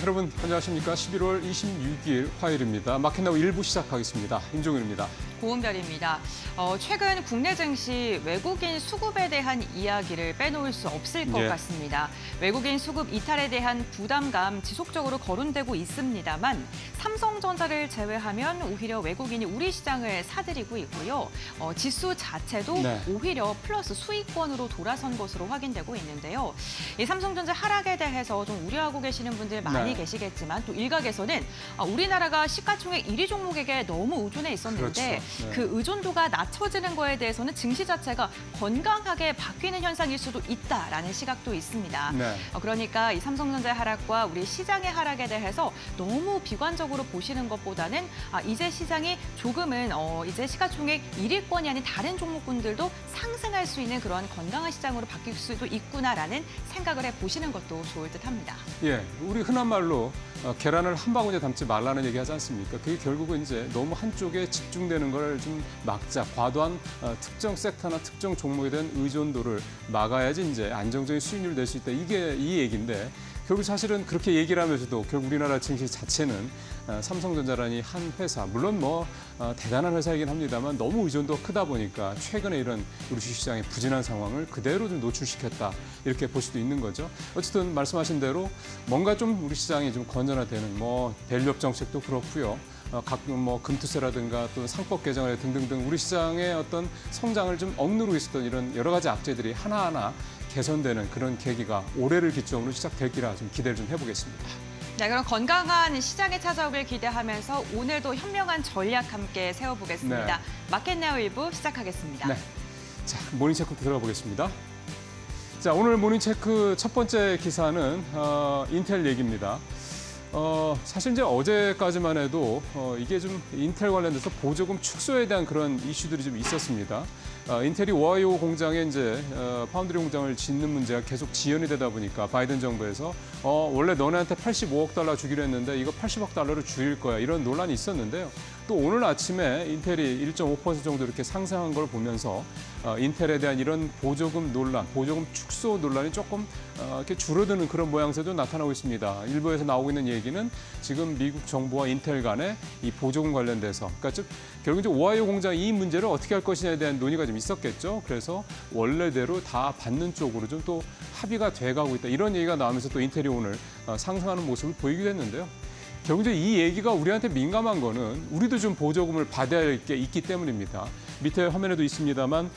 여러분 안녕하십니까. 11월 26일 화요일입니다. 마켓나우 1부 시작하겠습니다. 임종윤입니다. 고은별입니다. 최근 국내 증시 외국인 수급에 대한 이야기를 빼놓을 수 없을 것 같습니다. 외국인 수급 이탈에 대한 부담감 지속적으로 거론되고 있습니다만 삼성전자를 제외하면 오히려 외국인이 우리 시장을 사들이고 있고요. 지수 자체도 오히려 플러스 수익권으로 돌아선 것으로 확인되고 있는데요. 이 삼성전자 하락에 대해서 좀 우려하고 계시는 분들 많이 계시겠지만 또 일각에서는 우리나라가 시가총액 1위 종목에게 너무 의존해 있었는데 그 의존도가 낮춰지는 거에 대해서는 증시 자체가 건강하게 바뀌는 현상일 수도 있다라는 시각도 있습니다. 그러니까 이 삼성전자의 하락과 우리 시장의 하락에 대해서 너무 비관적으로 보시는 것보다는 이제 시장이 조금은 이제 시가총액 1위권이 아닌 다른 종목군들도 상승할 수 있는 그런 건강한 시장으로 바뀔 수도 있구나라는 생각을 해보시는 것도 좋을 듯합니다. 예, 우리 흔한 말로 계란을 한 바구니에 담지 말라는 얘기 하지 않습니까? 그게 결국은 이제 너무 한쪽에 집중되는 걸 좀 막자, 과도한 특정 섹터나 특정 종목에 대한 의존도를 막아야지 이제 안정적인 수익률을 낼 수 있다. 이게 이 얘기인데 결국 사실은 그렇게 얘기를 하면서도 결국 우리나라 증시 자체는 삼성전자라니 한 회사, 물론 뭐 대단한 회사이긴 합니다만 너무 의존도가 크다 보니까 최근에 이런 우리 주식시장의 부진한 상황을 그대로 좀 노출시켰다. 이렇게 볼 수도 있는 거죠. 어쨌든 말씀하신 대로 뭔가 좀 우리 시장이 좀 건전화되는 뭐 밸류업 정책도 그렇고요. 가끔 뭐 금투세라든가 또 상법 개정을 등등등 우리 시장의 어떤 성장을 좀 억누르고 있었던 이런 여러 가지 악재들이 하나하나 개선되는 그런 계기가 올해를 기점으로 시작되기라 좀 기대를 좀 해보겠습니다. 네, 그럼 건강한 시장에 찾아오길 기대하면서 오늘도 현명한 전략 함께 세워보겠습니다. 마켓나우 1부 시작하겠습니다. 자, 모닝체크 들어가 보겠습니다. 자, 오늘 모닝체크 첫 번째 기사는 인텔 얘기입니다. 사실 이제 어제까지만 해도 이게 좀 인텔 관련돼서 보조금 축소에 대한 그런 이슈들이 좀 있었습니다. 인텔이 오하이오 공장에 이제 파운드리 공장을 짓는 문제가 계속 지연이 되다 보니까 바이든 정부에서 원래 너네한테 85억 달러 주기로 했는데 이거 80억 달러를 줄일 거야 이런 논란이 있었는데요. 또 오늘 아침에 인텔이 1.5% 정도 이렇게 상승한 걸 보면서 인텔에 대한 이런 보조금 논란, 보조금 축소 논란이 조금 이렇게 줄어드는 그런 모양새도 나타나고 있습니다. 일부에서 나오고 있는 얘기는 지금 미국 정부와 인텔 간의 이 보조금 관련돼서, 그러니까 즉 결국 이제 오하이오 공장 이 문제를 어떻게 할 것이냐에 대한 논의가 좀 있었겠죠. 그래서 원래대로 다 받는 쪽으로 좀 또 합의가 돼가고 있다. 이런 얘기가 나오면서 또 인텔이 오늘 상승하는 모습을 보이기도 했는데요. 결국 이 얘기가 우리한테 민감한 거는 우리도 좀 보조금을 받아야 할 게 있기 때문입니다. 밑에 화면에도 있습니다만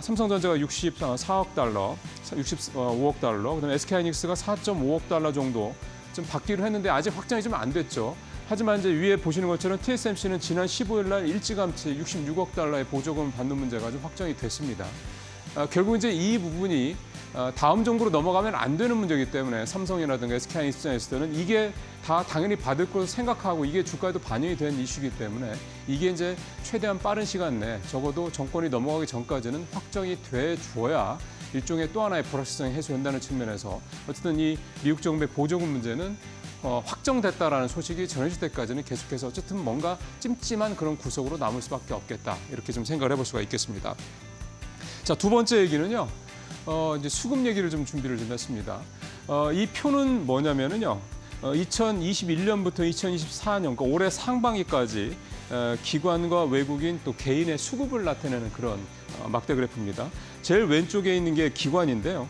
삼성전자가 64억 달러, 65억 달러, 그다음에 SK하이닉스가 4.5억 달러 정도 좀 받기로 했는데 아직 확정이 좀 안 됐죠. 하지만 이제 위에 보시는 것처럼 TSMC는 지난 15일 날 일찌감치 66억 달러의 보조금 받는 문제가 좀 확정이 됐습니다. 결국 이제 이 부분이 다음 정부로 넘어가면 안 되는 문제이기 때문에 삼성이라든가 SK하이닉스 입장에서는 이게 다 당연히 받을 것으로 생각하고 이게 주가에도 반영이 된 이슈이기 때문에 이게 이제 최대한 빠른 시간 내에 적어도 정권이 넘어가기 전까지는 확정이 돼 줘야 일종의 또 하나의 불확실성이 해소된다는 측면에서 어쨌든 이 미국 정부의 보조금 문제는 확정됐다라는 소식이 전해질 때까지는 계속해서 어쨌든 뭔가 찜찜한 그런 구석으로 남을 수밖에 없겠다. 이렇게 좀 생각을 해볼 수가 있겠습니다. 자, 두 번째 얘기는요. 이제 수급 얘기를 좀 준비를 좀 했습니다. 이 표는 뭐냐면은요. 2021년부터 2024년, 그러니까 올해 상반기까지 기관과 외국인 또 개인의 수급을 나타내는 그런 막대 그래프입니다. 제일 왼쪽에 있는 게 기관인데요.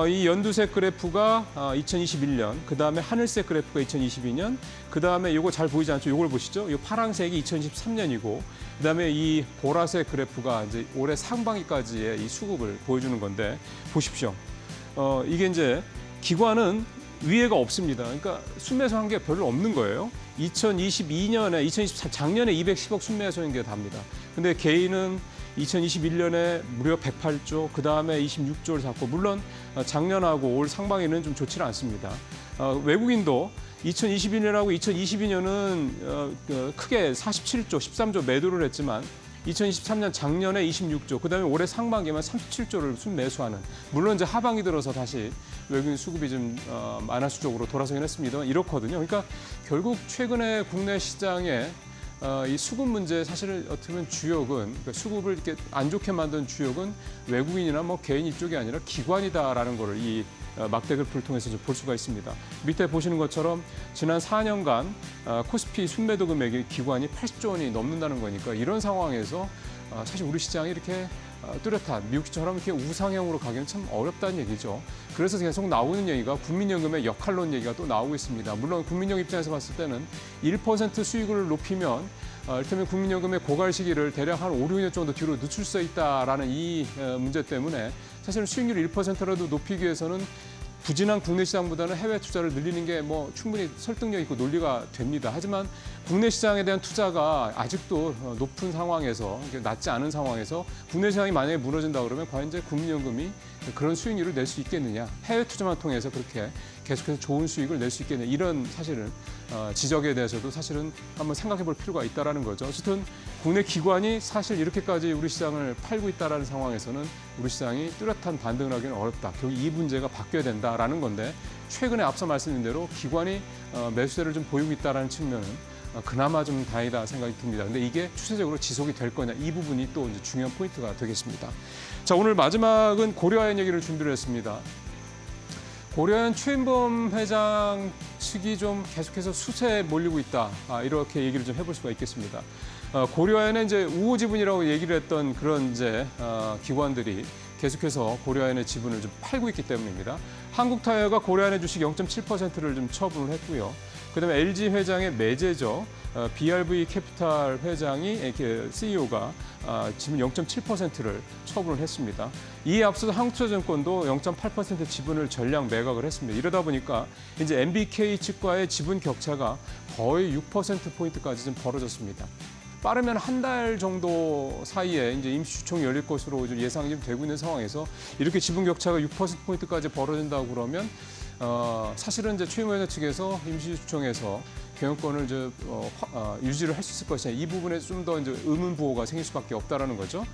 이 연두색 그래프가 2021년, 그다음에 하늘색 그래프가 2022년, 그다음에 이거 잘 보이지 않죠? 이걸 보시죠. 이 파란색이 2023년이고, 그다음에 이 보라색 그래프가 이제 올해 상반기까지의 이 수급을 보여주는 건데 보십시오. 이게 이제 기관은 위에가 없습니다. 그러니까 순매수한 게 별로 없는 거예요. 2024 작년에 210억 순매수한 게 답니다. 근데 개인은 2021년에 무려 108조, 그 다음에 26조를 샀고, 물론 작년하고 올 상반기는 좀 좋지는 않습니다. 외국인도 2021년하고 2022년은 크게 47조, 13조 매도를 했지만 2023년 작년에 26조, 그다음에 올해 상반기에만 37조를 순매수하는, 물론 이제 하반기 들어서 다시 외국인 수급이 좀 마이너스 쪽으로 돌아서긴 했습니다. 이렇거든요. 그러니까 결국 최근에 국내 시장에 이 수급 문제 사실 어떻게 보면 주역은, 그러니까 수급을 이렇게 안 좋게 만든 주역은 외국인이나 뭐 개인 이쪽이 아니라 기관이다라는 거를 이 막대 그래프를 통해서 볼 수가 있습니다. 밑에 보시는 것처럼 지난 4년간 코스피 순매도 금액이 기관이 80조 원이 넘는다는 거니까 이런 상황에서 사실 우리 시장이 이렇게 뚜렷한 미국처럼 이렇게 우상향으로 가기는 참 어렵다는 얘기죠. 그래서 계속 나오는 얘기가 국민연금의 역할론 얘기가 또 나오고 있습니다. 물론 국민연금 입장에서 봤을 때는 1% 수익을 높이면 이를테면 국민연금의 고갈 시기를 대략 한 5, 6년 정도 뒤로 늦출 수 있다라는 이 문제 때문에 사실은 수익률 1%라도 높이기 위해서는 부진한 국내 시장보다는 해외 투자를 늘리는 게 뭐 충분히 설득력 있고 논리가 됩니다. 하지만 국내 시장에 대한 투자가 아직도 높은 상황에서, 낮지 않은 상황에서 국내 시장이 만약에 무너진다 그러면 과연 이제 국민연금이 그런 수익률을 낼 수 있겠느냐. 해외 투자만 통해서 그렇게 계속해서 좋은 수익을 낼 수 있겠느냐. 이런 사실은 지적에 대해서도 사실은 한번 생각해 볼 필요가 있다는 거죠. 어쨌든 국내 기관이 사실 이렇게까지 우리 시장을 팔고 있다는 상황에서는 우리 시장이 뚜렷한 반등을 하기는 어렵다. 결국 이 문제가 바뀌어야 된다라는 건데 최근에 앞서 말씀드린 대로 기관이 매수세를 좀 보이고 있다는 측면은 그나마 좀 다행이다 생각이 듭니다. 근데 이게 추세적으로 지속이 될 거냐 이 부분이 또 이제 중요한 포인트가 되겠습니다. 자, 오늘 마지막은 고려아연 얘기를 준비를 했습니다. 고려아연 최인범 회장 측이 좀 계속해서 수세에 몰리고 있다. 이렇게 얘기를 좀 해볼 수가 있겠습니다. 고려아연은 이제 우호 지분이라고 얘기를 했던 그런 이제 기관들이 계속해서 고려아연의 지분을 좀 팔고 있기 때문입니다. 한국타이어가 고려아연의 주식 0.7%를 좀 처분을 했고요. 그다음에 LG 회장의 매제죠. BRV 캐피탈 회장이 CEO가 지분 0.7%를 처분을 했습니다. 이에 앞서서 한국투자증권도 0.8% 지분을 전량 매각을 했습니다. 이러다 보니까 이제 MBK 측과의 지분 격차가 거의 6%포인트까지 좀 벌어졌습니다. 빠르면 한 달 정도 사이에 이제 임시주총이 열릴 것으로 예상이 좀 되고 있는 상황에서 이렇게 지분 격차가 6%포인트까지 벌어진다고 그러면 사실은 이제 최인범 회장 측에서 임시주총에서 경영권을 이제 유지를 할 수 있을 것이냐 이 부분에 좀 더 이제 의문 부호가 생길 수밖에 없다라는 거죠.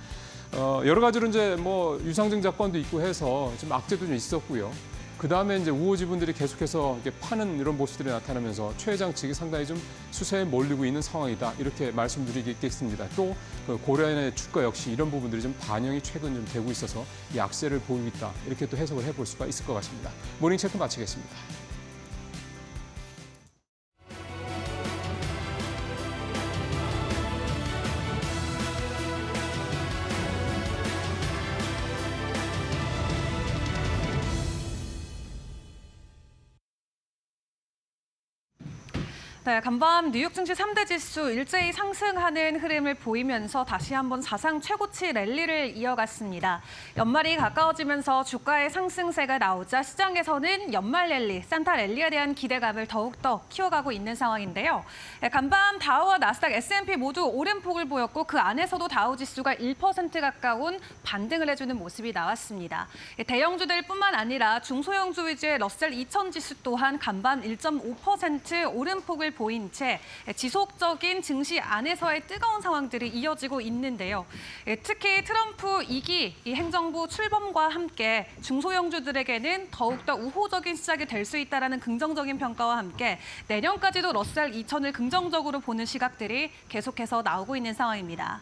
여러 가지로 이제 뭐 유상증 자건도 있고 해서 좀 악재도 좀 있었고요. 그 다음에 이제 우호 지분들이 계속해서 이렇게 파는 이런 모습들이 나타나면서 최 회장 측이 상당히 좀 수세에 몰리고 있는 상황이다 이렇게 말씀드리겠습니다. 또 그 고려아연의 주가 역시 이런 부분들이 좀 반영이 최근 좀 되고 있어서 이 악세를 보이고 있다 이렇게 또 해석을 해볼 수가 있을 것 같습니다. 모닝 체크 마치겠습니다. 네, 간밤 뉴욕 증시 3대 지수 일제히 상승하는 흐름을 보이면서 다시 한번 사상 최고치 랠리를 이어갔습니다. 연말이 가까워지면서 주가의 상승세가 나오자 시장에서는 연말 랠리, 산타 랠리에 대한 기대감을 더욱더 키워가고 있는 상황인데요. 네, 간밤 다우와 나스닥, S&P 모두 오름폭을 보였고 그 안에서도 다우 지수가 1% 가까운 반등을 해주는 모습이 나왔습니다. 대형주들뿐만 아니라 중소형주 위주의 러셀 2000 지수 또한 간밤 1.5% 오름폭을 보인 채 지속적인 증시 안에서의 뜨거운 상황들이 이어지고 있는데요. 특히 트럼프 2기 행정부 출범과 함께 중소형주들에게는 더욱더 우호적인 시작이 될 수 있다는 긍정적인 평가와 함께 내년까지도 러셀 2000을 긍정적으로 보는 시각들이 계속해서 나오고 있는 상황입니다.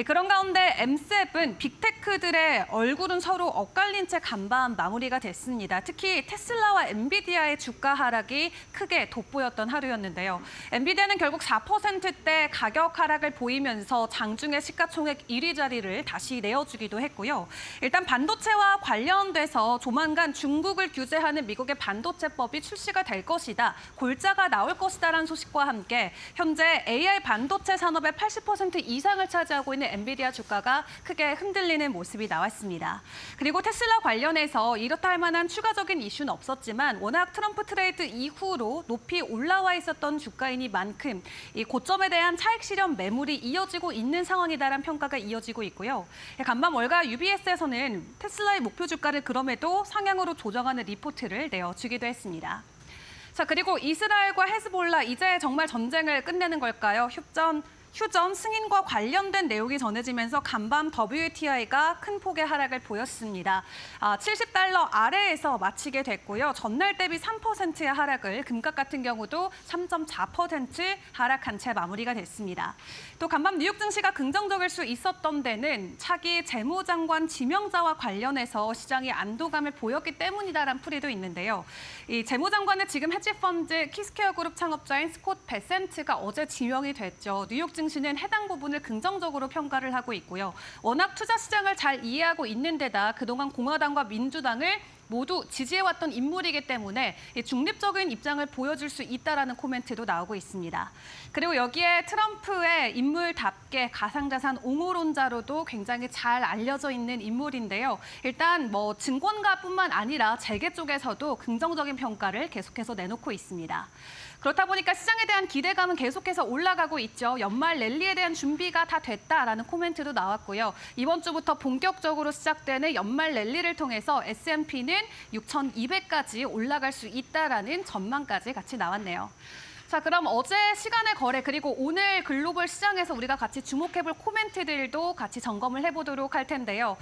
그런 가운데 M7 빅테크들의 얼굴은 서로 엇갈린 채 간밤 마무리가 됐습니다. 특히 테슬라와 엔비디아의 주가 하락이 크게 돋보였던 하루였는데요. 엔비디아는 결국 4%대 가격 하락을 보이면서 장중에 시가총액 1위 자리를 다시 내어주기도 했고요. 일단 반도체와 관련돼서 조만간 중국을 규제하는 미국의 반도체법이 출시가 될 것이다. 골자가 나올 것이다라는 소식과 함께 현재 AI 반도체 산업의 80% 이상을 차지하고 있는 엔비디아 주가가 크게 흔들리는 모습이 나왔습니다. 그리고 테슬라 관련해서 이렇다 할 만한 추가적인 이슈는 없었지만 워낙 트럼프 트레이드 이후로 높이 올라와 있었던 주가이니만큼 이 고점에 대한 차익 실현 매물이 이어지고 있는 상황이다라는 평가가 이어지고 있고요. 간밤 월가 UBS에서는 테슬라의 목표 주가를 그럼에도 상향으로 조정하는 리포트를 내어주기도 했습니다. 자, 그리고 이스라엘과 헤즈볼라 이제 정말 전쟁을 끝내는 걸까요? 휴전 휴전 승인과 관련된 내용이 전해지면서 간밤 WTI가 큰 폭의 하락을 보였습니다. 70달러 아래에서 마치게 됐고요. 전날 대비 3%의 하락을, 금값 같은 경우도 3.4% 하락한 채 마무리가 됐습니다. 또 간밤 뉴욕 증시가 긍정적일 수 있었던 데는 차기 재무장관 지명자와 관련해서 시장이 안도감을 보였기 때문이다라는 풀이도 있는데요. 이 재무장관은 지금 헤지펀드 키스케어 그룹 창업자인 스콧 베센트가 어제 지명이 됐죠. 뉴욕 증시는 해당 부분을 긍정적으로 평가를 하고 있고요. 워낙 투자 시장을 잘 이해하고 있는 데다 그동안 공화당과 민주당을 모두 지지해왔던 인물이기 때문에 중립적인 입장을 보여줄 수 있다라는 코멘트도 나오고 있습니다. 그리고 여기에 트럼프의 인물답게 가상자산 옹호론자로도 굉장히 잘 알려져 있는 인물인데요. 일단 뭐 증권가뿐만 아니라 재계 쪽에서도 긍정적인 평가를 계속해서 내놓고 있습니다. 그렇다 보니까 시장에 대한 기대감은 계속해서 올라가고 있죠. 연말 랠리에 대한 준비가 다 됐다라는 코멘트도 나왔고요. 이번 주부터 본격적으로 시작되는 연말 랠리를 통해서 S&P는 6,200까지 올라갈 수 있다라는 전망까지 같이 나왔네요. 자, 그럼 어제 시간의 거래 그리고 오늘 글로벌 시장에서 우리가 같이 주목해볼 코멘트들도 같이 점검을 해보도록 할 텐데요.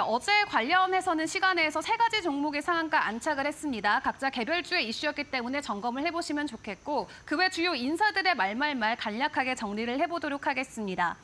어제 관련해서는 시간에서 3가지 종목의 상한가 안착을 했습니다. 각자 개별주의 이슈였기 때문에 점검을 해보시면 좋겠고 그 외 주요 인사들의 말말말 간략하게 정리를 해보도록 하겠습니다.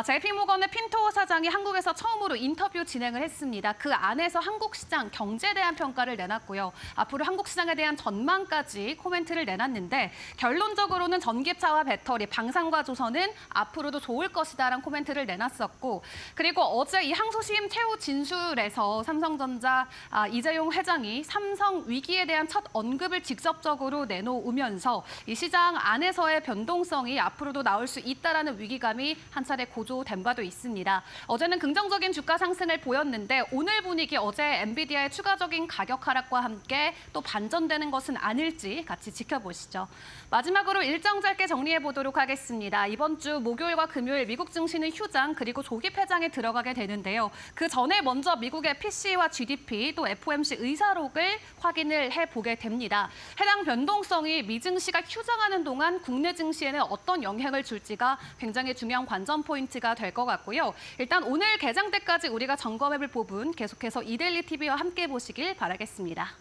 JP모건의 핀토 사장이 한국에서 처음으로 인터뷰 진행을 했습니다. 그 안에서 한국 시장 경제에 대한 평가를 내놨고요. 앞으로 한국 시장에 대한 전망까지 코멘트를 내놨는데 결론적으로는 전기차와 배터리, 방산과 조선은 앞으로도 좋을 것이다라는 코멘트를 내놨었고 그리고 어제 이 항소심 최후 진술에서 삼성전자 이재용 회장이 삼성 위기에 대한 첫 언급을 직접적으로 내놓으면서 이 시장 안에서의 변동성이 앞으로도 나올 수 있다라는 위기감이 한 차례 고조된 바도 있습니다. 어제는 긍정적인 주가 상승을 보였는데 오늘 분위기 어제 엔비디아의 추가적인 가격 하락과 함께 또 반전되는 것은 아닐지 같이 지켜보시죠. 마지막으로 일정 짧게 정리해 보도록 하겠습니다. 이번 주 목요일과 금요일 미국 증시는 휴장 그리고 조기 폐장에 들어가게 되는데요. 그 전에 먼저 미국의 PC와 GDP 또 FOMC 의사록을 확인을 해보게 됩니다. 해당 변동성이 미 증시가 휴장하는 동안 국내 증시에는 어떤 영향을 줄지가 굉장히 중요한 관전 포인트가 될 것 같고요. 일단 오늘 개장 때까지 우리가 점검해볼 부분 계속해서 이데일리 TV와 함께 보시길 바라겠습니다.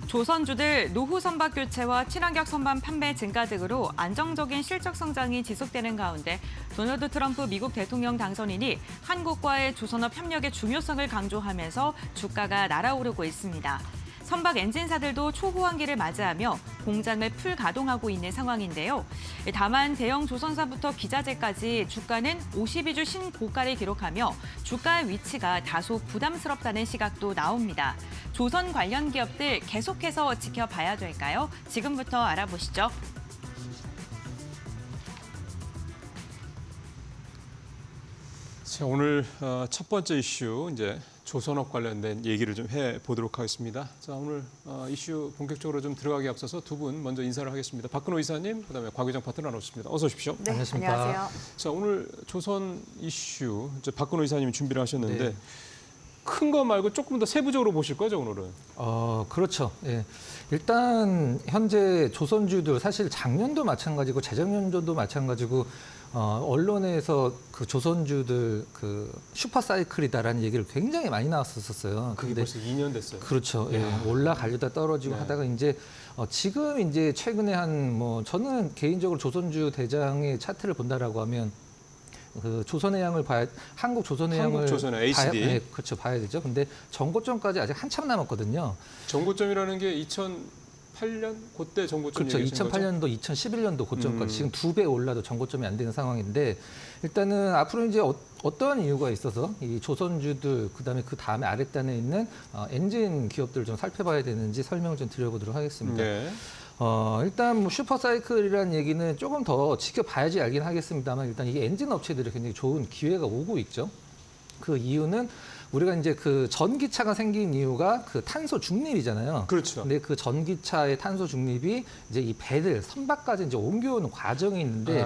조선주들 노후 선박 교체와 친환경 선반 판매 증가 등으로 안정적인 실적 성장이 지속되는 가운데 도널드 트럼프 미국 대통령 당선인이 한국과의 조선업 협력의 중요성을 강조하면서 주가가 날아오르고 있습니다. 선박 엔진사들도 초호황기를 맞이하며 공장을 풀 가동하고 있는 상황인데요. 다만 대형 조선사부터 기자재까지 주가는 52주 신고가를 기록하며 주가의 위치가 다소 부담스럽다는 시각도 나옵니다. 조선 관련 기업들 계속해서 지켜봐야 될까요? 지금부터 알아보시죠. 자, 오늘 첫 번째 이슈 이제 조선업 관련된 얘기를 좀 해보도록 하겠습니다. 자, 오늘 이슈 본격적으로 좀 들어가기 앞서서 두 분 먼저 인사를 하겠습니다. 박근호 이사님, 그다음에 곽유정 파트너 나오셨습니다. 어서 오십시오. 네, 안녕하세요. 자, 오늘 조선 이슈 이제 박근호 이사님이 준비를 하셨는데 네. 큰 거 말고 조금 더 세부적으로 보실 거죠, 오늘은? 그렇죠. 예. 일단 현재 조선주들 사실 작년도 마찬가지고 재작년도도 마찬가지고 언론에서 그 조선주들 그 슈퍼사이클이다라는 얘기를 굉장히 많이 나왔었어요. 그게 벌써 2년 됐어요. 그렇죠. 예. 올라가려다 떨어지고 네. 하다가 이제 지금 이제 최근에 저는 개인적으로 조선주 대장의 차트를 본다라고 하면 그 조선해양을 한국 조선해양을 한국조선해 HD. 네, 그렇죠. 봐야 되죠. 근데 정고점까지 아직 한참 남았거든요. 정고점이라는 게 2008년 그때 정고점 그렇죠. 얘기하시는 거죠? 2008년도, 2011년도 고점까지 지금 2배 올라도 정고점이 안 되는 상황인데 일단은 앞으로 이제 어떠한 이유가 있어서 이 조선주들 그다음에 그 다음에 아랫단에 있는 엔진 기업들을 좀 살펴봐야 되는지 설명을 좀 드려보도록 하겠습니다. 네. 일단 슈퍼사이클이라는 얘기는 조금 더 지켜봐야지 알긴 하겠습니다만 일단 이 엔진 업체들이 굉장히 좋은 기회가 오고 있죠. 그 이유는 우리가 이제 그 전기차가 생긴 이유가 그 탄소 중립이잖아요. 그렇죠. 근데 그 전기차의 탄소 중립이 이제 이 배를 선박까지 이제 옮겨오는 과정이 있는데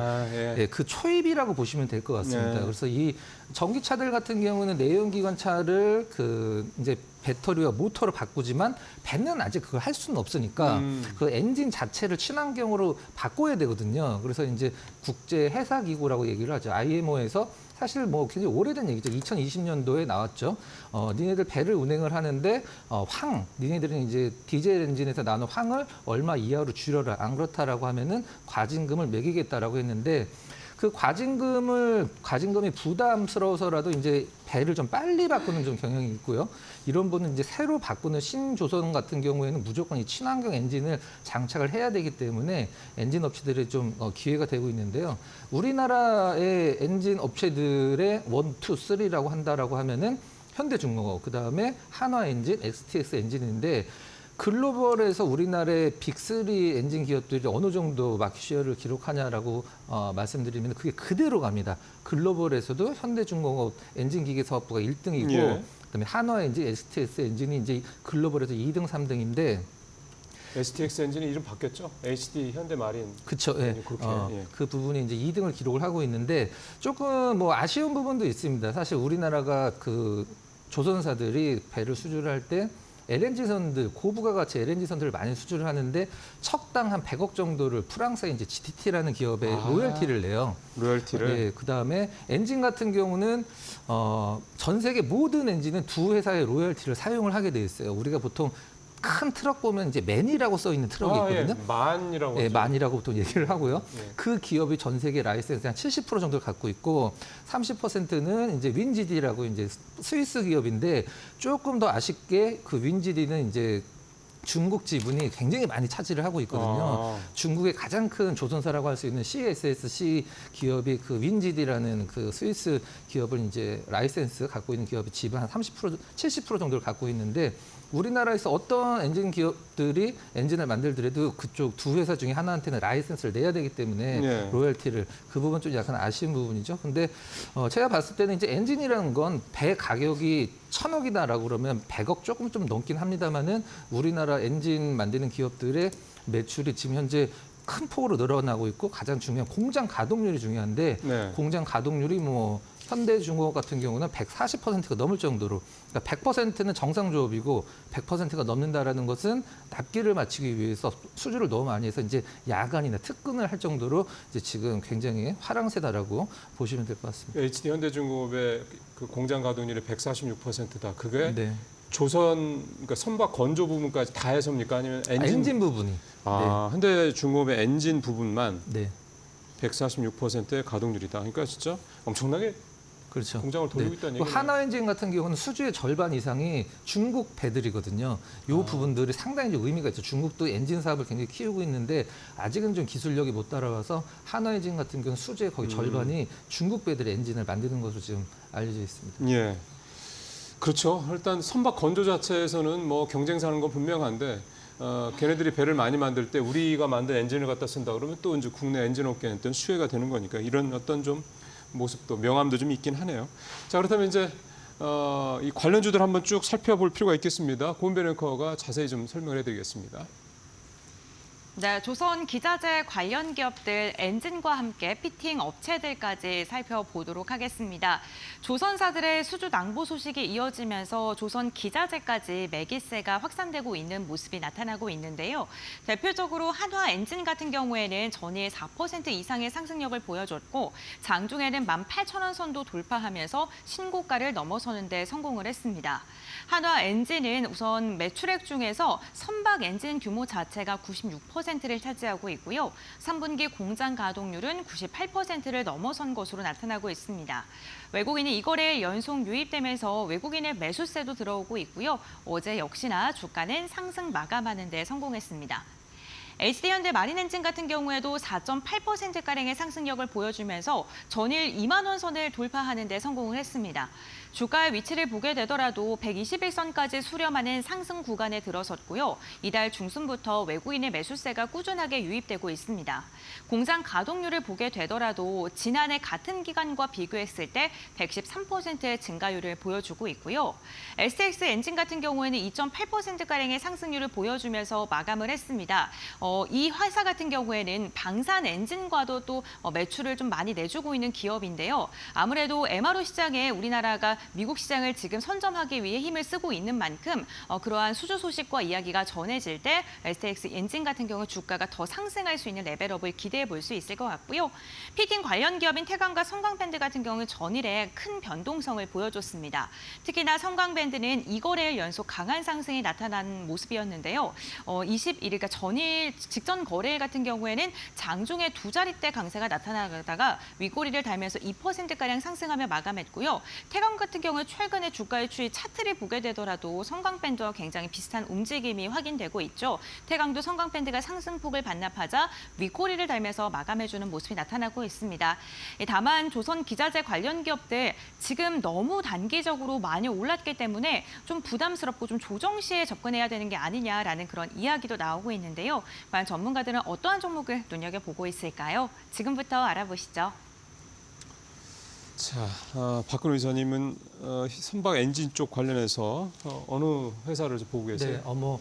예, 그 초입이라고 보시면 될 것 같습니다. 네. 그래서 이 전기차들 같은 경우는 내연기관차를 그 이제 배터리와 모터로 바꾸지만 배는 아직 그걸 할 수는 없으니까 그 엔진 자체를 친환경으로 바꿔야 되거든요. 그래서 이제 국제 해사 기구라고 얘기를 하죠. IMO에서 사실 뭐 굉장히 오래된 얘기죠. 2020년도에 나왔죠. 니네들 배를 운행을 하는데 니네들은 이제 디젤 엔진에서 나오는 황을 얼마 이하로 줄여라. 안 그렇다라고 하면은 과징금을 매기겠다라고 했는데 그 과징금이 부담스러워서라도 이제 배를 좀 빨리 바꾸는 좀 경향이 있고요. 이런 분은 이제 새로 바꾸는 신조선 같은 경우에는 무조건 이 친환경 엔진을 장착을 해야 되기 때문에 엔진 업체들이 좀 기회가 되고 있는데요. 우리나라의 엔진 업체들의 1, 2, 3라고 한다라고 하면은 현대중공업, 그다음에 한화엔진, STX 엔진인데 글로벌에서 우리나라의 빅3 엔진 기업들이 어느 정도 마켓쉐어를 기록하냐라고 말씀드리면 그게 그대로 갑니다. 글로벌에서도 현대중공업 엔진기계사업부가 1등이고 예. 그다음에 한화엔진, STX 엔진이 이제 글로벌에서 2등, 3등인데 STX 엔진이 이름 바뀌었죠? HD 현대마린. 그렇죠. 예. 그렇게, 예. 그 부분이 이제 2등을 기록을 하고 있는데 조금 뭐 아쉬운 부분도 있습니다. 사실 우리나라가 그 조선사들이 배를 수주를 할 때 LNG선들, 고부가가치 LNG선들을 많이 수주를 하는데 척당 한 100억 정도를 프랑스의 이제 GTT라는 기업에 로열티를 내요. 로열티를. 예, 그다음에 엔진 같은 경우는 전 세계 모든 엔진은 두 회사의 로열티를 사용을 하게 돼 있어요. 우리가 보통 큰 트럭 보면 이제 맨이라고 써 있는 트럭이 있거든요. 예. 만이라고. 예, 하죠. 만이라고 보통 얘기를 하고요. 예. 그 기업이 전 세계 라이센스 한 70% 정도를 갖고 있고 30%는 이제 윈지디라고 이제 스위스 기업인데 조금 더 아쉽게 그 윈지디는 이제 중국 지분이 굉장히 많이 차지를 하고 있거든요. 중국의 가장 큰 조선사라고 할 수 있는 CSSC 기업이 그 윈지디라는 그 스위스 기업을 이제 라이센스 갖고 있는 기업이 지분 한 30%, 70% 정도를 갖고 있는데 우리나라에서 어떤 엔진 기업들이 엔진을 만들더라도 그쪽 두 회사 중에 하나한테는 라이센스를 내야 되기 때문에 예. 로열티를 그 부분 좀 약간 아쉬운 부분이죠. 근데 제가 봤을 때는 이제 엔진이라는 건 배 가격이 1,000억이다라고 그러면 100억 조금 좀 넘긴 합니다만은 우리나라 엔진 만드는 기업들의 매출이 지금 현재 큰 폭으로 늘어나고 있고 가장 중요한 공장 가동률이 중요한데 네. 공장 가동률이 뭐 현대중공업 같은 경우는 140%가 넘을 정도로 그러니까 100%는 정상 조업이고 100%가 넘는다라는 것은 납기를 맞추기 위해서 수주를 너무 많이 해서 이제 야간이나 특근을 할 정도로 이제 지금 굉장히 화랑세다라고 보시면 될 것 같습니다. HD 현대중공업의 그 공장 가동률이 146%다. 그게 네. 조선 그러니까 선박 건조 부분까지 다 해서입니까? 아니면 엔진 부분이. 현대중공업의 엔진 부분만 네. 146%의 가동률이다. 그러니까 진짜 엄청나게 그렇죠. 공장을 돌리고 있다는 얘기예요. 한화엔진 같은 경우는 수주의 절반 이상이 중국 배들이거든요. 이 부분들이 상당히 좀 의미가 있죠. 중국도 엔진 사업을 굉장히 키우고 있는데 아직은 좀 기술력이 못 따라와서 한화엔진 같은 경우는 수주의 거의 절반이 중국 배들의 엔진을 만드는 것으로 지금 알려져 있습니다. 예. 그렇죠. 일단 선박 건조 자체에서는 뭐 경쟁사는 건 분명한데 걔네들이 배를 많이 만들 때 우리가 만든 엔진을 갖다 쓴다 그러면 또 이제 국내 엔진 업계한테는 수혜가 되는 거니까 이런 어떤 좀 모습도 명암도 좀 있긴 하네요. 자, 그렇다면 이제 이 관련주들 한번 쭉 살펴볼 필요가 있겠습니다. 고은별 앵커가 자세히 좀 설명을 해드리겠습니다. 네, 조선 기자재 관련 기업들 엔진과 함께 피팅 업체들까지 살펴보도록 하겠습니다. 조선사들의 수주 낭보 소식이 이어지면서 조선 기자재까지 매기세가 확산되고 있는 모습이 나타나고 있는데요. 대표적으로 한화 엔진 같은 경우에는 전일 4% 이상의 상승력을 보여줬고 장중에는 18,000원 선도 돌파하면서 신고가를 넘어서는 데 성공을 했습니다. 한화 엔진은 우선 매출액 중에서 선박 엔진 규모 자체가 96%를 차지하고 있고요. 3분기 공장 가동률은 98%를 넘어선 것으로 나타나고 있습니다. 외국인이 이 거래에 연속 유입되면서 외국인의 매수세도 들어오고 있고요. 어제 역시나 주가는 상승 마감하는 데 성공했습니다. HD현대 마린엔진 같은 경우에도 4.8%가량의 상승력을 보여주면서 전일 2만 원 선을 돌파하는 데 성공을 했습니다. 주가의 위치를 보게 되더라도 121선까지 수렴하는 상승 구간에 들어섰고요. 이달 중순부터 외국인의 매수세가 꾸준하게 유입되고 있습니다. 공장 가동률을 보게 되더라도 지난해 같은 기간과 비교했을 때 113%의 증가율을 보여주고 있고요. STX 엔진 같은 경우에는 2.8%가량의 상승률을 보여주면서 마감을 했습니다. 이 회사 같은 경우에는 방산 엔진과도 또 매출을 좀 많이 내주고 있는 기업인데요. 아무래도 MRO 시장에 우리나라가 미국 시장을 지금 선점하기 위해 힘을 쓰고 있는 만큼 그러한 수주 소식과 이야기가 전해질 때 STX 엔진 같은 경우 주가가 더 상승할 수 있는 레벨업을 기대해 볼 수 있을 것 같고요. 피팅 관련 기업인 태광과 성광밴드 같은 경우는 전일에 큰 변동성을 보여줬습니다. 특히나 성광밴드는 2거래일 연속 강한 상승이 나타난 모습이었는데요. 21일, 그러니까 전일 직전 거래일 같은 경우에는 장중에 두 자릿대 강세가 나타나다가 윗꼬리를 달면서 2%가량 상승하며 마감했고요. 태광 같은 경우에 최근에 주가의 추이 차트를 보게 되더라도 성광밴드와 굉장히 비슷한 움직임이 확인되고 있죠. 태광도 성광밴드가 상승폭을 반납하자 윗꼬리를 달면서 마감해주는 모습이 나타나고 있습니다. 다만 조선 기자재 관련 기업들 지금 너무 단기적으로 많이 올랐기 때문에 좀 부담스럽고 좀 조정 시에 접근해야 되는 게 아니냐라는 그런 이야기도 나오고 있는데요. 과연 전문가들은 어떠한 종목을 눈여겨보고 있을까요? 지금부터 알아보시죠. 자, 박근호 이사님은 선박 엔진 쪽 관련해서 어느 회사를 보고 계세요? 네,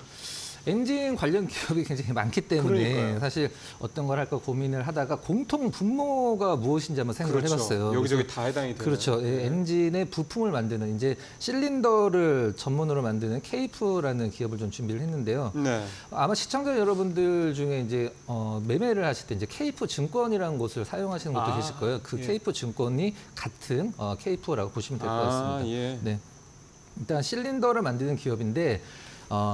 엔진 관련 기업이 굉장히 많기 때문에 그러니까요. 사실 어떤 걸 할까 고민을 하다가 공통 분모가 무엇인지 한번 생각을 그렇죠. 해봤어요. 여기저기 그래서 다 해당이 되는. 그렇죠. 예, 엔진의 부품을 만드는 이제 실린더를 전문으로 만드는 케이프라는 기업을 좀 준비를 했는데요. 네. 아마 시청자 여러분들 중에 이제 매매를 하실 때 이제 케이프 증권이라는 곳을 사용하시는 분도 계실 거예요. 그 예. 케이프 증권이 같은 케이프라고 보시면 될 것 같습니다. 예. 네. 일단 실린더를 만드는 기업인데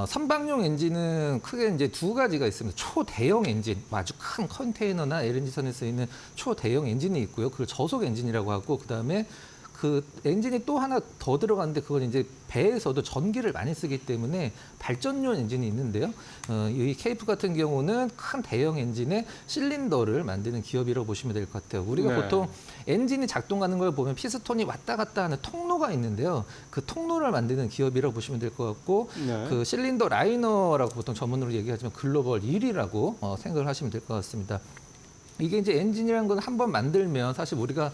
선박용 엔진은 크게 이제 두 가지가 있습니다. 초대형 엔진, 아주 큰 컨테이너나 LNG선에 쓰이는 초대형 엔진이 있고요. 그걸 저속 엔진이라고 하고 그다음에 그 엔진이 또 하나 더 들어가는데 그건 이제 배에서도 전기를 많이 쓰기 때문에 발전용 엔진이 있는데요. 이 케이프 같은 경우는 큰 대형 엔진의 실린더를 만드는 기업이라고 보시면 될 것 같아요. 우리가 네. 보통 엔진이 작동하는 걸 보면 피스톤이 왔다 갔다 하는 통로가 있는데요. 그 통로를 만드는 기업이라고 보시면 될 것 같고 네. 그 실린더 라이너라고 보통 전문으로 얘기하지만 글로벌 1위라고 생각을 하시면 될 것 같습니다. 이게 이제 엔진이라는 건 한번 만들면 사실 우리가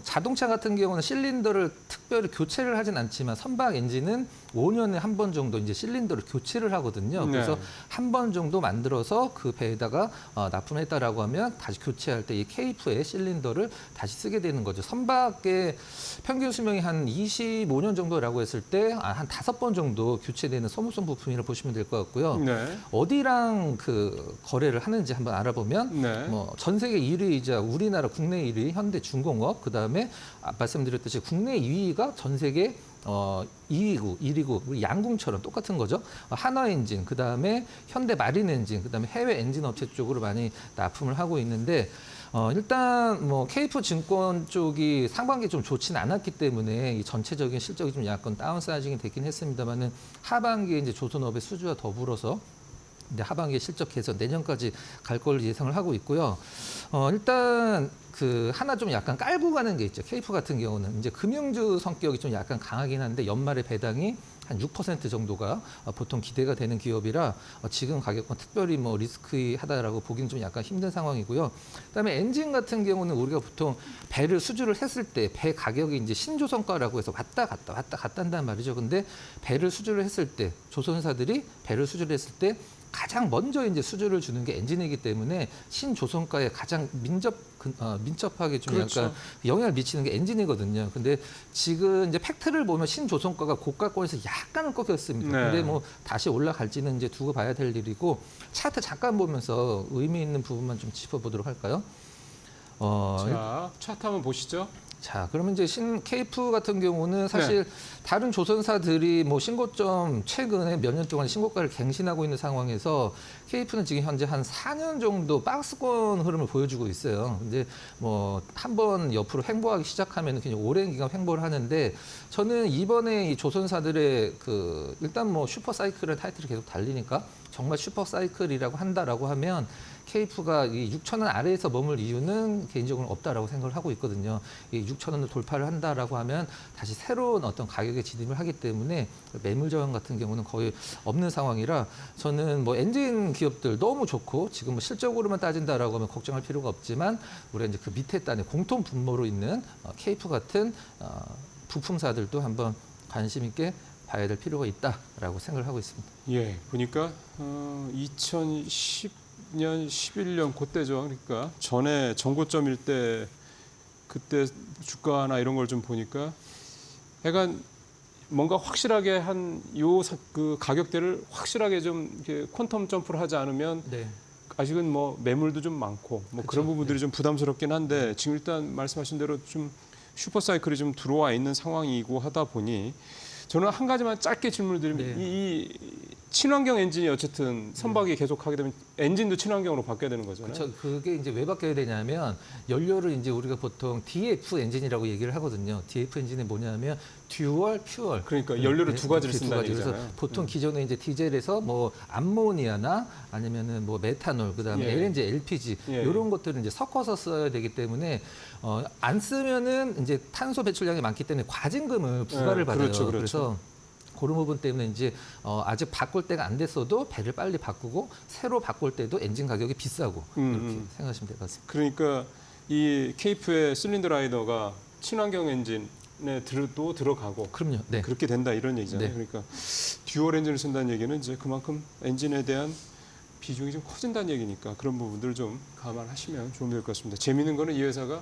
자동차 같은 경우는 실린더를 특별히 교체를 하진 않지만 선박 엔진은 5년에 한 번 정도 이제 실린더를 교체를 하거든요. 그래서 네. 한 번 정도 만들어서 그 배에다가 납품했다라고 하면 다시 교체할 때 이 케이프의 실린더를 다시 쓰게 되는 거죠. 선박의 평균 수명이 한 25년 정도라고 했을 때 한 5번 정도 교체되는 소모성 부품이라고 보시면 될 것 같고요. 네. 어디랑 그 거래를 하는지 한번 알아보면 네. 전 세계 1위이자 우리나라 국내 1위 현대중공업 그다음에 말씀드렸듯이 국내 2위가 전 세계 2위고 1위고 우리 양궁처럼 똑같은 거죠. 한화엔진 그다음에 현대마린엔진 그다음에 해외 엔진 업체 쪽으로 많이 납품을 하고 있는데 일단 케이프 증권 쪽이 상반기 좀 좋지는 않았기 때문에 이 전체적인 실적이 좀 약간 다운사이징이 됐긴 했습니다만은 하반기에 이제 조선업의 수주와 더불어서 이제 하반기에 실적 개선 내년까지 갈 걸 예상을 하고 있고요. 일단 그 하나 좀 약간 깔고 가는 게 있죠. 케이프 같은 경우는 이제 금융주 성격이 좀 약간 강하긴 한데 연말에 배당이 한 6% 정도가 보통 기대가 되는 기업이라 지금 가격은 특별히 리스크하다라고 보기는 좀 약간 힘든 상황이고요. 그다음에 엔진 같은 경우는 우리가 보통 배를 수주를 했을 때 배 가격이 이제 신조선가라고 해서 왔다 갔다 한단 말이죠. 근데 배를 수주를 했을 때 조선사들이 배를 수주를 했을 때 가장 먼저 이제 수주를 주는 게 엔진이기 때문에 신조선가에 가장 민첩하게 좀 그렇죠. 약간 영향을 미치는 게 엔진이거든요. 근데 지금 이제 팩트를 보면 신조선가가 고가권에서 약간은 꺾였습니다. 네. 근데 다시 올라갈지는 이제 두고 봐야 될 일이고 차트 잠깐 보면서 의미 있는 부분만 좀 짚어보도록 할까요? 자, 차트 한번 보시죠. 자, 그러면 이제 케이프 같은 경우는 사실 다른 조선사들이 신고점 최근에 몇 년 동안 신고가를 갱신하고 있는 상황에서 케이프는 지금 현재 한 4년 정도 박스권 흐름을 보여주고 있어요. 근데 한 번 옆으로 횡보하기 시작하면 굉장히 오랜 기간 횡보를 하는데 저는 이번에 이 조선사들의 일단 슈퍼 사이클의 타이틀이 계속 달리니까 정말 슈퍼 사이클이라고 한다라고 하면 KF가 이 6,000원 아래에서 머물 이유는 개인적으로는 없다라고 생각을 하고 있거든요. 이 6,000원을 돌파를 한다라고 하면 다시 새로운 어떤 가격에 진입을 하기 때문에 매물 저항 같은 경우는 거의 없는 상황이라 저는 뭐 엔진 기업들 너무 좋고 지금 뭐 실적으로만 따진다라고 하면 걱정할 필요가 없지만 우리가 이제 그 밑에 단에 공통 분모로 있는 KF 같은 부품사들도 한번 관심 있게 봐야 될 필요가 있다라고 생각을 하고 있습니다. 예, 보니까 2010년, 11년 그때죠. 그러니까 전에 전고점일 때 그때 주가나 이런 걸 좀 보니까 약간 뭔가 확실하게 그 가격대를 확실하게 좀 이렇게 퀀텀 점프를 하지 않으면 네. 아직은 뭐 매물도 좀 많고 뭐 그런 부분들이 좀 부담스럽긴 한데 지금 일단 말씀하신 대로 좀 슈퍼 사이클이 좀 들어와 있는 상황이고 하다 보니 저는 한 가지만 짧게 질문을 드리면 네. 이 친환경 엔진이 어쨌든 선박이 계속하게 되면 엔진도 친환경으로 바뀌어야 되는 거잖아요. 그렇죠. 그게 이제 왜 바뀌어야 되냐면 연료를 이제 우리가 보통 DF 엔진이라고 얘기를 하거든요. DF 엔진이 뭐냐면 듀얼 퓨얼. 그러니까 연료를 두 가지를 이렇게 쓴다는 그래서 얘기잖아요. 보통 기존에 이제 디젤에서 뭐 암모니아나 아니면은 뭐 메탄올 그다음에 예. LNG, LPG 예. 이런 것들을 이제 섞어서 써야 되기 때문에 안 쓰면은 이제 탄소 배출량이 많기 때문에 과징금을 부과를 예, 받아요. 그렇죠, 그렇죠. 그래서 그런 부분 때문에 이제 아직 바꿀 때가 안 됐어도 배를 빨리 바꾸고 새로 바꿀 때도 엔진 가격이 비싸고 이렇게 생각하시면 될 것 같습니다. 그러니까 이 케이프의 실린더 라이너가 친환경 엔진에 또 들어가고 그럼요. 네. 그렇게 된다 이런 얘기잖아요. 네. 그러니까 듀얼 엔진을 쓴다는 얘기는 이제 그만큼 엔진에 대한 비중이 좀 커진다는 얘기니까 그런 부분들 좀 감안하시면 좋은 될 것 같습니다. 재미있는 거는 이 회사가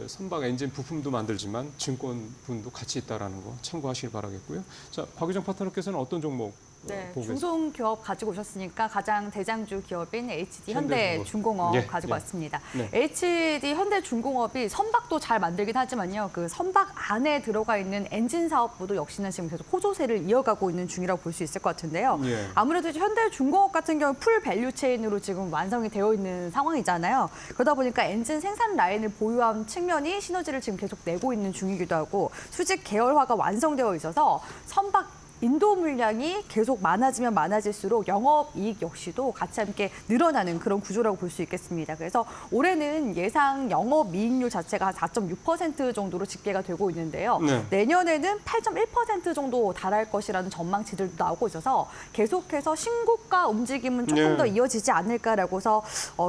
선박 엔진 부품도 만들지만 증권분도 같이 있다라는 거 참고하시길 바라겠고요. 자, 박유정 파트너께서는 어떤 종목 네, 보고 계세요? 중소기업 가지고 오셨으니까 가장 대장주 기업인 HD 현대중공업. 현대중공업 예, 가지고 예. 왔습니다. 네. HD 현대중공업이 선박도 잘 만들긴 하지만요. 그 선박 안에 들어가 있는 엔진 사업부도 역시나 지금 계속 호조세를 이어가고 있는 중이라고 볼 수 있을 것 같은데요. 예. 아무래도 이제 현대중공업 같은 경우는 풀 밸류 체인으로 지금 완성이 되어 있는 상황이잖아요. 그러다 보니까 엔진 생산 라인을 보유한 측면이 시너지를 지금 계속 내고 있는 중이기도 하고 수직 계열화가 완성되어 있어서 선박 인도 물량이 계속 많아지면 많아질수록 영업이익 역시도 같이 함께 늘어나는 그런 구조라고 볼 수 있겠습니다. 그래서 올해는 예상 영업이익률 자체가 4.6% 정도로 집계가 되고 있는데요. 네. 내년에는 8.1% 정도 달할 것이라는 전망치들도 나오고 있어서 계속해서 신고가 움직임은 조금 네. 더 이어지지 않을까라고 해서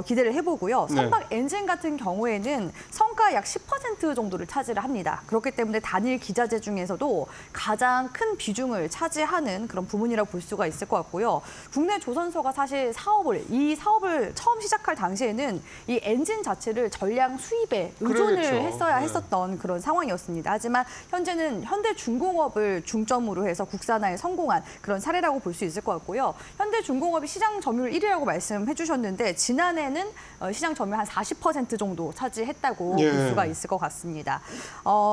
기대를 해보고요. 네. 선박 엔진 같은 경우에는 성과 약 10% 정도를 차지를 합니다. 그렇기 때문에 단일 기자재 중에서도 가장 큰 비중을 차지하는 그런 부문이라고 볼 수가 있을 것 같고요. 국내 조선소가 사실 이 사업을 처음 시작할 당시에는 이 엔진 자체를 전량 수입에 의존을 그러겠죠. 했어야 네. 했었던 그런 상황이었습니다. 하지만 현재는 현대중공업을 중점으로 해서 국산화에 성공한 그런 사례라고 볼 수 있을 것 같고요. 현대중공업이 시장 점유율 1위라고 말씀해 주셨는데 지난해는 시장 점유율 한 40% 정도 차지했다고 예. 볼 수가 있을 것 같습니다.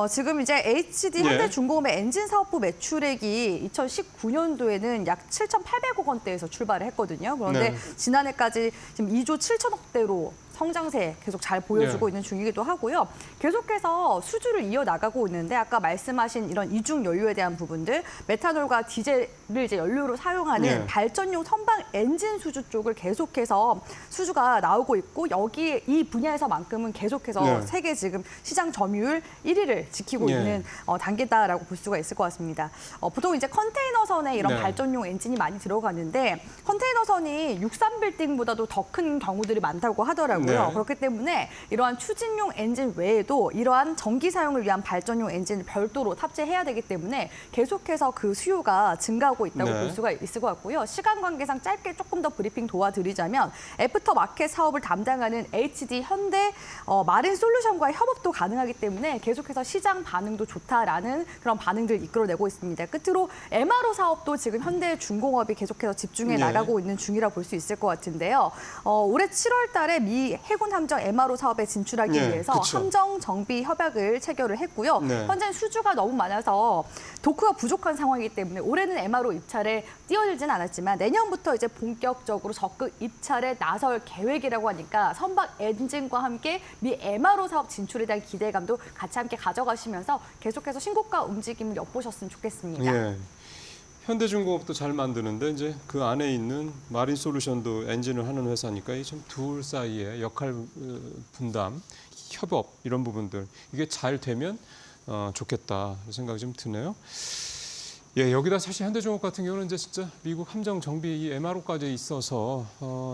지금 이제 HD 예. 현대중공업의 엔진 사업부 매출액이 2019년도에는 약 7,800억 원대에서 출발을 했거든요. 그런데 네. 지난해까지 지금 2조 7천억대로 성장세 계속 잘 보여주고 네. 있는 중이기도 하고요. 계속해서 수주를 이어나가고 있는데 아까 말씀하신 이런 이중 연료에 대한 부분들, 메탄올과 디젤을 이제 연료로 사용하는 네. 발전용 선박 엔진 수주 쪽을 계속해서 수주가 나오고 있고 여기 이 분야에서만큼은 계속해서 네. 세계 지금 시장 점유율 1위를 지키고 네. 있는 단계다라고 볼 수가 있을 것 같습니다. 보통 이제 컨테이너선에 이런 네. 발전용 엔진이 많이 들어가는데 컨테이너선이 63빌딩보다도 더 큰 경우들이 많다고 하더라고요. 네. 그렇기 때문에 이러한 추진용 엔진 외에도 이러한 전기 사용을 위한 발전용 엔진을 별도로 탑재해야 되기 때문에 계속해서 그 수요가 증가하고 있다고 네. 볼 수가 있을 것 같고요. 시간 관계상 짧게 조금 더 브리핑 도와드리자면 애프터 마켓 사업을 담당하는 HD 현대 마린 솔루션과의 협업도 가능하기 때문에 계속해서 시장 반응도 좋다라는 그런 반응들 이끌어내고 있습니다. 끝으로 MRO 사업도 지금 현대중공업이 계속해서 집중해 네. 나가고 있는 중이라 볼 수 있을 것 같은데요. 올해 7월 달에 미 해군 함정 MRO 사업에 진출하기 네, 위해서 그쵸. 함정 정비 협약을 체결을 했고요. 네. 현재는 수주가 너무 많아서 도크가 부족한 상황이기 때문에 올해는 MRO 입찰에 뛰어들진 않았지만 내년부터 이제 본격적으로 적극 입찰에 나설 계획이라고 하니까 선박 엔진과 함께 미 MRO 사업 진출에 대한 기대감도 같이 함께 가져가시면서 계속해서 신고가 움직임을 엿보셨으면 좋겠습니다. 예. 현대중공업도 잘 만드는데 이제 그 안에 있는 마린솔루션도 엔진을 하는 회사니까 이 좀 둘 사이의 역할 분담, 협업 이런 부분들 이게 잘 되면 좋겠다 생각이 좀 드네요. 예, 여기다 사실 현대중공업 같은 경우는 이제 진짜 미국 함정 정비 이 MRO까지 있어서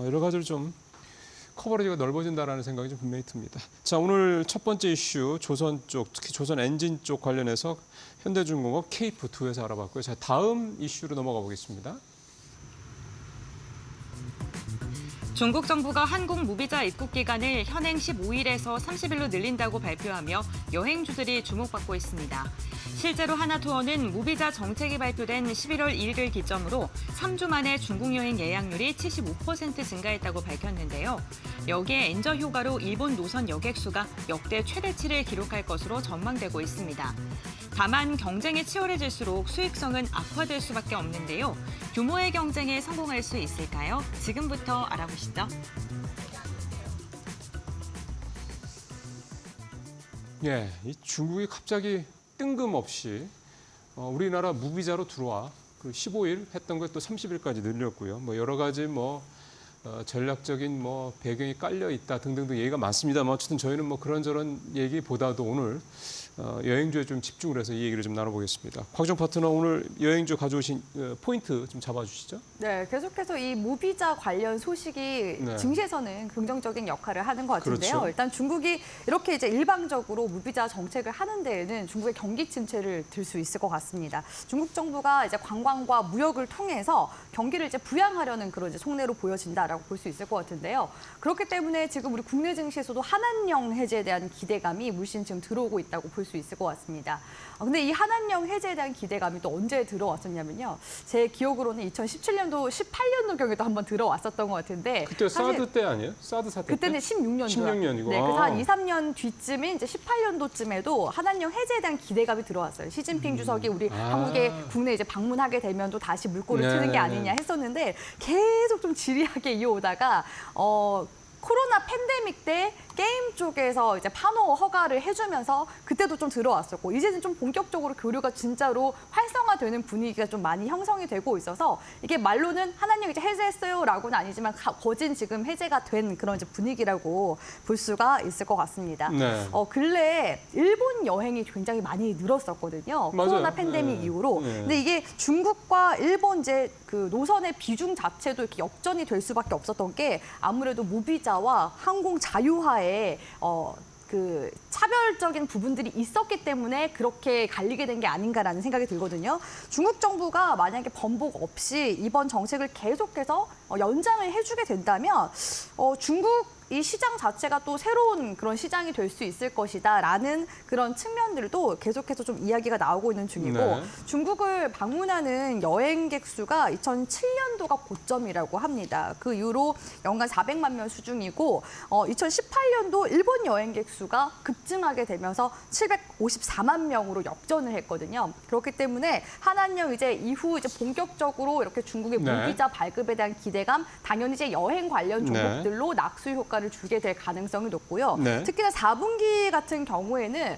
여러 가지로 좀 커버리지가 넓어진다라는 생각이 좀 분명히 듭니다. 자, 오늘 첫 번째 이슈 조선 쪽, 특히 조선 엔진 쪽 관련해서 현대중공업, 케이프 두 회사 알아봤고요. 자, 다음 이슈로 넘어가 보겠습니다. 중국 정부가 한국 무비자 입국 기간을 현행 15일에서 30일로 늘린다고 발표하며 여행주들이 주목받고 있습니다. 실제로 하나투어는 무비자 정책이 발표된 11월 1일 기점으로 3주 만에 중국 여행 예약률이 75% 증가했다고 밝혔는데요. 여기에 엔저 효과로 일본 노선 여객 수가 역대 최대치를 기록할 것으로 전망되고 있습니다. 다만 경쟁이 치열해질수록 수익성은 악화될 수밖에 없는데요. 규모의 경쟁에 성공할 수 있을까요? 지금부터 알아보시죠. 예, 이 중국이 갑자기 뜬금없이 우리나라 무비자로 들어와 그 15일 했던 걸 또 30일까지 늘렸고요. 뭐 여러 가지 전략적인 배경이 깔려 있다 등등등 얘기가 많습니다만 어쨌든 저희는 그런저런 얘기보다도 오늘 여행주에 좀 집중을 해서 이 얘기를 좀 나눠보겠습니다. 곽정 파트너 오늘 여행주 가져오신 포인트 좀 잡아주시죠. 네, 계속해서 이 무비자 관련 소식이 네. 증시에서는 긍정적인 역할을 하는 것 같은데요. 그렇죠. 일단 중국이 이렇게 이제 일방적으로 무비자 정책을 하는 데에는 중국의 경기 침체를 들 수 있을 것 같습니다. 중국 정부가 이제 관광과 무역을 통해서 경기를 이제 부양하려는 그런 이제 속내로 보여진다라고 볼 수 있을 것 같은데요. 그렇기 때문에 지금 우리 국내 증시에서도 한한령 해제에 대한 기대감이 물씬 지금 들어오고 있다고 볼 수 있을 것 같습니다. 근데 이 한한령 해제에 대한 기대감이 또 언제 들어왔었냐면요. 제 기억으로는 2017년도, 18년도경에도 한번 들어왔었던 것 같은데. 그때 사실 사드 때 아니에요? 사드 사태 때? 그때는 16년도. 16년이고. 네, 그래서 한 2, 3년 뒤쯤인 이제 18년도쯤에도 한한령 해제에 대한 기대감이 들어왔어요. 시진핑 주석이 우리 한국에 국내 이제 방문하게 되면 또 다시 물꼬를 네, 트는 게 네. 아니냐 했었는데 계속 좀 지리하게 이어오다가 코로나 팬데믹 때 게임 쪽에서 이제 판호 허가를 해주면서 그때도 좀 들어왔었고 이제는 좀 본격적으로 교류가 진짜로 활성화되는 분위기가 좀 많이 형성이 되고 있어서 이게 말로는 한한령 이제 해제했어요라고는 아니지만 거진 지금 해제가 된 그런 이제 분위기라고 볼 수가 있을 것 같습니다. 네. 근래에 일본 여행이 굉장히 많이 늘었었거든요. 맞아요. 코로나 팬데믹 네. 이후로. 네. 근데 이게 중국과 일본 이제 그 노선의 비중 자체도 이렇게 역전이 될 수밖에 없었던 게 아무래도 무비자와 항공 자유화에 그 차별적인 부분들이 있었기 때문에 그렇게 갈리게 된 게 아닌가라는 생각이 들거든요. 중국 정부가 만약에 번복 없이 이번 정책을 계속해서 연장을 해주게 된다면 중국 이 시장 자체가 또 새로운 그런 시장이 될 수 있을 것이다라는 그런 측면들도 계속해서 좀 이야기가 나오고 있는 중이고 네. 중국을 방문하는 여행객 수가 2007년도가 고점이라고 합니다. 그 이후로 연간 400만 명 수준이고 2018년도 일본 여행객 수가 급증하게 되면서 754만 명으로 역전을 했거든요. 그렇기 때문에 한한령 이제 이후 이제 본격적으로 이렇게 중국의 네. 무비자 발급에 대한 기대감, 당연히 이제 여행 관련 네. 종목들로 낙수 효과를 주게 될 가능성이 높고요. 네. 특히나 4분기 같은 경우에는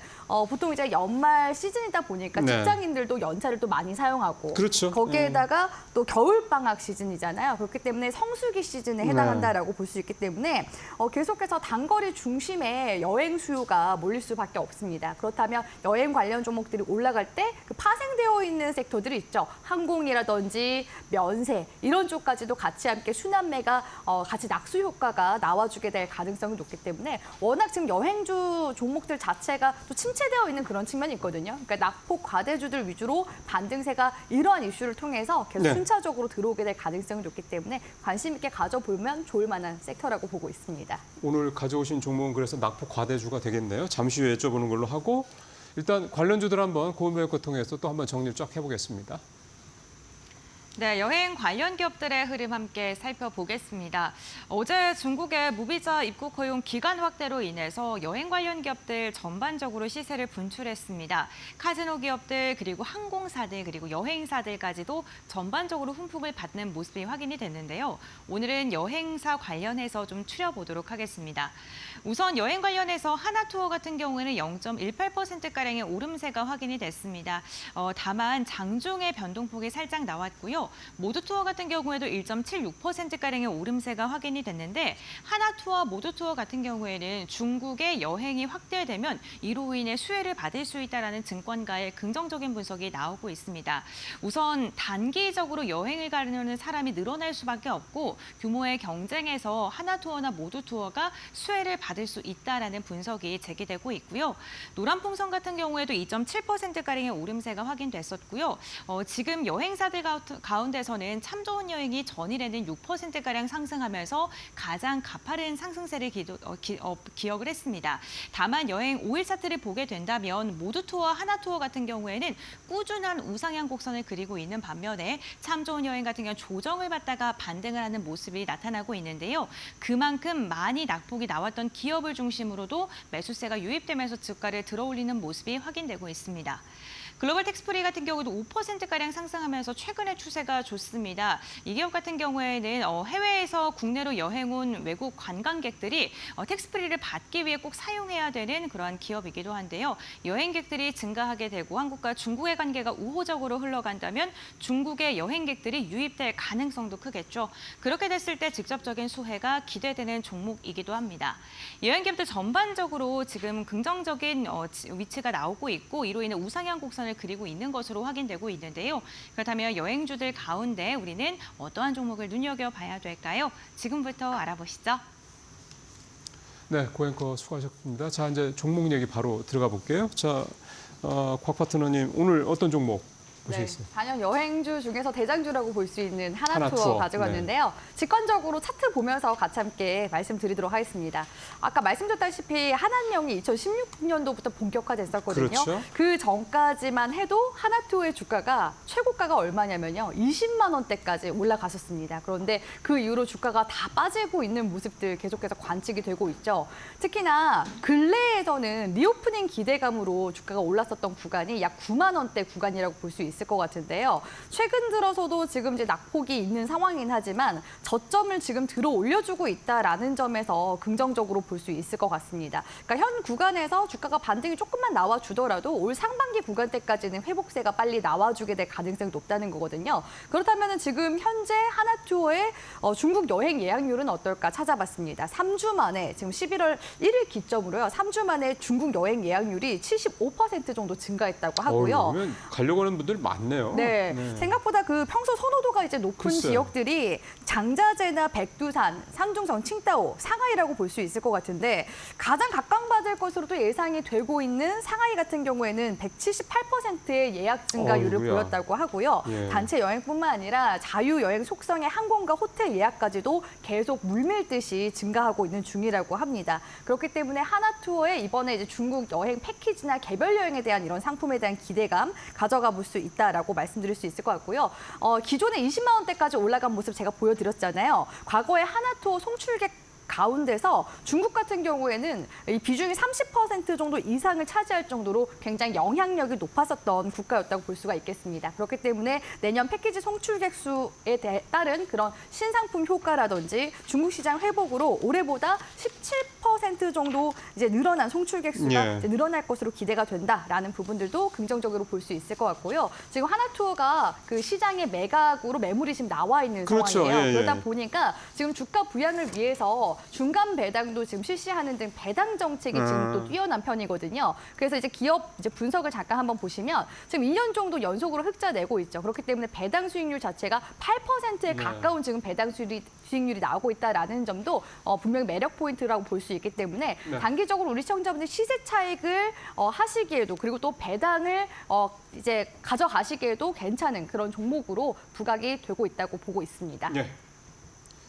보통 이제 연말 시즌이다 보니까 네. 직장인들도 연차를 또 많이 사용하고 그렇죠. 거기에다가 또 겨울 방학 시즌이잖아요. 그렇기 때문에 성수기 시즌에 해당한다라고 네. 볼 수 있기 때문에 계속해서 단거리 중심의 여행 수요가 몰릴 수밖에 없습니다. 그렇다면 여행 관련 종목들이 올라갈 때 그 파생되어 있는 섹터들이 있죠. 항공이라든지 면세 이런 쪽까지도 같이 함께 순환매가 같이 낙수 효과가 나와주게 될 가능성이 높기 때문에 워낙 지금 여행주 종목들 자체가 또 침체되어 있는 그런 측면이 있거든요. 그러니까 낙폭 과대주들 위주로 반등세가 이러한 이슈를 통해서 계속 네. 순차적으로 들어오게 될 가능성이 높기 때문에 관심 있게 가져보면 좋을 만한 섹터라고 보고 있습니다. 오늘 가져오신 종목은 그래서 낙폭 과대주가 되겠네요. 잠시 후에 여쭤보는 걸로 하고 일단 관련주들 한번 고은배우과 통해서 또 한번 정리를 쫙 해보겠습니다. 네, 여행 관련 기업들의 흐름 함께 살펴보겠습니다. 어제 중국의 무비자 입국 허용 기간 확대로 인해서 여행 관련 기업들 전반적으로 시세를 분출했습니다. 카지노 기업들, 그리고 항공사들, 그리고 여행사들까지도 전반적으로 훈풍을 받는 모습이 확인이 됐는데요. 오늘은 여행사 관련해서 좀 추려보도록 하겠습니다. 우선 여행 관련해서 하나투어 같은 경우에는 0.18%가량의 오름세가 확인이 됐습니다. 다만 장중의 변동폭이 살짝 나왔고요. 모두투어 같은 경우에도 1.76%가량의 오름세가 확인이 됐는데 하나투어, 모두투어 같은 경우에는 중국의 여행이 확대되면 이로 인해 수혜를 받을 수 있다는 증권가의 긍정적인 분석이 나오고 있습니다. 우선 단기적으로 여행을 가려는 사람이 늘어날 수밖에 없고 규모의 경쟁에서 하나투어나 모두투어가 수혜를 받을 수 있다는 분석이 제기되고 있고요. 노란풍선 같은 경우에도 2.7%가량의 오름세가 확인됐었고요. 지금 여행사들 가운데서는 참 좋은 여행이 전일에는 6%가량 상승하면서 가장 가파른 상승세를 기억을 했습니다. 다만 여행 5일 차트를 보게 된다면 모두투어, 하나투어 같은 경우에는 꾸준한 우상향 곡선을 그리고 있는 반면에 참 좋은 여행 같은 경우는 조정을 받다가 반등을 하는 모습이 나타나고 있는데요. 그만큼 많이 낙폭이 나왔던 기업을 중심으로도 매수세가 유입되면서 주가를 들어올리는 모습이 확인되고 있습니다. 글로벌 텍스프리 같은 경우도 5%가량 상승하면서 최근의 추세가 좋습니다. 이 기업 같은 경우에는 해외에서 국내로 여행 온 외국 관광객들이 텍스프리를 받기 위해 꼭 사용해야 되는 그러한 기업이기도 한데요. 여행객들이 증가하게 되고 한국과 중국의 관계가 우호적으로 흘러간다면 중국의 여행객들이 유입될 가능성도 크겠죠. 그렇게 됐을 때 직접적인 수혜가 기대되는 종목이기도 합니다. 여행기업들 전반적으로 지금 긍정적인 위치가 나오고 있고 이로 인해 우상향 곡선을 그리고 있는 것으로 확인되고 있는데요. 그렇다면 여행주들 가운데 우리는 어떠한 종목을 눈여겨봐야 될까요? 지금부터 알아보시죠. 네, 고앵커 수고하셨습니다. 자, 이제 종목 얘기 바로 들어가 볼게요. 자, 곽 파트너님 오늘 어떤 종목 보시겠어요? 네, 단연 여행주 중에서 대장주라고 볼 수 있는 하나투어 하나투어, 가져갔는데요. 직관적으로 차트 보면서 같이 함께 말씀드리도록 하겠습니다. 아까 말씀드렸다시피 한한령이 2016년도부터 본격화됐었거든요. 그렇죠. 그 전까지만 해도 하나투어의 주가가 최고가가 얼마냐면요. 20만 원대까지 올라갔었습니다. 그런데 그 이후로 주가가 다 빠지고 있는 모습들 계속해서 관측이 되고 있죠. 특히나 근래에서는 리오프닝 기대감으로 주가가 올랐었던 구간이 약 9만 원대 구간이라고 볼 수 있을 것 같은데요. 최근 들어서도 지금 이제 낙폭이 있는 상황이긴 하지만 저점을 지금 들어 올려주고 있다라는 점에서 긍정적으로 볼 수 있을 것 같습니다. 그러니까 현 구간에서 주가가 반등이 조금만 나와주더라도 올 상반기 구간대까지는 회복세가 빨리 나와주게 될 가능성이 높다는 거거든요. 그렇다면 지금 현재 하나투어의 중국 여행 예약률은 어떨까 찾아봤습니다. 3주 만에 지금 11월 1일 기점으로요. 3주 만에 중국 여행 예약률이 75% 정도 증가했다고 하고요. 그러면 가려고 하는 분들 많네요. 네, 생각보다 그 평소 선호도가 이제 높은 글쎄요. 지역들이 장자제나 백두산, 상중성, 칭다오, 상하이라고 볼 수 있을 것 같은데 가장 각광받을 것으로도 예상이 되고 있는 상하이 같은 경우에는 178%의 예약 증가율을 어이구야. 보였다고 하고요. 예. 단체 여행뿐만 아니라 자유여행 속성의 항공과 호텔 예약까지도 계속 물밀듯이 증가하고 있는 중이라고 합니다. 그렇기 때문에 하나투어에 이번에 이제 중국 여행 패키지나 개별 여행에 대한 이런 상품에 대한 기대감 가져가 볼 수 있다라고 말씀드릴 수 있을 것 같고요. 기존에 20만 원대까지 올라간 모습 제가 보여드렸잖아요. 과거에 하나투어 송출객 가운데서 중국 같은 경우에는 이 비중이 30% 정도 이상을 차지할 정도로 굉장히 영향력이 높았었던 국가였다고 볼 수가 있겠습니다. 그렇기 때문에 내년 패키지 송출객 수에 따른 그런 신상품 효과라든지 중국 시장 회복으로 올해보다 17% 정도 이제 늘어난 송출객 수가 예. 이제 늘어날 것으로 기대가 된다라는 부분들도 긍정적으로 볼 수 있을 것 같고요. 지금 하나투어가 그 시장의 매각으로 매물이 지금 나와 있는 그렇죠. 상황이에요. 예, 예. 그러다 보니까 지금 주가 부양을 위해서 중간 배당도 지금 실시하는 등 배당 정책이 지금 또 뛰어난 편이거든요. 그래서 이제 기업 이제 분석을 잠깐 한번 보시면 지금 2년 정도 연속으로 흑자 내고 있죠. 그렇기 때문에 배당 수익률 자체가 8%에 네. 가까운 지금 배당 수익률이 나오고 있다라는 점도 분명히 매력 포인트라고 볼 수 있기 때문에 네. 단기적으로 우리 시청자분들 시세 차익을 하시기에도 그리고 또 배당을 이제 가져가시기에도 괜찮은 그런 종목으로 부각이 되고 있다고 보고 있습니다. 예.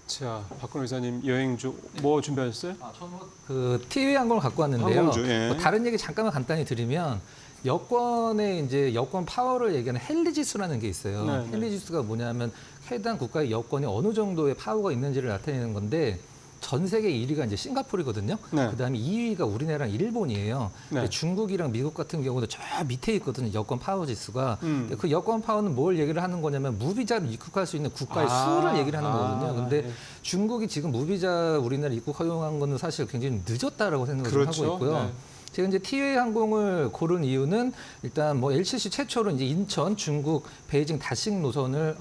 자, 박근호 이사님 여행주 뭐 준비하셨어요? 저는 그 TV 항공을 갖고 왔는데요. 항공주, 예. 다른 얘기 잠깐만 간단히 드리면 여권의 이제 여권 파워를 얘기하는 헨리 지수라는 게 있어요. 네, 네. 헨리 지수가 뭐냐면 해당 국가의 여권이 어느 정도의 파워가 있는지를 나타내는 건데 전 세계 1위가 이제 싱가포르거든요. 네. 그다음에 2위가 우리나라랑 일본이에요. 네. 근데 중국이랑 미국 같은 경우도 저 밑에 있거든요. 여권 파워 지수가. 근데 음. 그 여권 파워는 뭘 얘기를 하는 거냐면 무비자를 입국할 수 있는 국가의 아. 수를 얘기를 하는 거거든요. 근데 예. 중국이 지금 무비자 우리나라 입국 허용한 거는 사실 굉장히 늦었다라고 생각을 좀 그렇죠. 하고 있고요. 네. 제가 이제 티웨이 항공을 고른 이유는 일단 뭐 LCC 최초로 이제 인천, 중국, 베이징 다싱 노선을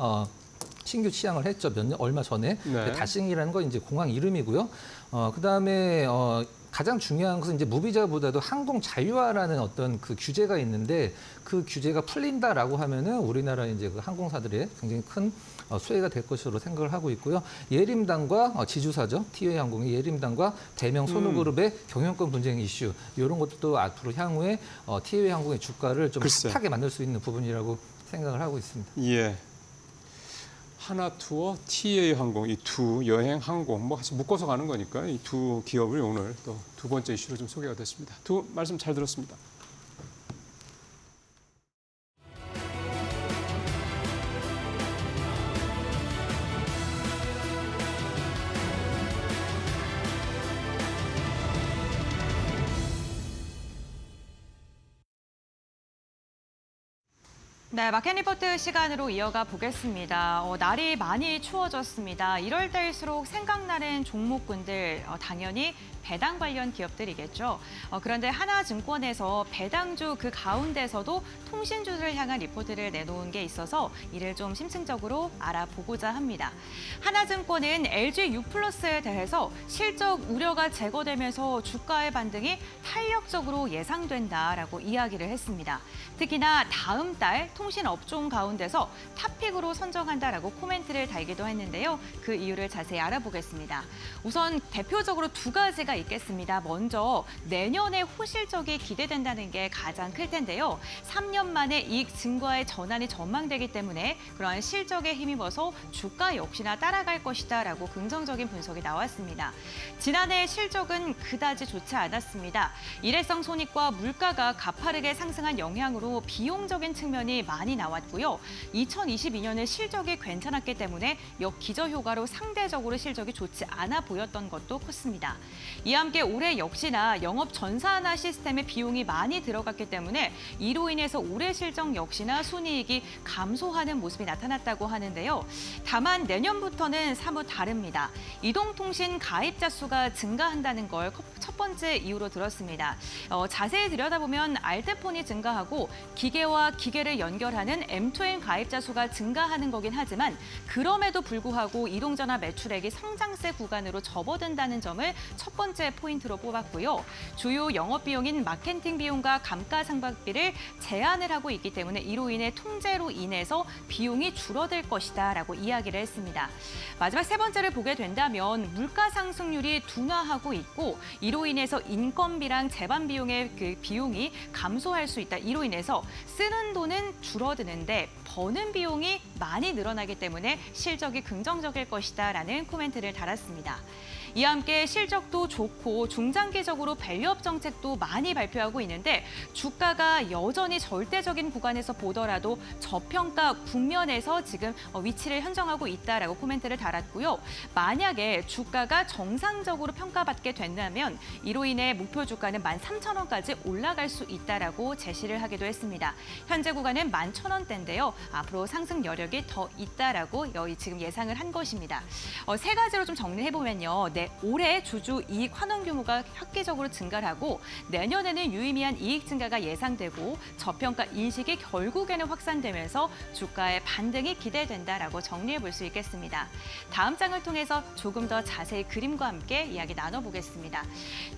신규 취항을 했죠. 얼마 전에. 네. 다싱이라는 건 이제 공항 이름이고요. 그다음에 가장 중요한 것은 이제 무비자보다도 항공 자유화라는 어떤 그 규제가 있는데 그 규제가 풀린다라고 하면은 우리나라 이제 그 항공사들의 굉장히 큰 수혜가 될 것으로 생각을 하고 있고요. 예림당과 지주사죠. 티웨이 항공의 예림당과 대명 손우그룹의 경영권 분쟁 이슈 이런 것도 앞으로 향후에 티웨이 항공의 주가를 좀 글쎄. 핫하게 만들 수 있는 부분이라고 생각을 하고 있습니다. 예. 하나투어, TA 항공 이 두 여행 항공 뭐 같이 묶어서 가는 거니까 이 두 기업을 오늘 또 두 번째 이슈로 좀 소개가 됐습니다. 두 말씀 잘 들었습니다. 네, 마켓 리포트 시간으로 이어가 보겠습니다. 날이 많이 추워졌습니다. 이럴 때일수록 생각나는 종목군들 당연히 배당 관련 기업들이겠죠. 그런데 하나증권에서 배당주 그 가운데서도 통신주를 향한 리포트를 내놓은 게 있어서 이를 좀 심층적으로 알아보고자 합니다. 하나증권은 LG U+에 대해서 실적 우려가 제거되면서 주가의 반등이 탄력적으로 예상된다라고 이야기를 했습니다. 특히나 다음 달 통신 업종 가운데서 탑픽으로 선정한다라고 코멘트를 달기도 했는데요. 그 이유를 자세히 알아보겠습니다. 우선 대표적으로 두 가지가 있겠습니다. 먼저 내년에 호실적이 기대된다는 게 가장 클 텐데요. 3년 만에 이익 증가의 전환이 전망되기 때문에 그러한 실적에 힘입어서 주가 역시나 따라갈 것이다라고 긍정적인 분석이 나왔습니다. 지난해 실적은 그다지 좋지 않았습니다. 일회성 손익과 물가가 가파르게 상승한 영향으로 비용적인 측면이 많이 나왔고요. 2022년에 실적이 괜찮았기 때문에 역기저 효과로 상대적으로 실적이 좋지 않아 보였던 것도 컸습니다. 이와 함께 올해 역시나 영업 전산화 시스템의 비용이 많이 들어갔기 때문에 이로 인해서 올해 실적 역시나 순이익이 감소하는 모습이 나타났다고 하는데요. 다만 내년부터는 사뭇 다릅니다. 이동통신 가입자 수가 증가한다는 걸 첫 번째 이유로 들었습니다. 자세히 들여다보면 알테폰이 증가하고 기계와 기계를 연결하는 M2M 가입자 수가 증가하는 거긴 하지만 그럼에도 불구하고 이동전화 매출액이 성장세 구간으로 접어든다는 점을 첫 번째 포인트로 뽑았고요. 주요 영업 비용인 마케팅 비용과 감가상각비를 제한을 하고 있기 때문에 이로 인해 통제로 인해서 비용이 줄어들 것이다라고 이야기를 했습니다. 마지막 세 번째를 보게 된다면 물가 상승률이 둔화하고 있고 이로 인해서 인건비랑 재반 비용의 그 비용이 감소할 수 있다. 이로 인해서 쓰는 돈은 줄어드는데 버는 비용이 많이 늘어나기 때문에 실적이 긍정적일 것이다라는 코멘트를 달았습니다. 이와 함께 실적도 좋고 중장기적으로 밸류업 정책도 많이 발표하고 있는데 주가가 여전히 절대적인 구간에서 보더라도 저평가 국면에서 지금 위치를 현정하고 있다라고 코멘트를 달았고요. 만약에 주가가 정상적으로 평가받게 된다면 이로 인해 목표 주가는 13,000원까지 올라갈 수 있다라고 제시를 하기도 했습니다. 현재 구간은 11,000원대인데요. 앞으로 상승 여력이 더 있다라고 지금 예상을 한 것입니다. 세 가지로 좀 정리해보면요. 올해 주주 이익 환원 규모가 획기적으로 증가를 하고 내년에는 유의미한 이익 증가가 예상되고 저평가 인식이 결국에는 확산되면서 주가의 반등이 기대된다라고 정리해 볼 수 있겠습니다. 다음 장을 통해서 조금 더 자세히 그림과 함께 이야기 나눠보겠습니다.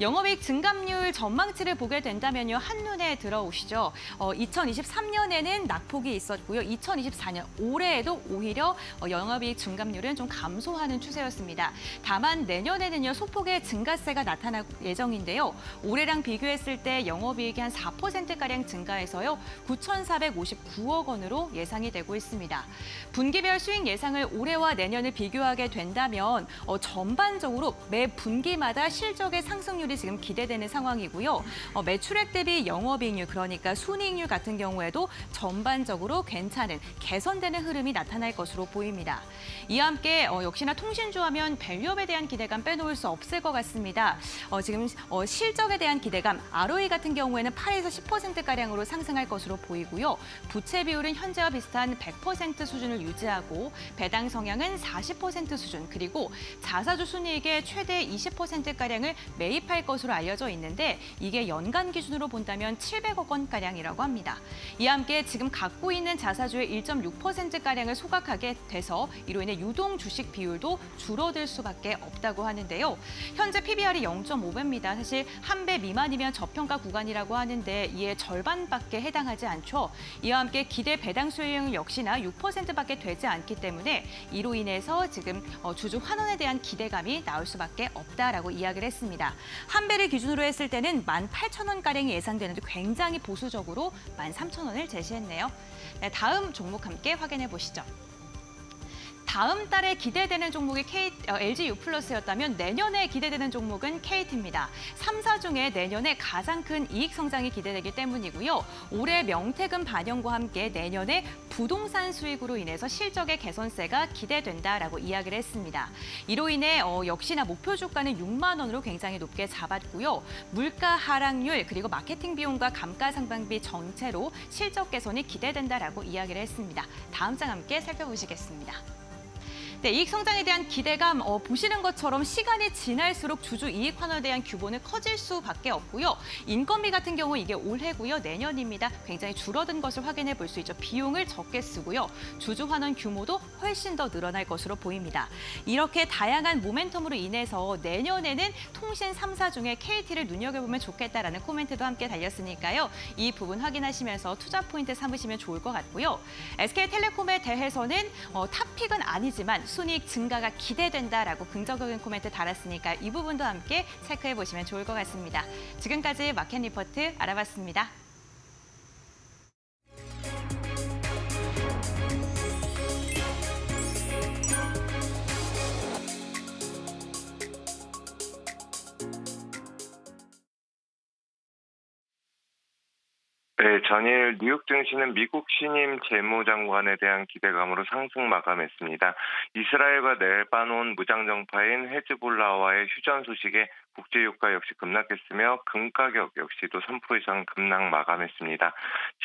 영업이익 증감률 전망치를 보게 된다면요. 한눈에 들어오시죠. 2023년에는 낙폭이 있었고요. 2024년 올해에도 오히려 영업이익 증감률은 좀 감소하는 추세였습니다. 다만 내년 내년에는요, 소폭의 증가세가 나타날 예정인데요. 올해랑 비교했을 때 영업이익이 한 4%가량 증가해서요, 9,459억 원으로 예상이 되고 있습니다. 분기별 수익 예상을 올해와 내년을 비교하게 된다면 전반적으로 매 분기마다 실적의 상승률이 지금 기대되는 상황이고요. 매출액 대비 영업이익률, 그러니까 순이익률 같은 경우에도 전반적으로 괜찮은 개선되는 흐름이 나타날 것으로 보입니다. 이와 함께 역시나 통신주 하면 밸류업에 대한 기대감 빼놓을 수 없을 것 같습니다. 지금 실적에 대한 기대감, ROE 같은 경우에는 8에서 10%가량으로 상승할 것으로 보이고요. 부채 비율은 현재와 비슷한 100% 수준을 유지하고 배당 성향은 40% 수준, 그리고 자사주 순이익의 최대 20%가량을 매입할 것으로 알려져 있는데 이게 연간 기준으로 본다면 700억 원가량이라고 합니다. 이와 함께 지금 갖고 있는 자사주의 1.6%가량을 소각하게 돼서 이로 인해 유동 주식 비율도 줄어들 수밖에 없다고 하는데요. 현재 PBR이 0.5배입니다. 사실 한 배 미만이면 저평가 구간이라고 하는데 이에 절반밖에 해당하지 않죠. 이와 함께 기대 배당 수익률 역시나 6%밖에 되지 않기 때문에 이로 인해서 지금 주주 환원에 대한 기대감이 나올 수밖에 없다라고 이야기를 했습니다. 한 배를 기준으로 했을 때는 18,000원가량이 예상되는데 굉장히 보수적으로 13,000원을 제시했네요. 네, 다음 종목 함께 확인해 보시죠. 다음 달에 기대되는 종목이 LG U+였다면 내년에 기대되는 종목은 KT입니다. 3사 중에 내년에 가장 큰 이익 성장이 기대되기 때문이고요. 올해 명태금 반영과 함께 내년에 부동산 수익으로 인해서 실적의 개선세가 기대된다라고 이야기를 했습니다. 이로 인해 역시나 목표 주가는 6만 원으로 굉장히 높게 잡았고요. 물가 하락률 그리고 마케팅 비용과 감가상각비 정체로 실적 개선이 기대된다라고 이야기를 했습니다. 다음 장 함께 살펴보시겠습니다. 네, 이익 성장에 대한 기대감 보시는 것처럼 시간이 지날수록 주주 이익 환원에 대한 규모는 커질 수밖에 없고요. 인건비 같은 경우 이게 올해고요. 내년입니다. 굉장히 줄어든 것을 확인해 볼 수 있죠. 비용을 적게 쓰고요. 주주 환원 규모도 훨씬 더 늘어날 것으로 보입니다. 이렇게 다양한 모멘텀으로 인해서 내년에는 통신 3사 중에 KT를 눈여겨보면 좋겠다라는 코멘트도 함께 달렸으니까요. 이 부분 확인하시면서 투자 포인트 삼으시면 좋을 것 같고요. SK텔레콤에 대해서는 탑픽은 아니지만 순이익 증가가 기대된다라고 긍정적인 코멘트 달았으니까 이 부분도 함께 체크해 보시면 좋을 것 같습니다. 지금까지 마켓 리포트 알아봤습니다. 네, 전일 뉴욕 증시는 미국 신임 재무장관에 대한 기대감으로 상승 마감했습니다. 이스라엘과 레바논 무장정파인 헤즈볼라와의 휴전 소식에 국제유가 역시 급락했으며 금 가격 역시도 3% 이상 급락 마감했습니다.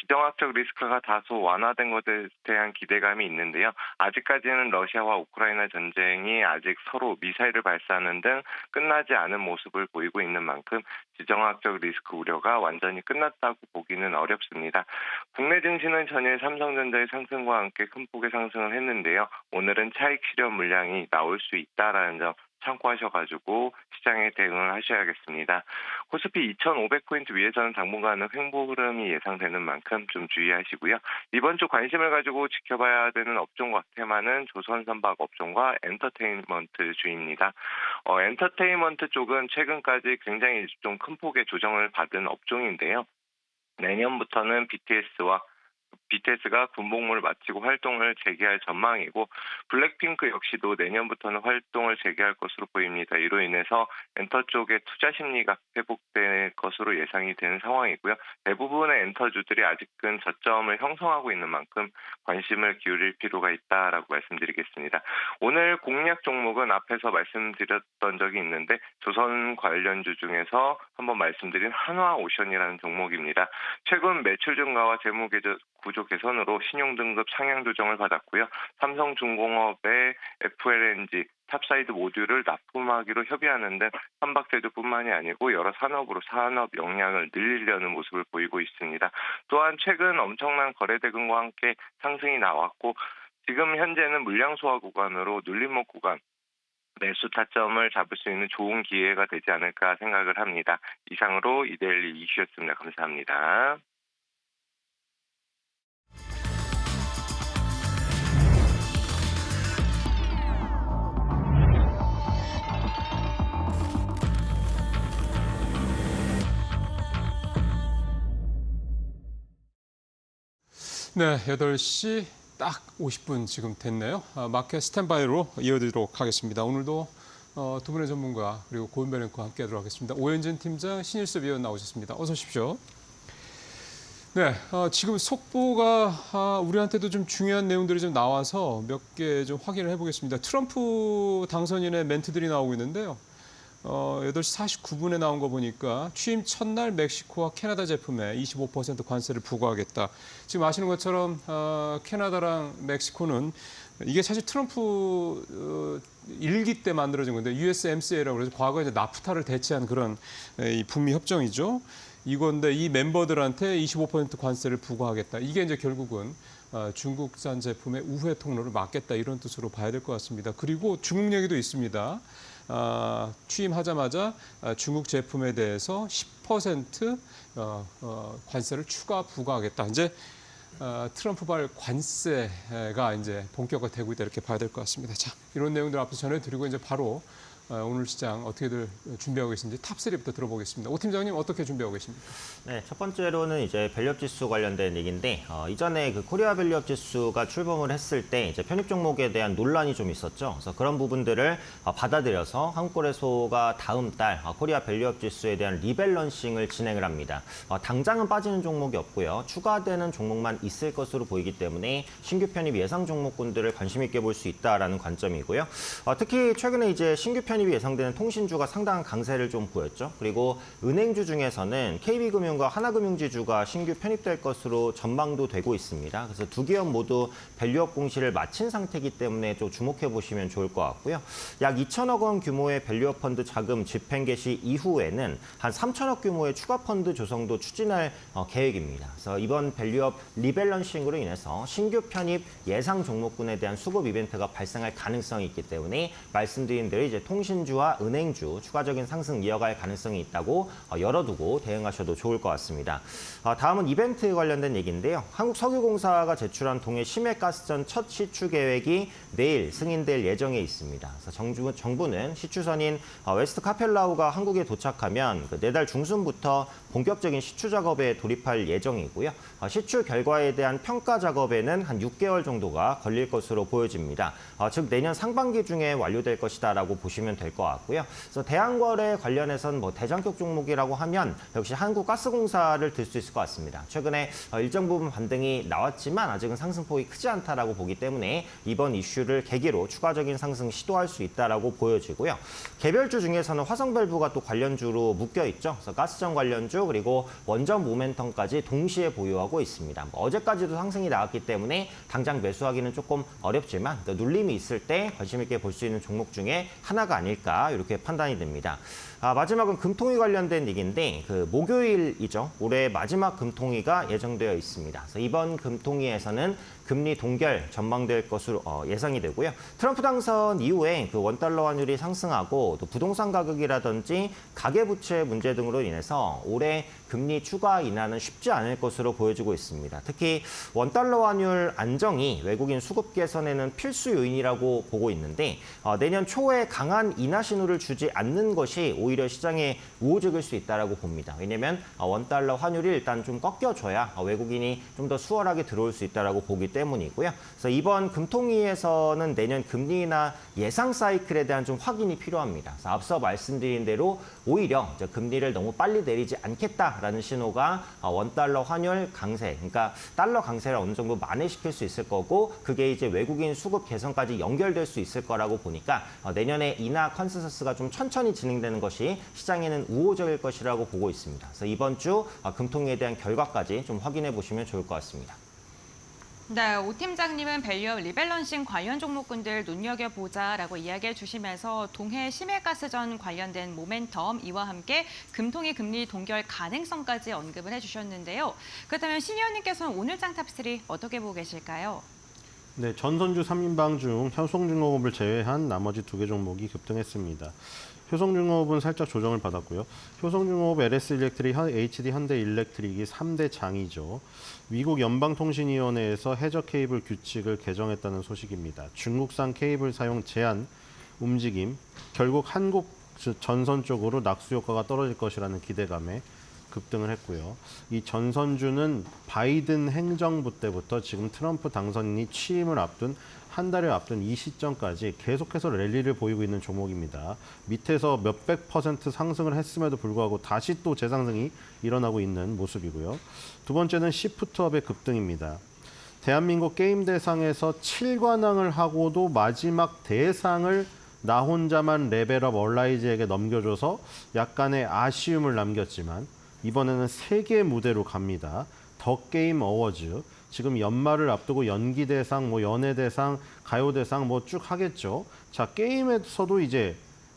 지정학적 리스크가 다소 완화된 것에 대한 기대감이 있는데요. 아직까지는 러시아와 우크라이나 전쟁이 아직 서로 미사일을 발사하는 등 끝나지 않은 모습을 보이고 있는 만큼 지정학적 리스크 우려가 완전히 끝났다고 보기는 어렵습니다. 국내 증시는 전일 삼성전자의 상승과 함께 큰 폭의 상승을 했는데요. 오늘은 차익 실현 물량이 나올 수 있다라는 점 참고하셔가지고 시장에 대응을 하셔야겠습니다. 코스피 2,500포인트 위에서는 당분간은 횡보 흐름이 예상되는 만큼 좀 주의하시고요. 이번 주 관심을 가지고 지켜봐야 되는 업종과 테마는 조선선박 업종과 엔터테인먼트 주입니다. 엔터테인먼트 쪽은 최근까지 굉장히 좀 큰 폭의 조정을 받은 업종인데요. 내년부터는 BTS가 군복무를 마치고 활동을 재개할 전망이고 블랙핑크 역시도 내년부터는 활동을 재개할 것으로 보입니다. 이로 인해서 엔터 쪽의 투자 심리가 회복될 것으로 예상이 되는 상황이고요. 대부분의 엔터주들이 아직은 저점을 형성하고 있는 만큼 관심을 기울일 필요가 있다라고 말씀드리겠습니다. 오늘 공략 종목은 앞에서 말씀드렸던 적이 있는데 조선 관련주 중에서 한번 말씀드린 한화오션이라는 종목입니다. 최근 매출 증가와 재무 구조 개선으로 신용등급 상향 조정을 받았고요. 삼성중공업의 FLNG 탑사이드 모듈을 납품하기로 협의하는 등 한박제조뿐만이 아니고 여러 산업으로 산업 역량을 늘리려는 모습을 보이고 있습니다. 또한 최근 엄청난 거래 대금과 함께 상승이 나왔고 지금 현재는 물량 소화 구간으로 눌림목 구간 매수 타점을 잡을 수 있는 좋은 기회가 되지 않을까 생각을 합니다. 이상으로 이데일리 이슈였습니다. 감사합니다. 네, 8시 딱 50분 지금 됐네요. 마켓 스탠바이로 이어드리도록 하겠습니다. 오늘도 두 분의 전문가 그리고 고은별 앵커와 함께하도록 하겠습니다. 오현진 팀장, 신일섭 위원 나오셨습니다. 어서 오십시오. 네, 지금 속보가 우리한테도 좀 중요한 내용들이 좀 나와서 몇 개 좀 확인을 해보겠습니다. 트럼프 당선인의 멘트들이 나오고 있는데요. 8시 49분에 나온 거 보니까 취임 첫날 멕시코와 캐나다 제품에 25% 관세를 부과하겠다. 지금 아시는 것처럼 캐나다랑 멕시코는 이게 사실 트럼프 일기 때 만들어진 건데 USMCA라고 그래서 과거에 이제 나프타를 대체한 그런 이 북미 협정이죠. 이건데 이 멤버들한테 25% 관세를 부과하겠다. 이게 이제 결국은 중국산 제품의 우회 통로를 막겠다 이런 뜻으로 봐야 될 것 같습니다. 그리고 중국 얘기도 있습니다. 취임하자마자 중국 제품에 대해서 10% 관세를 추가 부과하겠다. 이제 트럼프발 관세가 이제 본격화되고 있다 이렇게 봐야 될 것 같습니다. 자, 이런 내용들 앞서 전해드리고 이제 바로 오늘 시장 어떻게들 준비하고 계신지 탑3부터 들어보겠습니다. 오 팀장님 어떻게 준비하고 계십니까? 네, 첫 번째로는 이제 밸류업 지수 관련된 얘기인데 이전에 그 코리아 밸류업 지수가 출범을 했을 때 이제 편입 종목에 대한 논란이 좀 있었죠. 그래서 그런 부분들을 받아들여서 한국거래소가 다음 달 코리아 밸류업 지수에 대한 리밸런싱을 진행을 합니다. 당장은 빠지는 종목이 없고요. 추가되는 종목만 있을 것으로 보이기 때문에 신규 편입 예상 종목군들을 관심 있게 볼 수 있다라는 관점이고요. 특히 최근에 이제 신규 편입이 예상되는 통신주가 상당한 강세를 좀 보였죠. 그리고 은행주 중에서는 KB금융과 하나금융지주가 신규 편입될 것으로 전망도 되고 있습니다. 그래서 두 기업 모두 밸류업 공시를 마친 상태이기 때문에 좀 주목해 보시면 좋을 것 같고요. 약 2천억 원 규모의 밸류업 펀드 자금 집행 개시 이후에는 한 3천억 규모의 추가 펀드 조성도 추진할 계획입니다. 그래서 이번 밸류업 리밸런싱으로 인해서 신규 편입 예상 종목군에 대한 수급 이벤트가 발생할 가능성이 있기 때문에 말씀드린 대로 이제 통신주와 은행주 추가적인 상승 이어갈 가능성이 있다고 열어두고 대응하셔도 좋을 것 같습니다. 다음은 이벤트 관련된 얘기인데요. 한국석유공사가 제출한 동해 심해가스전 첫 시추 계획이 내일 승인될 예정에 있습니다. 그래서 정부는 시추선인 웨스트 카펠라우가 한국에 도착하면 내달 중순부터 본격적인 시추 작업에 돌입할 예정이고요. 시추 결과에 대한 평가 작업에는 한 6개월 정도가 걸릴 것으로 보여집니다. 즉 내년 상반기 중에 완료될 것이다라고 보시면 될 것 같고요. 그래서 대한거래 관련해서는 뭐 대장격 종목이라고 하면 역시 한국가스공사를 들 수 있을 것 같습니다. 최근에 일정 부분 반등이 나왔지만 아직은 상승폭이 크지 않다라고 보기 때문에 이번 이슈를 계기로 추가적인 상승 시도할 수 있다라고 보여지고요. 개별주 중에서는 화성밸브가 또 관련주로 묶여 있죠. 그래서 가스전 관련주 그리고 원전 모멘텀까지 동시에 보유하고 있습니다. 어제까지도 상승이 나왔기 때문에 당장 매수하기는 조금 어렵지만 눌림이 있을 때 관심 있게 볼 수 있는 종목 중에 하나가 아닐까 이렇게 판단이 됩니다. 마지막은 금통위 관련된 얘기인데 목요일이죠. 올해 마지막 금통위가 예정되어 있습니다. 그래서 이번 금통위에서는 금리 동결 전망될 것으로 예상이 되고요. 트럼프 당선 이후에 원달러 환율이 상승하고 또 부동산 가격이라든지 가계부채 문제 등으로 인해서 올해 금리 추가 인하는 쉽지 않을 것으로 보여지고 있습니다. 특히 원달러 환율 안정이 외국인 수급 개선에는 필수 요인이라고 보고 있는데 내년 초에 강한 인하 신호를 주지 않는 것이 오히려 시장에 우호적일 수 있다고 봅니다. 왜냐하면 원달러 환율이 일단 좀 꺾여줘야 외국인이 좀 더 수월하게 들어올 수 있다고 보기 때문이고요. 그래서 이번 금통위에서는 내년 금리 인하 예상 사이클에 대한 좀 확인이 필요합니다. 그래서 앞서 말씀드린 대로 오히려 금리를 너무 빨리 내리지 않겠다라는 신호가 원달러 환율 강세, 그러니까 달러 강세를 어느 정도 만회시킬 수 있을 거고 그게 이제 외국인 수급 개선까지 연결될 수 있을 거라고 보니까 내년에 인하 컨센서스가 좀 천천히 진행되는 것이 시장에는 우호적일 것이라고 보고 있습니다. 그래서 이번 주 금통위에 대한 결과까지 좀 확인해 보시면 좋을 것 같습니다. 네, 오 팀장님은 밸류업 리밸런싱 관련 종목군들 눈여겨보자라고 이야기해 주시면서 동해 심해가스전 관련된 모멘텀 이와 함께 금통위 금리 동결 가능성까지 언급을 해주셨는데요. 그렇다면 신 의원님께서는 오늘장 탑3 어떻게 보고 계실까요? 네, 전선주 3인방 중 효성중공업을 제외한 나머지 2개 종목이 급등했습니다. 효성중공업은 살짝 조정을 받았고요. 효성중공업, LS일렉트릭, HD 현대일렉트릭이 3대 장이죠. 미국 연방통신위원회에서 해저 케이블 규칙을 개정했다는 소식입니다. 중국산 케이블 사용 제한 움직임, 결국 한국 전선 쪽으로 낙수 효과가 떨어질 것이라는 기대감에 급등을 했고요. 이 전선주는 바이든 행정부 때부터 지금 트럼프 당선인이 취임을 앞둔 한 달을 앞둔 이 시점까지 계속해서 랠리를 보이고 있는 종목입니다. 밑에서 몇백 % 상승을 했음에도 불구하고 다시 또 재상승이 일어나고 있는 모습이고요. 두 번째는 시프트업의 급등입니다. 대한민국 게임 대상에서 7관왕을 하고도 마지막 대상을 나 혼자만 레벨업 얼라이즈에게 넘겨줘서 약간의 아쉬움을 남겼지만 이번에는 세계 무대로 갑니다. 더 게임 어워즈. 지금 연말을 앞두고 연기 대상, 연예 대상, 가요 대상 쭉 하겠죠. 자, 게임에서도 이제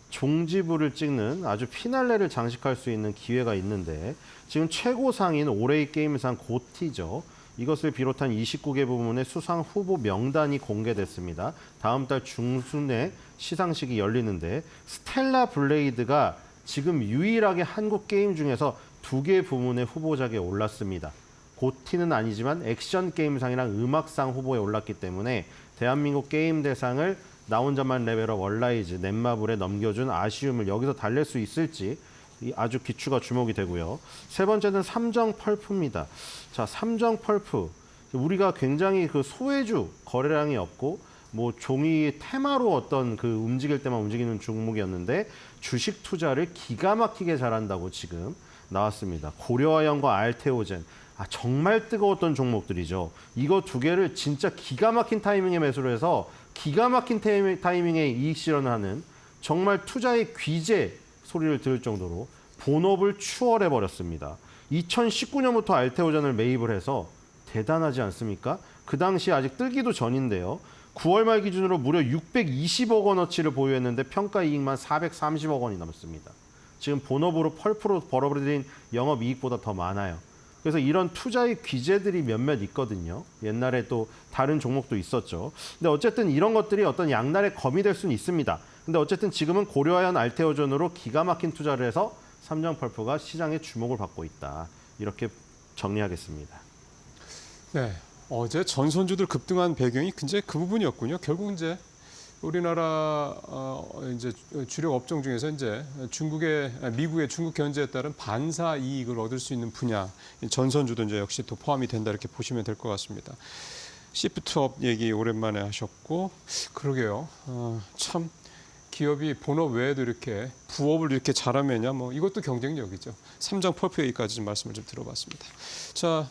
종지부를 찍는 아주 피날레를 장식할 수 있는 기회가 있는데 지금 최고상인 올해의 게임상 고티죠. 이것을 비롯한 29개 부문의 수상 후보 명단이 공개됐습니다. 다음 달 중순에 시상식이 열리는데 스텔라 블레이드가 지금 유일하게 한국 게임 중에서 2개 부문의 후보작에 올랐습니다. 고티는 아니지만 액션 게임상이랑 음악상 후보에 올랐기 때문에 대한민국 게임 대상을 나 혼자만 레벨업 얼라이즈 넷마블에 넘겨준 아쉬움을 여기서 달랠 수 있을지 아주 기추가 주목이 되고요. 세 번째는 삼정 펄프입니다. 자, 삼정 펄프. 우리가 굉장히 그 소외주 거래량이 없고 종이 테마로 어떤 그 움직일 때만 움직이는 종목이었는데 주식 투자를 기가 막히게 잘한다고 지금 나왔습니다. 고려아연과 알테오젠. 정말 뜨거웠던 종목들이죠. 이거 2개를 진짜 기가 막힌 타이밍에 매수를 해서 기가 막힌 타이밍에 이익 실현을 하는 정말 투자의 귀재 소리를 들을 정도로 본업을 추월해버렸습니다. 2019년부터 알테오젠을 매입을 해서 대단하지 않습니까? 그 당시 아직 뜨기도 전인데요. 9월 말 기준으로 무려 620억 원어치를 보유했는데 평가 이익만 430억 원이 넘습니다. 지금 본업으로 펄프로 벌어들인 영업이익보다 더 많아요. 그래서 이런 투자의 귀재들이 몇몇 있거든요. 옛날에 또 다른 종목도 있었죠. 근데 어쨌든 이런 것들이 어떤 양날의 검이 될 수는 있습니다. 근데 어쨌든 지금은 고려아연 알테오전으로 기가 막힌 투자를 해서 삼정펄프가 시장의 주목을 받고 있다. 이렇게 정리하겠습니다. 네, 어제 전선주들 급등한 배경이 이제 그 부분이었군요. 결국 이제 우리나라 이제 주력 업종 중에서 이제 미국의 중국 견제에 따른 반사 이익을 얻을 수 있는 분야, 전선주도 이제 역시 또 포함이 된다 이렇게 보시면 될 것 같습니다. 시프트업 얘기 오랜만에 하셨고, 그러게요. 참 기업이 본업 외에도 이렇게 부업을 이렇게 잘하면야 이것도 경쟁력이죠. 삼정 펄프 얘기까지 좀 말씀을 좀 들어봤습니다. 자,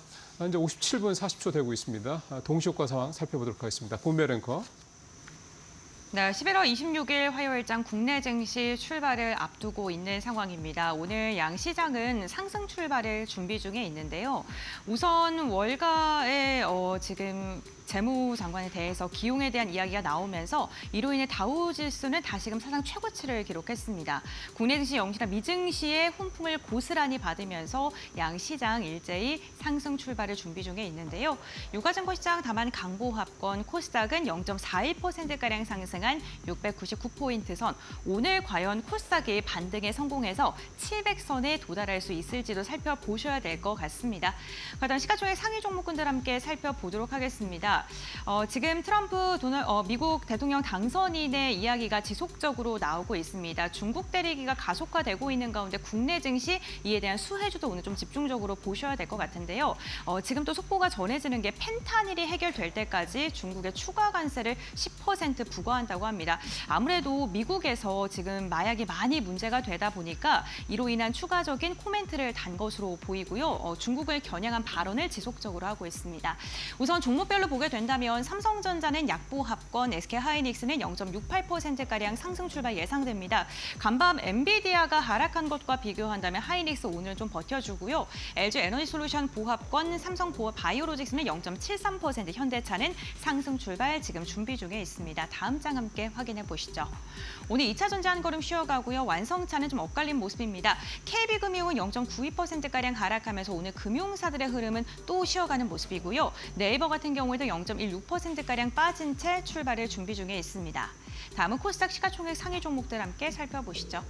이제 57분 40초 되고 있습니다. 동시효과 상황 살펴보도록 하겠습니다. 본배 랭커. 네, 11월 26일 화요일장 국내 증시 출발을 앞두고 있는 상황입니다. 오늘 양시장은 상승 출발을 준비 중에 있는데요. 우선 월가의 지금 재무장관에 대해서 기용에 대한 이야기가 나오면서 이로 인해 다우지수는 다시금 사상 최고치를 기록했습니다. 국내 증시 영시나 미증시의 훈풍을 고스란히 받으면서 양시장 일제히 상승 출발을 준비 중에 있는데요. 유가증권 시장 다만 강보합권 코스닥은 0.41%가량 상승한 699포인트 선. 오늘 과연 코스닥이 반등에 성공해서 700선에 도달할 수 있을지도 살펴보셔야 될 것 같습니다. 그다음 시가총액 상위 종목군들 함께 살펴보도록 하겠습니다. 지금 트럼프 미국 대통령 당선인의 이야기가 지속적으로 나오고 있습니다. 중국 때리기가 가속화되고 있는 가운데 국내 증시 이에 대한 수혜주도 오늘 좀 집중적으로 보셔야 될 것 같은데요. 지금 또 속보가 전해지는 게 펜타닐이 해결될 때까지 중국의 추가 관세를 10% 부과한다고 합니다. 아무래도 미국에서 지금 마약이 많이 문제가 되다 보니까 이로 인한 추가적인 코멘트를 단 것으로 보이고요. 중국을 겨냥한 발언을 지속적으로 하고 있습니다. 우선 종목별로 보게 된다면 삼성전자는 약보합권, SK하이닉스는 0.68%가량 상승 출발 예상됩니다. 간밤 엔비디아가 하락한 것과 비교한다면 하이닉스 오늘 좀 버텨주고요. LG에너지솔루션 보합권, 삼성바이오로직스는 0.73%, 현대차는 상승 출발 지금 준비 중에 있습니다. 다음 장 함께 확인해 보시죠. 오늘 2차 전지 한 걸음 쉬어가고요. 완성차는 좀 엇갈린 모습입니다. KB금융은 0.92%가량 하락하면서 오늘 금융사들의 흐름은 또 쉬어가는 모습이고요. 네이버 같은 경우에도 0.16%가량 빠진 채 출발을 준비 중에 있습니다. 다음은 코스닥 시가총액 상위 종목들 함께 살펴보시죠.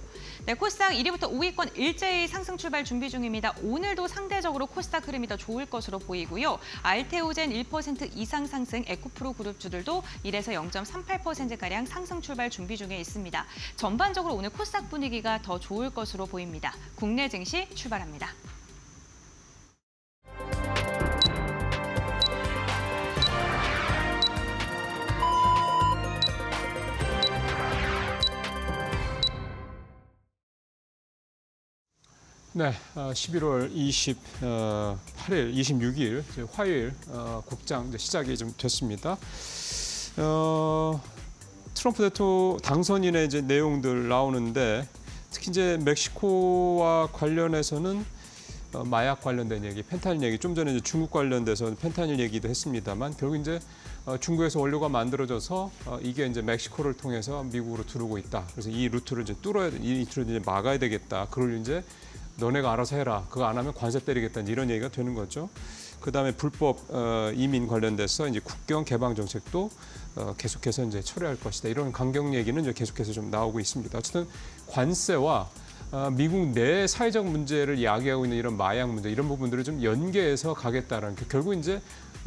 네, 코스닥 1위부터 5위권 일제히 상승 출발 준비 중입니다. 오늘도 상대적으로 코스닥 흐름이 더 좋을 것으로 보이고요. 알테오젠 1% 이상 상승, 에코프로 그룹주들도 1에서 0.38%가량 상승 출발 준비 중에 있습니다. 전반적으로 오늘 코스닥 분위기가 더 좋을 것으로 보입니다. 국내 증시 출발합니다. 네, 11월 28일, 26일 화요일 국장 시작이 좀 됐습니다. 트럼프 대통령 당선인의 이제 내용들 나오는데 특히 이제 멕시코와 관련해서는 마약 관련된 얘기, 펜타닐 얘기, 좀 전에 이제 중국 관련돼서 펜타닐 얘기도 했습니다만 결국 이제 중국에서 원료가 만들어져서 이게 이제 멕시코를 통해서 미국으로 들어오고 있다. 그래서 이 루트를 이제 뚫어야 돼, 이 루트를 이제 막아야 되겠다. 그걸 이제 너네가 알아서 해라. 그거 안 하면 관세 때리겠다. 이런 얘기가 되는 거죠. 그다음에 불법 이민 관련돼서 이제 국경 개방 정책도 계속해서 이제 철회할 것이다. 이런 강경 얘기는 이제 계속해서 좀 나오고 있습니다. 어쨌든 관세와 미국 내 사회적 문제를 이야기하고 있는 이런 마약 문제 이런 부분들을 좀 연계해서 가겠다는 결국 이제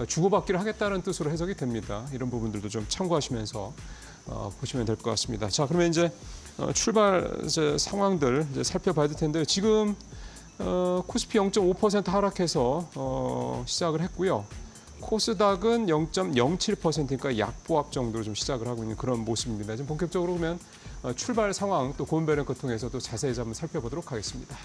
주고받기를 하겠다는 뜻으로 해석이 됩니다. 이런 부분들도 좀 참고하시면서 보시면 될 것 같습니다. 자, 그러면 이제 출발 이제 상황들 이제 살펴봐야 될 텐데요. 지금 코스피 0.5% 하락해서 시작을 했고요. 코스닥은 0.07%니까 약보합 정도로 좀 시작을 하고 있는 그런 모습입니다. 지금 본격적으로 보면 출발 상황 또 고은베랭크 통해서 또 자세히 한번 살펴보도록 하겠습니다.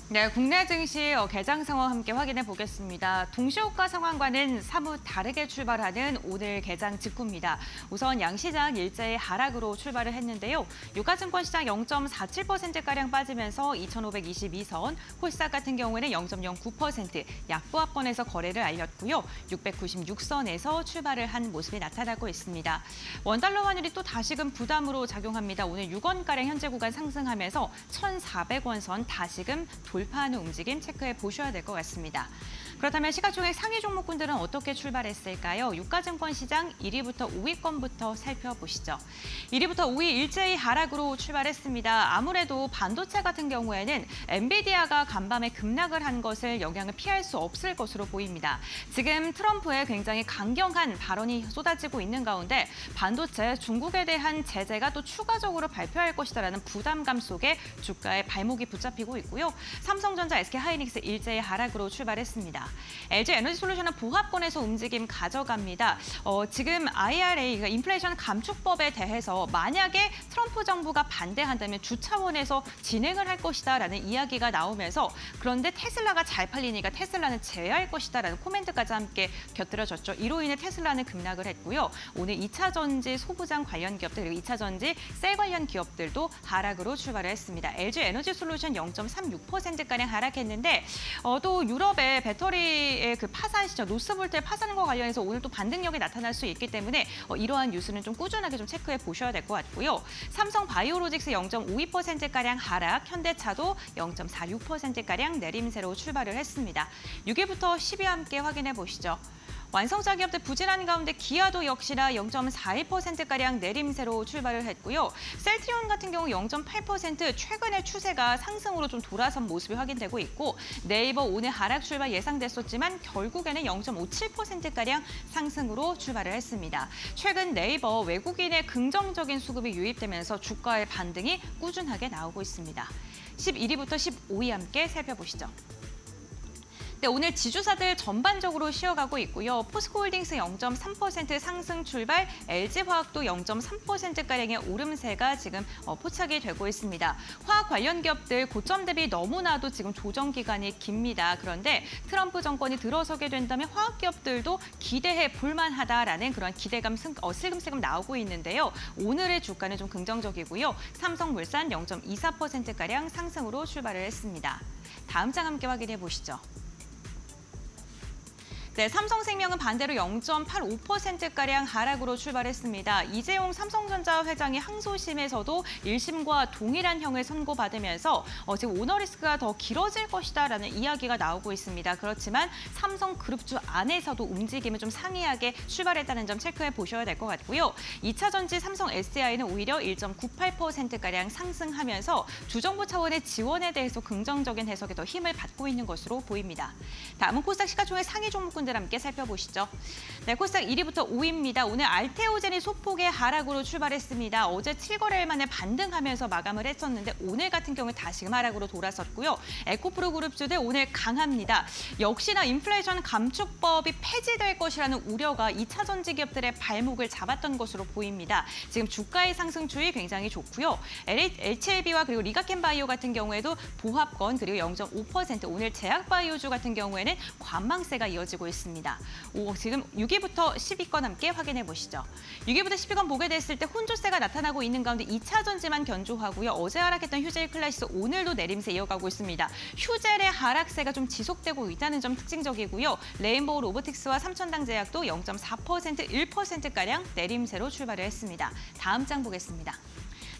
네, 국내 증시 개장 상황 함께 확인해 보겠습니다. 동시호가 상황과는 사뭇 다르게 출발하는 오늘 개장 직후입니다. 우선 양시장 일제히 하락으로 출발을 했는데요. 유가증권 시장 0.47%가량 빠지면서 2,522선, 코스닥 같은 경우에는 0.09% 약보합권에서 거래를 알렸고요. 696선에서 출발을 한 모습이 나타나고 있습니다. 원달러 환율이 또 다시금 부담으로 작용합니다. 오늘 6원가량 현재 구간 상승하면서 1,400원 선 다시금 돌파하는 움직임 체크해 보셔야 될 것 같습니다. 그렇다면 시가총액 상위 종목군들은 어떻게 출발했을까요? 유가증권 시장 1위부터 5위권부터 살펴보시죠. 1위부터 5위 일제히 하락으로 출발했습니다. 아무래도 반도체 같은 경우에는 엔비디아가 간밤에 급락을 한 것을 영향을 피할 수 없을 것으로 보입니다. 지금 트럼프의 굉장히 강경한 발언이 쏟아지고 있는 가운데 반도체 중국에 대한 제재가 또 추가적으로 발표할 것이다라는 부담감 속에 주가에 발목이 붙잡히고 있고요. 삼성전자, SK하이닉스 일제히 하락으로 출발했습니다. LG에너지솔루션은 보합권에서 움직임 가져갑니다. 지금 IRA, 그러니까 인플레이션 감축법에 대해서 만약에 트럼프 정부가 반대한다면 주 차원에서 진행을 할 것이다라는 이야기가 나오면서 그런데 테슬라가 잘 팔리니까 테슬라는 제외할 것이다라는 코멘트까지 함께 곁들여졌죠. 이로 인해 테슬라는 급락을 했고요. 오늘 2차 전지 소부장 관련 기업들 그리고 2차 전지 셀 관련 기업들도 하락으로 출발을 했습니다. LG에너지솔루션 0.36%가량 하락했는데 또 유럽의 배터리의 그 파산 시점, 노스볼트의 파산과 관련해서 오늘 또 반등력이 나타날 수 있기 때문에 이러한 뉴스는 좀 꾸준하게 좀 체크해 보셔야 될 것 같고요. 삼성 바이오로직스 0.52%가량 하락, 현대차도 0.46%가량 내림세로 출발을 했습니다. 6위부터 10위 함께 확인해 보시죠. 완성차 기업들 부진한 가운데 기아도 역시나 0.42%가량 내림세로 출발을 했고요. 셀트리온 같은 경우 0.8% 최근의 추세가 상승으로 좀 돌아선 모습이 확인되고 있고 네이버 오늘 하락 출발 예상됐었지만 결국에는 0.57%가량 상승으로 출발을 했습니다. 최근 네이버 외국인의 긍정적인 수급이 유입되면서 주가의 반등이 꾸준하게 나오고 있습니다. 11위부터 15위 함께 살펴보시죠. 네, 오늘 지주사들 전반적으로 쉬어가고 있고요. 포스코홀딩스 0.3% 상승 출발, LG화학도 0.3%가량의 오름세가 지금 포착이 되고 있습니다. 화학 관련 기업들 고점 대비 너무나도 지금 조정 기간이 깁니다. 그런데 트럼프 정권이 들어서게 된다면 화학 기업들도 기대해 볼만하다라는 그런 기대감 슬금슬금 나오고 있는데요. 오늘의 주가는 좀 긍정적이고요. 삼성물산 0.24%가량 상승으로 출발을 했습니다. 다음 장 함께 확인해 보시죠. 네, 삼성생명은 반대로 0.85%가량 하락으로 출발했습니다. 이재용 삼성전자 회장이 항소심에서도 1심과 동일한 형을 선고받으면서 지금 오너리스크가 더 길어질 것이다라는 이야기가 나오고 있습니다. 그렇지만 삼성그룹주 안에서도 움직임을 좀 상이하게 출발했다는 점 체크해 보셔야 될 것 같고요. 2차 전지 삼성 SDI는 오히려 1.98%가량 상승하면서 주정부 차원의 지원에 대해서 긍정적인 해석에 더 힘을 받고 있는 것으로 보입니다. 다음은 코스닥 시가총액 상위 종목군 부분들 함께 살펴보시죠. 네, 코스닥 1위부터 5위입니다. 오늘 알테오젠이 소폭의 하락으로 출발했습니다. 어제 7거래일 만에 반등하면서 마감을 했었는데 오늘 같은 경우는 다시금 하락으로 돌아섰고요. 에코프로 그룹주들 오늘 강합니다. 역시나 인플레이션 감축법이 폐지될 것이라는 우려가 2차 전지 기업들의 발목을 잡았던 것으로 보입니다. 지금 주가의 상승 추이 굉장히 좋고요. HLB와 그리고 리가켄바이오 같은 경우에도 보합권 그리고 0.5%, 오늘 제약바이오주 같은 경우에는 관망세가 이어지고 있습니다. 지금 6위부터 10위권 함께 확인해 보시죠. 6위부터 10위권 보게 됐을 때 혼조세가 나타나고 있는 가운데 2차 전지만 견조하고요. 어제 하락했던 휴젤 클래시스 오늘도 내림세 이어가고 있습니다. 휴젤의 하락세가 좀 지속되고 있다는 점 특징적이고요. 레인보우 로보틱스와 삼천당제약도 0.4%, 1%가량 내림세로 출발을 했습니다. 다음 장 보겠습니다.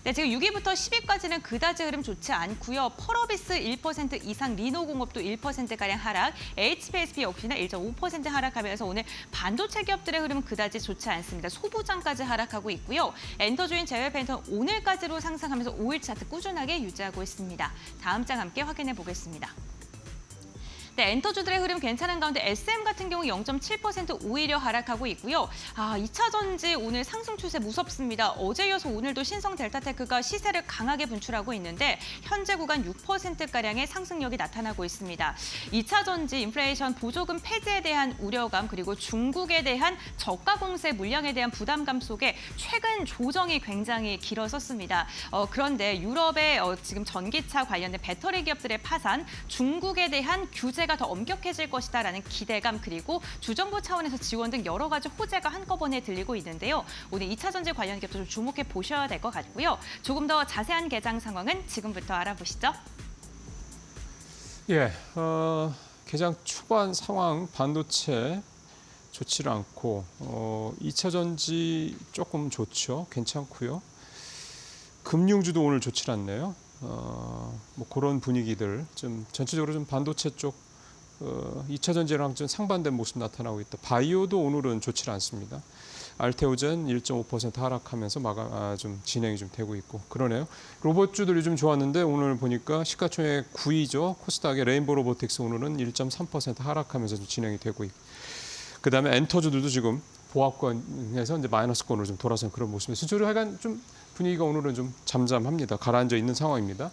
네, 지금 6위부터 10위까지는 그다지 흐름 좋지 않고요. 펄어비스 1% 이상, 리노공업도 1%가량 하락, HPSB 역시나 1.5% 하락하면서 오늘 반도체 기업들의 흐름은 그다지 좋지 않습니다. 소부장까지 하락하고 있고요. 엔터주인 제웰펜턴 오늘까지로 상승하면서 5일 차트 꾸준하게 유지하고 있습니다. 다음 장 함께 확인해 보겠습니다. 네, 엔터주들의 흐름 괜찮은 가운데 SM 같은 경우 0.7% 오히려 하락하고 있고요. 2차 전지 오늘 상승 추세 무섭습니다. 어제 이어서 오늘도 신성 델타테크가 시세를 강하게 분출하고 있는데 현재 구간 6%가량의 상승력이 나타나고 있습니다. 2차 전지 인플레이션 보조금 폐지에 대한 우려감 그리고 중국에 대한 저가 공세 물량에 대한 부담감 속에 최근 조정이 굉장히 길어졌습니다. 그런데 유럽의 지금 전기차 관련된 배터리 기업들의 파산, 중국에 대한 규제가 더 엄격해질 것이다라는 기대감 그리고 주정부 차원에서 지원 등 여러 가지 호재가 한꺼번에 들리고 있는데요. 오늘 2차 전지 관련 기업도 좀 주목해 보셔야 될 것 같고요. 조금 더 자세한 개장 상황은 지금부터 알아보시죠. 예, 개장 초반 상황 반도체 좋지를 않고 2차 전지 조금 좋죠. 괜찮고요. 금융주도 오늘 좋지 않네요. 뭐 그런 분위기들 좀 전체적으로 좀 반도체 쪽 2차 전지랑 좀 상반된 모습 나타나고 있다. 바이오도 오늘은 좋지 않습니다. 알테오젠 1.5% 하락하면서 좀 진행이 좀 되고 있고 그러네요. 로봇주들이 좀 좋았는데 오늘 보니까 시가총액 9위죠. 코스닥의 레인보우 로보틱스 오늘은 1.3% 하락하면서 좀 진행이 되고 있고 그다음에 엔터주들도 지금 보합권에서 이제 마이너스권으로 좀 돌아서는 그런 모습입니다. 순조로 하여간 좀 분위기가 오늘은 좀 잠잠합니다. 가라앉아 있는 상황입니다.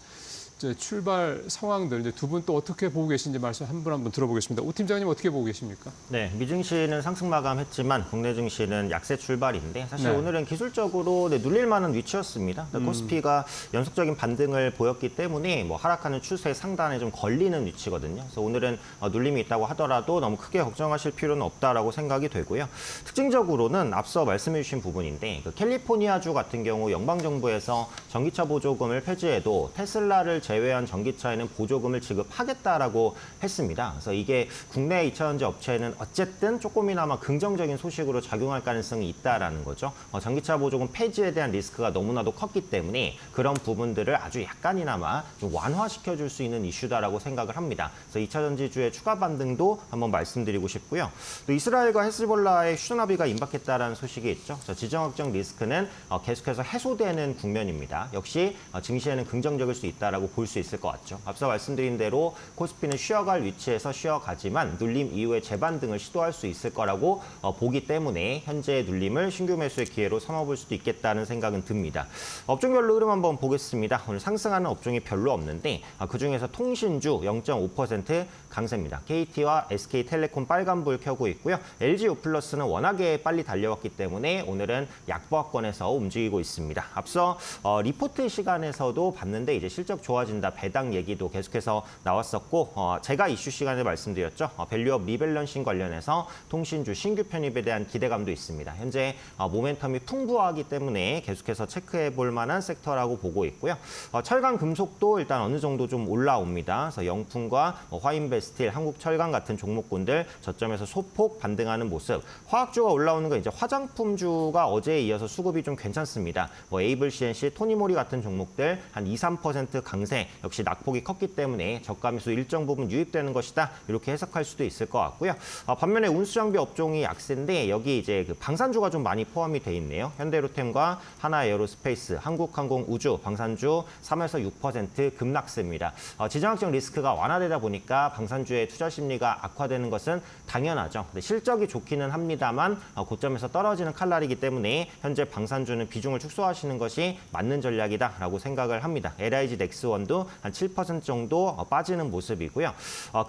이제 출발 상황들 이제 두 분 또 어떻게 보고 계신지 말씀 한 분 한 분 들어보겠습니다. 오 팀장님 어떻게 보고 계십니까? 네, 미증시는 상승 마감했지만 국내 증시는 약세 출발인데 사실 네. 오늘은 기술적으로 눌릴 만한 위치였습니다. 코스피가 연속적인 반등을 보였기 때문에 뭐 하락하는 추세 상단에 좀 걸리는 위치거든요. 그래서 오늘은 눌림이 있다고 하더라도 너무 크게 걱정하실 필요는 없다라고 생각이 되고요. 특징적으로는 앞서 말씀해 주신 부분인데 캘리포니아주 같은 경우 연방정부에서 전기차 보조금을 폐지해도 테슬라를 제외한 전기차에는 보조금을 지급하겠다라고 했습니다. 그래서 이게 국내 2차 전지 업체는 어쨌든 조금이나마 긍정적인 소식으로 작용할 가능성이 있다라는 거죠. 전기차 보조금 폐지에 대한 리스크가 너무나도 컸기 때문에 그런 부분들을 아주 약간이나마 좀 완화시켜줄 수 있는 이슈다라고 생각을 합니다. 그래서 2차 전지주의 추가 반등도 한번 말씀드리고 싶고요. 또 이스라엘과 헤즈볼라의 휴전합의가 임박했다라는 소식이 있죠. 지정 확정 리스크는 계속해서 해소되는 국면입니다. 역시 증시에는 긍정적일 수 있다라고 볼 수 있을 것 같죠. 앞서 말씀드린 대로 코스피는 쉬어갈 위치에서 쉬어가지만 눌림 이후에 재반등을 시도할 수 있을 거라고 보기 때문에 현재의 눌림을 신규 매수의 기회로 삼아볼 수도 있겠다는 생각은 듭니다. 업종별로 흐름 한번 보겠습니다. 오늘 상승하는 업종이 별로 없는데 그중에서 통신주 0.5% 강세입니다. KT와 SK텔레콤 빨간불 켜고 있고요. LG유플러스는 워낙에 빨리 달려왔기 때문에 오늘은 약보합권에서 움직이고 있습니다. 앞서 리포트 시간에서도 봤는데 이제 실적 좋아진다 배당 얘기도 계속해서 나왔었고 제가 이슈 시간에 말씀드렸죠. 밸류업 리밸런싱 관련해서 통신주 신규 편입에 대한 기대감도 있습니다. 현재 모멘텀이 풍부하기 때문에 계속해서 체크해 볼 만한 섹터라고 보고 있고요. 철강 금속도 일단 어느 정도 좀 올라옵니다. 그래서 영풍과 화인베스틸, 한국철강 같은 종목군들 저점에서 소폭 반등하는 모습. 화학주가 올라오는 건 이제 화장품주가 어제에 이어서 수급이 좀 괜찮습니다. 에이블 CNC, 토니모리 같은 종목들 한 2, 3% 강세 탓에 역시 낙폭이 컸기 때문에 저가 매수 일정 부분 유입되는 것이다. 이렇게 해석할 수도 있을 것 같고요. 반면에 운수장비 업종이 약세인데 여기 이제 그 방산주가 좀 많이 포함이 돼 있네요. 현대로템과 하나에어로스페이스, 한국항공우주, 방산주 3에서 6% 급락세입니다. 지정학적 리스크가 완화되다 보니까 방산주의 투자 심리가 악화되는 것은 당연하죠. 근데 실적이 좋기는 합니다만 고점에서 떨어지는 칼날이기 때문에 현재 방산주는 비중을 축소하시는 것이 맞는 전략이다라고 생각을 합니다. LIG 넥스원도 한 7% 정도 빠지는 모습이고요.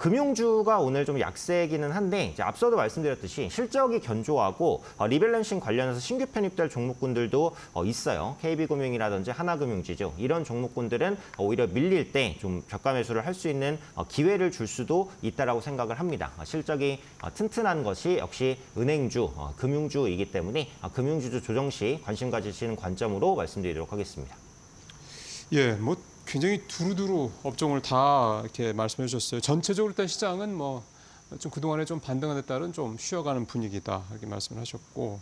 금융주가 오늘 좀 약세이기는 한데 이제 앞서도 말씀드렸듯이 실적이 견조하고 리밸런싱 관련해서 신규 편입될 종목군들도 있어요. KB금융이라든지 하나금융지주 이런 종목군들은 오히려 밀릴 때 좀 저가 매수를 할 수 있는 기회를 줄 수도 있다라고 생각을 합니다. 실적이 튼튼한 것이 역시 은행주, 금융주이기 때문에 금융주주 조정 시 관심 가지시는 관점으로 말씀드리도록 하겠습니다. 예, 뭐 굉장히 두루두루 업종을 다 이렇게 말씀해 주셨어요. 전체적으로 일단 시장은 뭐 좀 그동안에 좀 반등에 따른 좀 쉬어가는 분위기다 이렇게 말씀을 하셨고,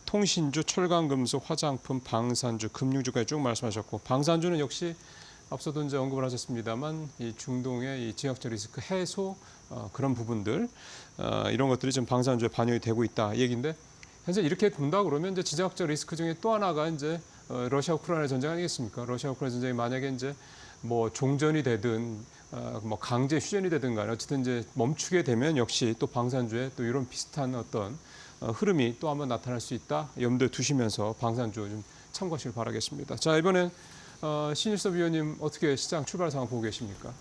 통신주, 철강금속, 화장품, 방산주, 금융주까지 쭉 말씀하셨고, 방산주는 역시 앞서도 이제 언급을 하셨습니다만 이 중동의 이 지역적 리스크 해소 그런 부분들 이런 것들이 지금 방산주에 반영이 되고 있다 얘기인데, 현재 이렇게 본다 그러면 이제 지정학적 리스크 중에 또 하나가 이제 러시아 우크라이나 전쟁 아니겠습니까? 러시아 우크라이나 전쟁이 만약에 이제 뭐 종전이 되든 뭐 강제 휴전이 되든 간에 어쨌든 이제 멈추게 되면 역시 또 방산주에 또 이런 비슷한 어떤 흐름이 또 한번 나타날 수 있다 염두에 두시면서 방산주 좀 참고하시길 바라겠습니다. 자, 이번엔 신일섭 위원님 어떻게 시장 출발 상황 보고 계십니까?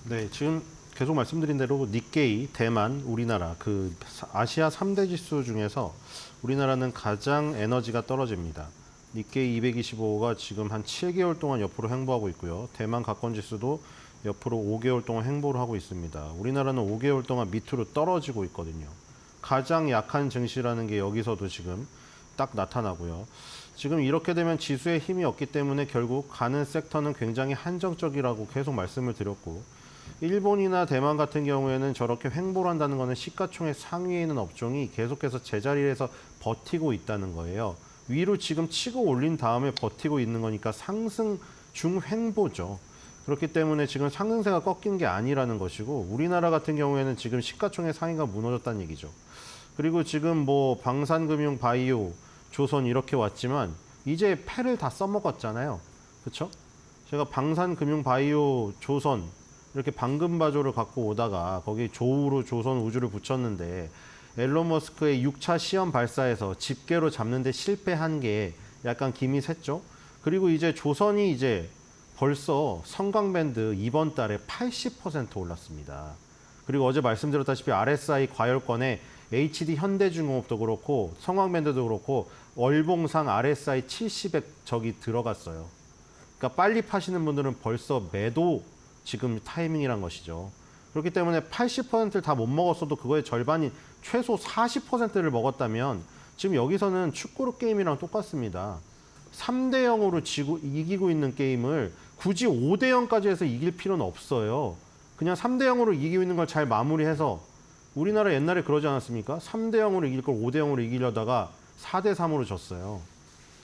네, 지금 계속 말씀드린 대로 니케이, 대만, 우리나라 그 아시아 3대 지수 중에서 우리나라는 가장 에너지가 떨어집니다. 니케이 225가 지금 한 7개월 동안 옆으로 횡보하고 있고요. 대만 가권 지수도 옆으로 5개월 동안 횡보를 하고 있습니다. 우리나라는 5개월 동안 밑으로 떨어지고 있거든요. 가장 약한 증시라는 게 여기서도 지금 딱 나타나고요. 지금 이렇게 되면 지수에 힘이 없기 때문에 결국 가는 섹터는 굉장히 한정적이라고 계속 말씀을 드렸고, 일본이나 대만 같은 경우에는 저렇게 횡보를 한다는 것은 시가총액 상위에 있는 업종이 계속해서 제자리에서 버티고 있다는 거예요. 위로 지금 치고 올린 다음에 버티고 있는 거니까 상승 중횡보죠. 그렇기 때문에 지금 상승세가 꺾인 게 아니라는 것이고, 우리나라 같은 경우에는 지금 시가총액 상위가 무너졌다는 얘기죠. 그리고 지금 뭐 방산금융, 바이오, 조선 이렇게 왔지만 이제 패를 다 써먹었잖아요. 그렇죠? 제가 방산금융, 바이오, 조선 이렇게 방금바조를 갖고 오다가 거기 조우로 조선 우주를 붙였는데 앨런 머스크의 6차 시험 발사에서 집게로 잡는데 실패한 게 약간 김이 샜죠. 그리고 이제 조선이 이제 벌써 성광밴드 이번 달에 80% 올랐습니다. 그리고 어제 말씀드렸다시피 RSI 과열권에 HD 현대중공업도 그렇고 성광밴드도 그렇고 월봉상 RSI 70에 저기 들어갔어요. 그러니까 빨리 파시는 분들은 벌써 매도 지금 타이밍이란 것이죠. 그렇기 때문에 80%를 다 못 먹었어도 그거의 절반인 최소 40%를 먹었다면 지금 여기서는 축구로 게임이랑 똑같습니다. 3대 0으로 이기고 있는 게임을 굳이 5대 0까지 해서 이길 필요는 없어요. 그냥 3대 0으로 이기고 있는 걸 잘 마무리해서, 우리나라 옛날에 그러지 않았습니까? 3대 0으로 이길 걸 5대 0으로 이기려다가 4대 3으로 졌어요.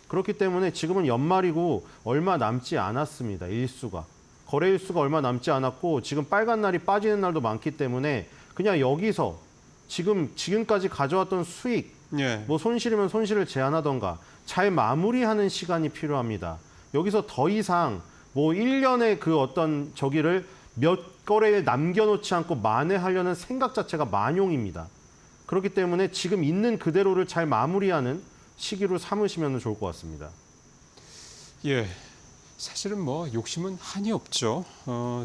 그렇기 때문에 지금은 연말이고 얼마 남지 않았습니다. 일수가. 거래 일수가 얼마 남지 않았고 지금 빨간 날이 빠지는 날도 많기 때문에 그냥 여기서 지금까지 가져왔던 수익, 뭐 손실이면 손실을 제한하던가 잘 마무리하는 시간이 필요합니다. 여기서 더 이상 뭐 1년의 그 어떤 저기를 몇 거래에 남겨놓지 않고 만회하려는 생각 자체가 만용입니다. 그렇기 때문에 지금 있는 그대로를 잘 마무리하는 시기로 삼으시면 좋을 것 같습니다. 예, 사실은 뭐 욕심은 한이 없죠.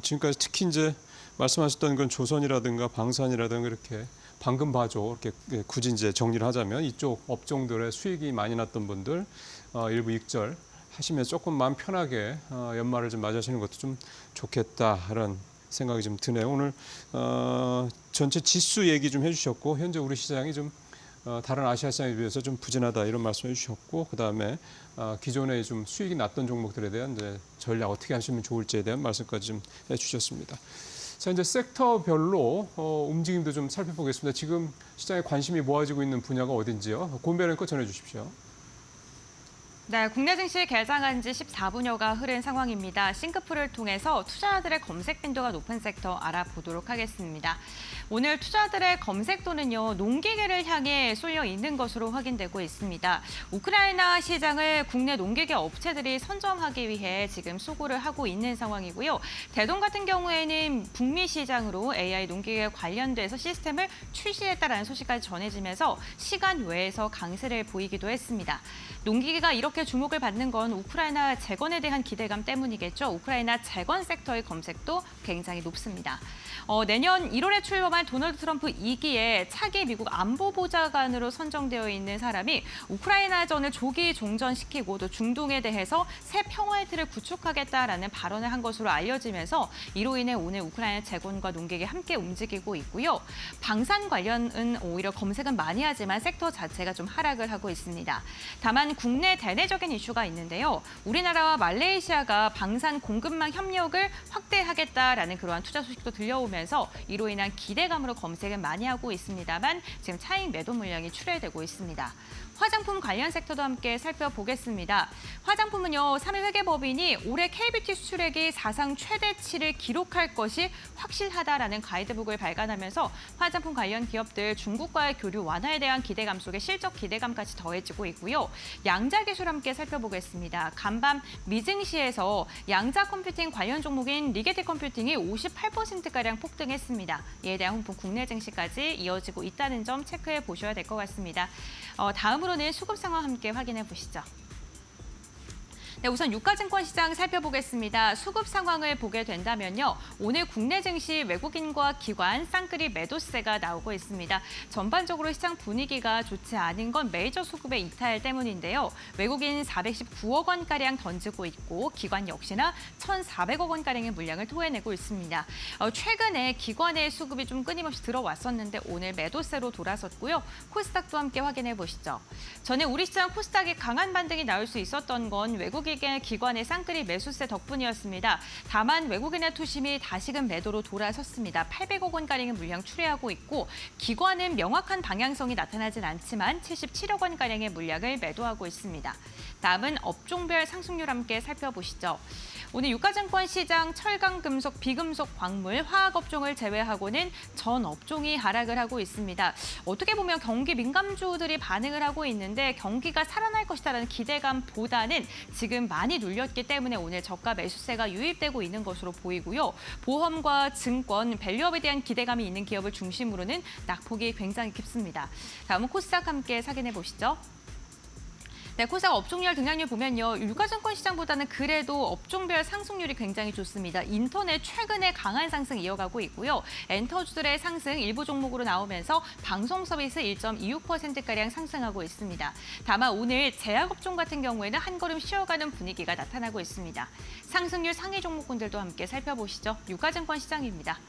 지금까지 특히 이제 말씀하셨던 건 조선이라든가 방산이라든가 이렇게 방금 봐줘 이렇게 굳이 이제 정리를 하자면 이쪽 업종들의 수익이 많이 났던 분들 일부 익절 하시면 조금 마음 편하게 연말을 좀 맞이하시는 것도 좀 좋겠다라는 생각이 좀 드네요. 오늘 전체 지수 얘기 좀 해주셨고 현재 우리 시장이 좀 다른 아시아 시장에 비해서 좀 부진하다 이런 말씀 해주셨고, 그다음에 기존에 좀 수익이 났던 종목들에 대한 이제 전략 어떻게 하시면 좋을지에 대한 말씀까지 좀 해주셨습니다. 자, 이제 섹터별로 움직임도 좀 살펴보겠습니다. 지금 시장에 관심이 모아지고 있는 분야가 어딘지요? 곰배 앵커 전해주십시오. 네, 국내 증시 개장한 지 14분여가 흐른 상황입니다. 싱크풀을 통해서 투자자들의 검색 빈도가 높은 섹터 알아보도록 하겠습니다. 오늘 투자자들의 검색도는요, 농기계를 향해 쏠려 있는 것으로 확인되고 있습니다. 우크라이나 시장을 국내 농기계 업체들이 선점하기 위해 지금 수고를 하고 있는 상황이고요. 대동 같은 경우에는 북미 시장으로 AI 농기계 관련돼서 시스템을 출시했다라는 소식까지 전해지면서 시간 외에서 강세를 보이기도 했습니다. 농기계가 이렇게 주목을 받는 건 우크라이나 재건에 대한 기대감 때문이겠죠. 우크라이나 재건 섹터의 검색도 굉장히 높습니다. 내년 1월에 출범한 도널드 트럼프 2기에 차기 미국 안보보좌관으로 선정되어 있는 사람이 우크라이나전을 조기 종전시키고 또 중동에 대해서 새 평화의 틀을 구축하겠다라는 발언을 한 것으로 알려지면서 이로 인해 오늘 우크라이나 재건과 농기계 함께 움직이고 있고요. 방산 관련은 오히려 검색은 많이 하지만 섹터 자체가 좀 하락을 하고 있습니다. 다만 국내 대내적인 이슈가 있는데요. 우리나라와 말레이시아가 방산 공급망 협력을 확대하겠다라는 그러한 투자 소식도 들려오면서 이로 인한 기대감으로 검색을 많이 하고 있습니다만 지금 차익 매도 물량이 출회되고 있습니다. 화장품 관련 섹터도 함께 살펴보겠습니다. 화장품은요, 3일 회계법인이 올해 K뷰티 수출액이 사상 최대치를 기록할 것이 확실하다라는 가이드북을 발간하면서 화장품 관련 기업들 중국과의 교류 완화에 대한 기대감 속에 실적 기대감까지 더해지고 있고요. 양자 기술 함께 살펴보겠습니다. 간밤 미증시에서 양자 컴퓨팅 관련 종목인 리게티 컴퓨팅이 58%가량 폭등했습니다. 이에 대한 훈풍 국내 증시까지 이어지고 있다는 점 체크해 보셔야 될 것 같습니다. 다음으로는 수급 상황 함께 확인해 보시죠. 네, 우선 유가증권 시장 살펴보겠습니다. 수급 상황을 보게 된다면요. 오늘 국내 증시 외국인과 기관 쌍끌이 매도세가 나오고 있습니다. 전반적으로 시장 분위기가 좋지 않은 건 메이저 수급의 이탈 때문인데요. 외국인 419억 원가량 던지고 있고 기관 역시나 1,400억 원가량의 물량을 토해내고 있습니다. 최근에 기관의 수급이 좀 끊임없이 들어왔었는데 오늘 매도세로 돌아섰고요. 코스닥도 함께 확인해 보시죠. 전에 우리 시장 코스닥이 강한 반등이 나올 수 있었던 건 외국인 기관의 쌍끌이 매수세 덕분이었습니다. 다만 외국인의 투심이 다시금 매도로 돌아섰습니다. 800억 원가량의 물량 출회하고 있고 기관은 명확한 방향성이 나타나진 않지만 77억 원가량의 물량을 매도하고 있습니다. 다음은 업종별 상승률 함께 살펴보시죠. 오늘 유가증권 시장 철강, 금속, 비금속, 광물, 화학 업종을 제외하고는 전 업종이 하락을 하고 있습니다. 어떻게 보면 경기 민감주들이 반응을 하고 있는데 경기가 살아날 것이다라는 기대감보다는 지금 많이 눌렸기 때문에 오늘 저가 매수세가 유입되고 있는 것으로 보이고요. 보험과 증권, 밸류업에 대한 기대감이 있는 기업을 중심으로는 낙폭이 굉장히 깊습니다. 다음은 코스닥 함께 확인해 보시죠. 네, 코스닥 업종별 등락률 보면요. 유가증권 시장보다는 그래도 업종별 상승률이 굉장히 좋습니다. 인터넷 최근에 강한 상승 이어가고 있고요. 엔터주들의 상승 일부 종목으로 나오면서 방송 서비스 1.26%가량 상승하고 있습니다. 다만 오늘 제약업종 같은 경우에는 한 걸음 쉬어가는 분위기가 나타나고 있습니다. 상승률 상위 종목군들도 함께 살펴보시죠. 유가증권 시장입니다.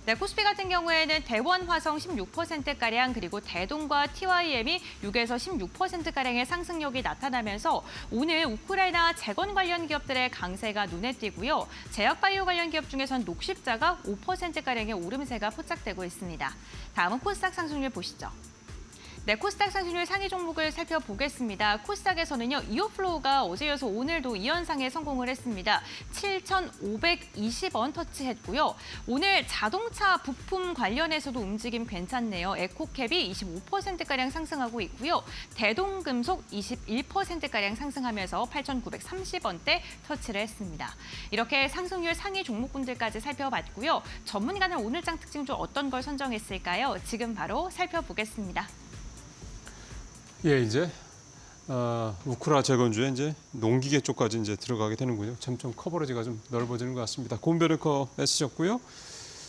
네, 코스피 같은 경우에는 대원화성 16%가량 그리고 대동과 TYM이 6에서 16%가량의 상승력이 나타나면서 오늘 우크라이나 재건 관련 기업들의 강세가 눈에 띄고요. 제약바이오 관련 기업 중에선 녹십자가 5%가량의 오름세가 포착되고 있습니다. 다음은 코스닥 상승률 보시죠. 네, 코스닥 상승률 상위 종목을 살펴보겠습니다. 코스닥에서는요, 이어플로우가 어제 이어서 오늘도 2연상에 성공을 했습니다. 7,520원 터치했고요. 오늘 자동차 부품 관련해서도 움직임 괜찮네요. 에코캡이 25%가량 상승하고 있고요. 대동금속 21%가량 상승하면서 8,930원대 터치를 했습니다. 이렇게 상승률 상위 종목군들까지 살펴봤고요. 전문가는 오늘장 특징 중 어떤 걸 선정했을까요? 지금 바로 살펴보겠습니다. 예, 이제 우크라 재건주에 이제 농기계 쪽까지 이제 들어가게 되는군요. 점점 커버리지가 좀 넓어지는 것 같습니다. 곰베르커 애쓰셨고요.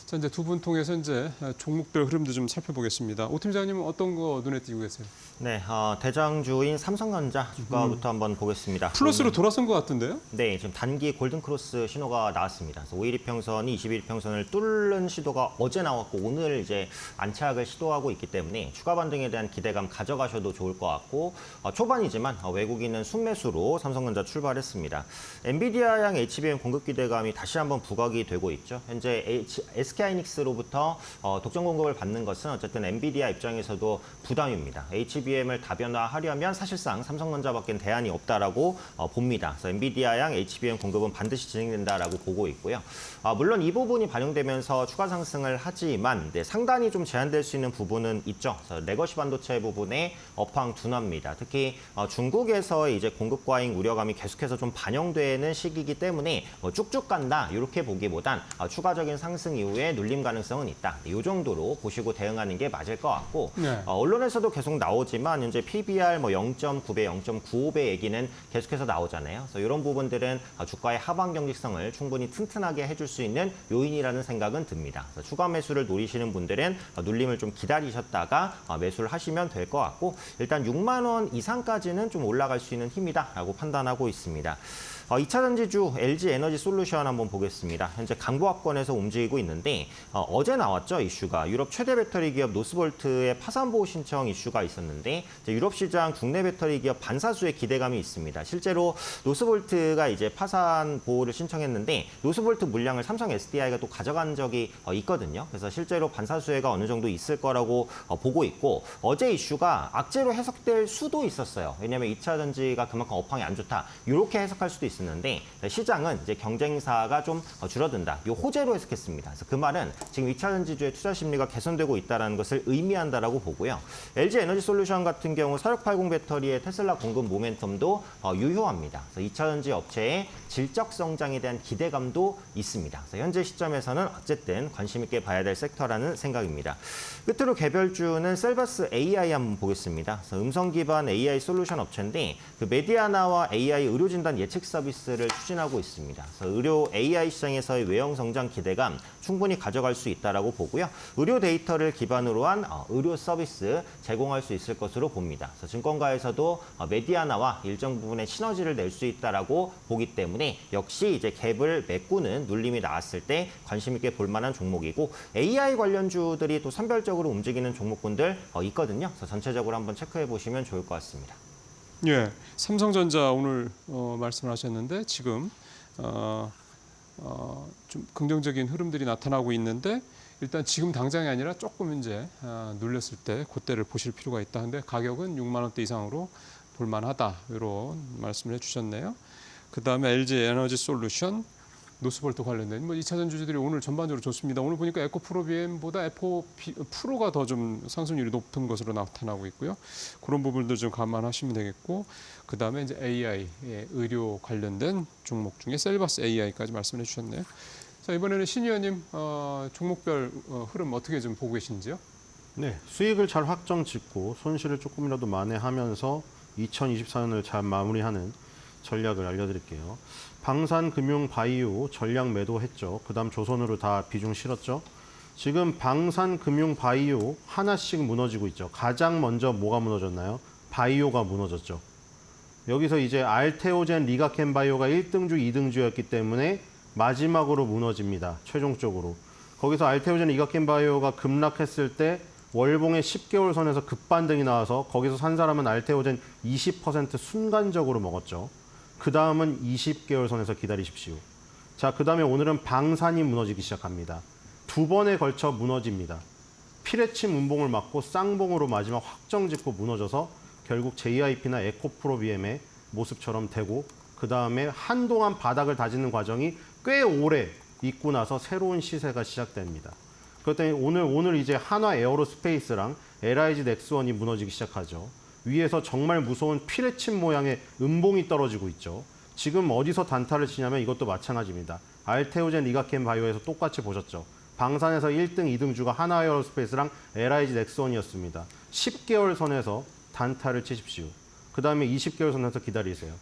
자, 이제 두 분 통해서 이제 종목별 흐름도 좀 살펴보겠습니다. 오 팀장님은 어떤 거 눈에 띄고 계세요? 네, 대장주인 삼성전자 주가부터 한번 보겠습니다. 플러스로 돌아선 것 같은데요? 네, 지금 단기 골든크로스 신호가 나왔습니다. 그래서 5일2평선이 21평선을 뚫는 시도가 어제 나왔고 오늘 이제 안착을 시도하고 있기 때문에 추가 반등에 대한 기대감 가져가셔도 좋을 것 같고 초반이지만 외국인은 순매수로 삼성전자 출발했습니다. 엔비디아양 HBM 공급 기대감이 다시 한번 부각이 되고 있죠. 현재 SK SK 하이닉스로부터 독점 공급을 받는 것은 어쨌든 엔비디아 입장에서도 부담입니다. HBM을 다변화하려면 사실상 삼성전자밖에 대안이 없다라고 봅니다. 그래서 엔비디아양 HBM 공급은 반드시 진행된다라고 보고 있고요. 물론 이 부분이 반영되면서 추가 상승을 하지만 상단이 좀 제한될 수 있는 부분은 있죠. 그래서 레거시 반도체 부분의 업황 둔화입니다. 특히 중국에서의 이제 공급 과잉 우려감이 계속해서 좀 반영되는 시기이기 때문에 쭉쭉 간다 이렇게 보기보단 추가적인 상승 이후에 눌림 가능성은 있다. 이 정도로 보시고 대응하는 게 맞을 것 같고 네. 언론에서도 계속 나오지만 현재 PBR 0.9배, 0.95배 얘기는 계속해서 나오잖아요. 그래서 이런 부분들은 주가의 하방 경직성을 충분히 튼튼하게 해줄 수 있는 요인이라는 생각은 듭니다. 그래서 추가 매수를 노리시는 분들은 눌림을 좀 기다리셨다가 매수를 하시면 될 것 같고 일단 6만 원 이상까지는 좀 올라갈 수 있는 힘이다라고 판단하고 있습니다. 2차 전지주 LG 에너지 솔루션 한번 보겠습니다. 현재 강보합권에서 움직이고 있는데 어제 나왔죠, 이슈가. 유럽 최대 배터리 기업 노스볼트의 파산 보호 신청 이슈가 있었는데 유럽 시장 국내 배터리 기업 반사수에 기대감이 있습니다. 실제로 노스볼트가 이제 파산 보호를 신청했는데 노스볼트 물량을 삼성 SDI가 또 가져간 적이 있거든요. 그래서 실제로 반사수혜가 어느 정도 있을 거라고 보고 있고 어제 이슈가 악재로 해석될 수도 있었어요. 왜냐하면 2차 전지가 그만큼 업황이 안 좋다. 이렇게 해석할 수도 있습니다. 있는데 시장은 이제 경쟁사가 좀 줄어든다. 이 호재로 해석했습니다. 그래서 그 말은 지금 2차 전지주의 투자 심리가 개선되고 있다는 것을 의미한다라고 보고요. LG 에너지 솔루션 같은 경우 4680 배터리의 테슬라 공급 모멘텀도 유효합니다. 그래서 2차 전지 업체의 질적 성장에 대한 기대감도 있습니다. 그래서 현재 시점에서는 어쨌든 관심 있게 봐야 될 섹터라는 생각입니다. 끝으로 개별주는 셀바스 AI 한번 보겠습니다. 그래서 음성 기반 AI 솔루션 업체인데 그 메디아나와 AI 의료 진단 예측 서비스를 추진하고 있습니다. 그래서 의료 AI 시장에서의 외형 성장 기대감 충분히 가져갈 수 있다라고 보고요. 의료 데이터를 기반으로 한 의료 서비스 제공할 수 있을 것으로 봅니다. 그래서 증권가에서도 메디아나와 일정 부분의 시너지를 낼 수 있다라고 보기 때문에 역시 이제 갭을 메꾸는 눌림이 나왔을 때 관심 있게 볼 만한 종목이고 AI 관련주들이 또 선별적으로 움직이는 종목군들 있거든요. 그래서 전체적으로 한번 체크해 보시면 좋을 것 같습니다. 예, 삼성전자 오늘 말씀을 하셨는데 지금 좀 긍정적인 흐름들이 나타나고 있는데 일단 지금 당장이 아니라 조금 이제 눌렸을 때 그때를 보실 필요가 있다. 근데 가격은 6만 원대 이상으로 볼만하다. 이런 말씀을 해주셨네요. 그다음에 LG 에너지 솔루션, 노스볼트 관련된 2차 전지주들이 오늘 전반적으로 좋습니다. 오늘 보니까 에코프로비엠보다 에코프로가 더 좀 상승률이 높은 것으로 나타나고 있고요. 그런 부분도 좀 감안하시면 되겠고, 그 다음에 이제 AI, 의료 관련된 종목 중에 셀바스 AI까지 말씀해 주셨네요. 자, 이번에는 신 의원님 종목별 흐름 어떻게 좀 보고 계신지요? 네, 수익을 잘 확정 짓고 손실을 조금이라도 만회하면서 2024년을 잘 마무리하는 전략을 알려드릴게요. 방산, 금융, 바이오 전략 매도했죠. 그다음 조선으로 다 비중 실었죠. 지금 방산, 금융, 바이오 하나씩 무너지고 있죠. 가장 먼저 뭐가 무너졌나요? 바이오가 무너졌죠. 여기서 이제 알테오젠, 리가켄바이오가 1등주, 2등주였기 때문에 마지막으로 무너집니다. 최종적으로. 거기서 알테오젠, 리가켄바이오가 급락했을 때 월봉의 10개월 선에서 급반등이 나와서 거기서 산 사람은 알테오젠 20% 순간적으로 먹었죠. 그 다음은 20개월 선에서 기다리십시오. 자, 그 다음에 오늘은 방산이 무너지기 시작합니다. 두 번에 걸쳐 무너집니다. 피레침 운봉을 맞고 쌍봉으로 마지막 확정 짓고 무너져서 결국 JIP나 에코프로비엠의 모습처럼 되고 그 다음에 한동안 바닥을 다지는 과정이 꽤 오래 있고 나서 새로운 시세가 시작됩니다. 그렇기 때문에 오늘 이제 한화 에어로스페이스랑 LIG 넥스원이 무너지기 시작하죠. 위에서 정말 무서운 피레침 모양의 음봉이 떨어지고 있죠. 지금 어디서 단타를 치냐면 이것도 마찬가지입니다. 알테오젠, 리가켄 바이오에서 똑같이 보셨죠. 방산에서 1등, 2등주가 한화 에어로스페이스랑 LIG 넥스원이었습니다. 10개월 선에서 단타를 치십시오. 그 다음에 20개월 선에서 기다리세요.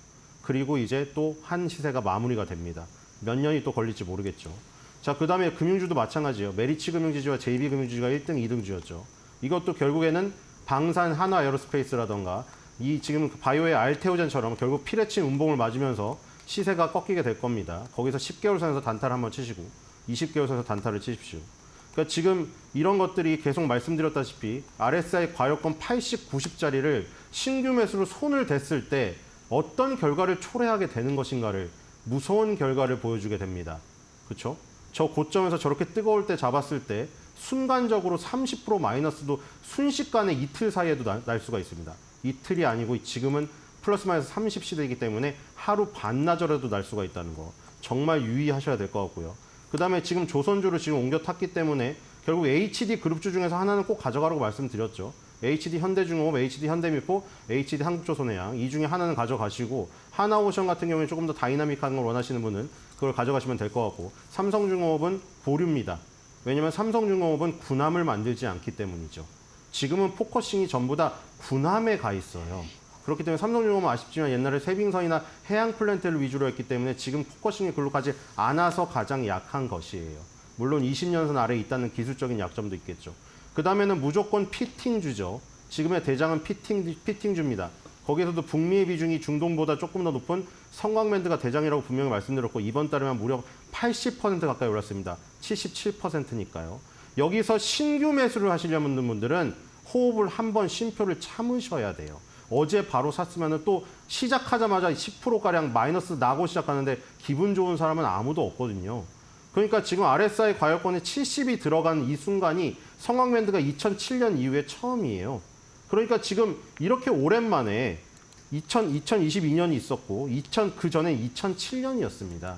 그리고 이제 또 한 시세가 마무리가 됩니다. 몇 년이 또 걸릴지 모르겠죠. 자, 그 다음에 금융주도 마찬가지예요. 메리츠 금융지주와 JB금융지주가 1등, 2등주였죠. 이것도 결국에는 방산, 한화 에어로스페이스라던가 이 지금 바이오의 알테오젠처럼 결국 피레침 운봉을 맞으면서 시세가 꺾이게 될 겁니다. 거기서 10개월 선에서 단타를 한번 치시고 20개월 선에서 단타를 치십시오. 그러니까 지금 이런 것들이 계속 말씀드렸다시피 RSI 과열권 80, 90짜리를 신규 매수로 손을 댔을 때 어떤 결과를 초래하게 되는 것인가를 무서운 결과를 보여주게 됩니다. 그렇죠? 저 고점에서 저렇게 뜨거울 때 잡았을 때 순간적으로 30% 마이너스도 순식간에 이틀 사이에도 날 수가 있습니다. 이틀이 아니고 지금은 플러스 마이너스 30시대이기 때문에 하루 반나절에도 날 수가 있다는 거 정말 유의하셔야 될 것 같고요. 그다음에 지금 조선주를 지금 옮겨 탔기 때문에 결국 HD 그룹주 중에서 하나는 꼭 가져가라고 말씀드렸죠. HD 현대중공업, HD 현대미포, HD 한국조선해양 이 중에 하나는 가져가시고 하나오션 같은 경우에 조금 더 다이나믹한 걸 원하시는 분은 그걸 가져가시면 될 것 같고 삼성중공업은 보류입니다. 왜냐하면 삼성중공업은 군함을 만들지 않기 때문이죠. 지금은 포커싱이 전부 다 군함에 가 있어요. 그렇기 때문에 삼성중공업은 아쉽지만 옛날에 세빙선이나 해양 플랜트를 위주로 했기 때문에 지금 포커싱이 글로 가지 않아서 가장 약한 것이에요. 물론 20년선 아래에 있다는 기술적인 약점도 있겠죠. 그 다음에는 무조건 피팅주죠. 지금의 대장은 피팅주입니다. 거기에서도 북미의 비중이 중동보다 조금 더 높은 성광밴드가 대장이라고 분명히 말씀드렸고 이번 달에만 무려 80% 가까이 올랐습니다. 77%니까요. 여기서 신규 매수를 하시려는 분들은 호흡을 한번 쉼표를 참으셔야 돼요. 어제 바로 샀으면 또 시작하자마자 10%가량 마이너스 나고 시작하는데 기분 좋은 사람은 아무도 없거든요. 그러니까 지금 RSI 과열권에 70이 들어간 이 순간이 성광밴드가 2007년 이후에 처음이에요. 그러니까 지금 이렇게 오랜만에 2022년이 있었고 그 전에 2007년이었습니다.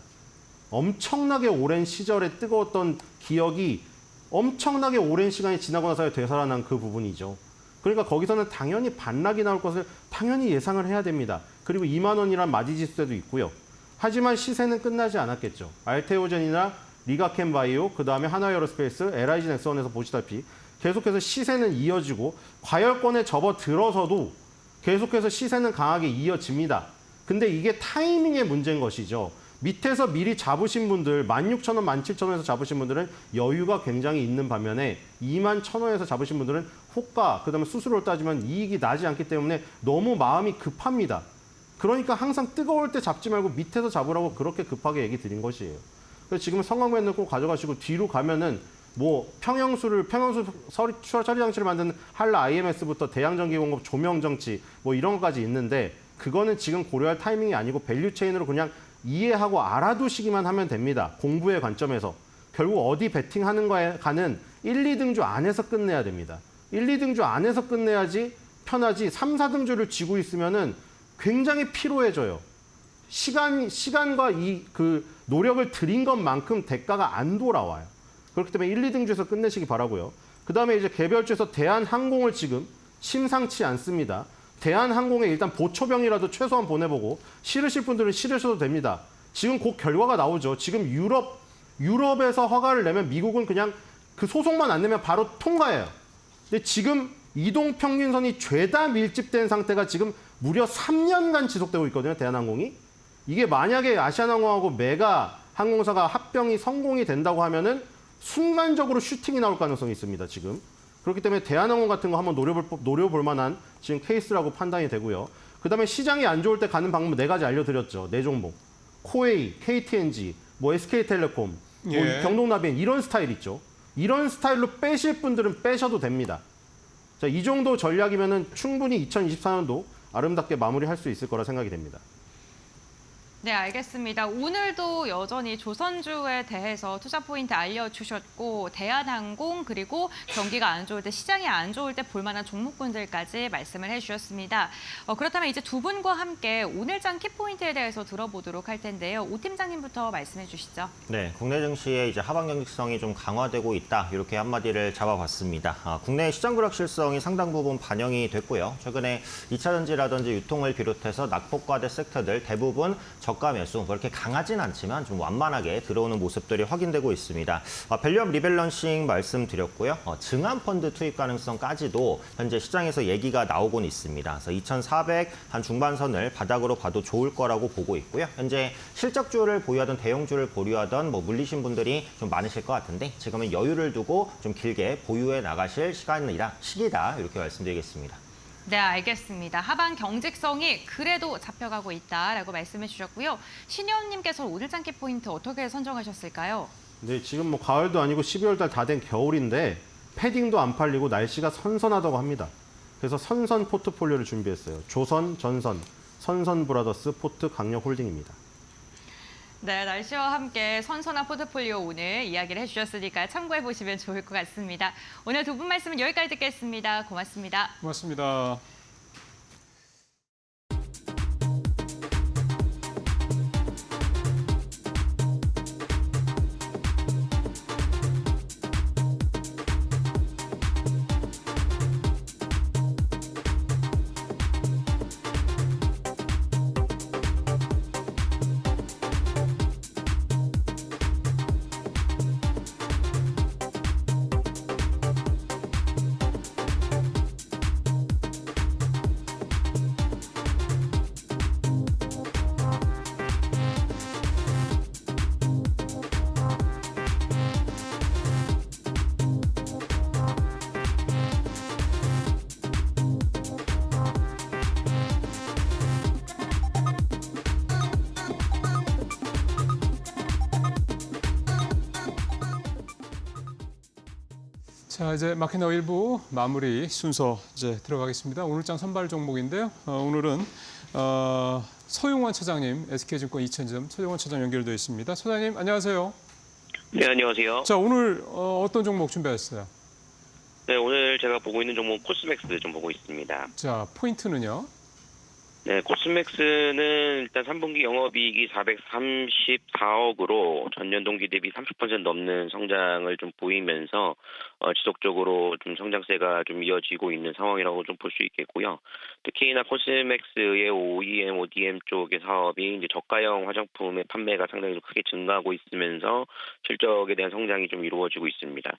엄청나게 오랜 시절에 뜨거웠던 기억이 엄청나게 오랜 시간이 지나고 나서 되살아난 그 부분이죠. 그러니까 거기서는 당연히 반락이 나올 것을 당연히 예상을 해야 됩니다. 그리고 2만 원이란 마디지수도 있고요. 하지만 시세는 끝나지 않았겠죠. 알테오젠이나 리가켄바이오, 그 다음에 하나에어로스페이스, LIG 넥스원에서 보시다시피 계속해서 시세는 이어지고 과열권에 접어들어서도 계속해서 시세는 강하게 이어집니다. 근데 이게 타이밍의 문제인 것이죠. 밑에서 미리 잡으신 분들 16,000원, 17,000원에서 잡으신 분들은 여유가 굉장히 있는 반면에 21,000원에서 잡으신 분들은 호가, 그다음에 수수료를 따지면 이익이 나지 않기 때문에 너무 마음이 급합니다. 그러니까 항상 뜨거울 때 잡지 말고 밑에서 잡으라고 그렇게 급하게 얘기 드린 것이에요. 그래서 지금 성광밴드 꼭 가져가시고 뒤로 가면은 뭐 평형수 처리 장치를 만드는 한라 IMS부터 대양전기공업 조명정치 뭐 이런 것까지 있는데 그거는 지금 고려할 타이밍이 아니고 밸류체인으로 그냥 이해하고 알아두시기만 하면 됩니다. 공부의 관점에서. 결국 어디 베팅하는 거에 가는 1, 2등주 안에서 끝내야 됩니다. 1, 2등주 안에서 끝내야지 편하지 3, 4등주를 쥐고 있으면은 굉장히 피로해져요. 시간과 그 노력을 들인 것만큼 대가가 안 돌아와요. 그렇기 때문에 1, 2등주에서 끝내시기 바라고요. 그다음에 이제 개별주에서 대한항공을 지금 심상치 않습니다. 대한항공에 일단 보초병이라도 최소한 보내보고 싫으실 분들은 싫으셔도 됩니다. 지금 곧 결과가 나오죠. 지금 유럽에서 허가를 내면 미국은 그냥 그 소송만 안 내면 바로 통과해요. 근데 지금 이동평균선이 죄다 밀집된 상태가 지금 무려 3년간 지속되고 있거든요. 대한항공이. 이게 만약에 아시아나항공하고 메가 항공사가 합병이 성공이 된다고 하면은 순간적으로 슈팅이 나올 가능성이 있습니다. 지금. 그렇기 때문에 대한항공 같은 거 한번 노려볼 만한 지금 케이스라고 판단이 되고요. 그다음에 시장이 안 좋을 때 가는 방법 4가지 알려드렸죠. 4종목. 코웨이, KTNG, 뭐 SK텔레콤, 뭐 경동나비엔 이런 스타일 있죠. 이런 스타일로 빼실 분들은 빼셔도 됩니다. 자, 이 정도 전략이면은 충분히 2024년도 아름답게 마무리할 수 있을 거라 생각이 됩니다. 네, 알겠습니다. 오늘도 여전히 조선주에 대해서 투자 포인트 알려주셨고 대한항공 그리고 경기가 안 좋을 때 시장이 안 좋을 때 볼만한 종목군들까지 말씀을 해주셨습니다. 그렇다면 이제 두 분과 함께 오늘장 키포인트에 대해서 들어보도록 할 텐데요. 오 팀장님부터 말씀해 주시죠. 네, 국내 증시의 이제 하방 경직성이 좀 강화되고 있다. 이렇게 한마디를 잡아봤습니다. 국내 시장 불확실성이 상당 부분 반영이 됐고요. 최근에 2차 전지라든지 유통을 비롯해서 낙폭과대 섹터들 대부분 저가 매수 그렇게 강하진 않지만 좀 완만하게 들어오는 모습들이 확인되고 있습니다. 밸류업 리밸런싱 말씀드렸고요. 증한 펀드 투입 가능성까지도 현재 시장에서 얘기가 나오곤 있습니다. 그래서 2,400 한 중반선을 바닥으로 봐도 좋을 거라고 보고 있고요. 현재 실적주를 보유하던 대형주를 보유하던 뭐 물리신 분들이 좀 많으실 것 같은데 지금은 여유를 두고 좀 길게 보유해 나가실 시기다 이렇게 말씀드리겠습니다. 네, 알겠습니다. 하방 경직성이 그래도 잡혀가고 있다라고 말씀해 주셨고요. 신현님께서 오늘장 키포인트 어떻게 선정하셨을까요? 네, 지금 뭐 가을도 아니고 12월 달 다 된 겨울인데 패딩도 안 팔리고 날씨가 선선하다고 합니다. 그래서 선선 포트폴리오를 준비했어요. 조선, 전선, 선선 브라더스, 포트 강력 홀딩입니다. 네, 날씨와 함께 선선한 포트폴리오 오늘 이야기를 해주셨으니까 참고해 보시면 좋을 것 같습니다. 오늘 두 분 말씀은 여기까지 듣겠습니다. 고맙습니다. 고맙습니다. 자, 이제 마켓나우 1부 마무리 순서 이제 들어가겠습니다. 오늘 장 선발 종목인데요. 오늘은 서용환 차장님, SK증권 2000점 서용환 차장 연결되어 있습니다. 차장님, 안녕하세요. 네, 안녕하세요. 자, 오늘 어떤 종목 준비하셨어요? 네, 오늘 제가 보고 있는 종목 코스맥스 좀 보고 있습니다. 자, 포인트는요? 네, 코스맥스는 일단 3분기 영업이익이 434억으로 전년 동기 대비 30% 넘는 성장을 좀 보이면서 지속적으로 좀 성장세가 좀 이어지고 있는 상황이라고 좀 볼 수 있겠고요. 특히나 코스맥스의 OEM, ODM 쪽의 사업이 이제 저가형 화장품의 판매가 상당히 좀 크게 증가하고 있으면서 실적에 대한 성장이 좀 이루어지고 있습니다.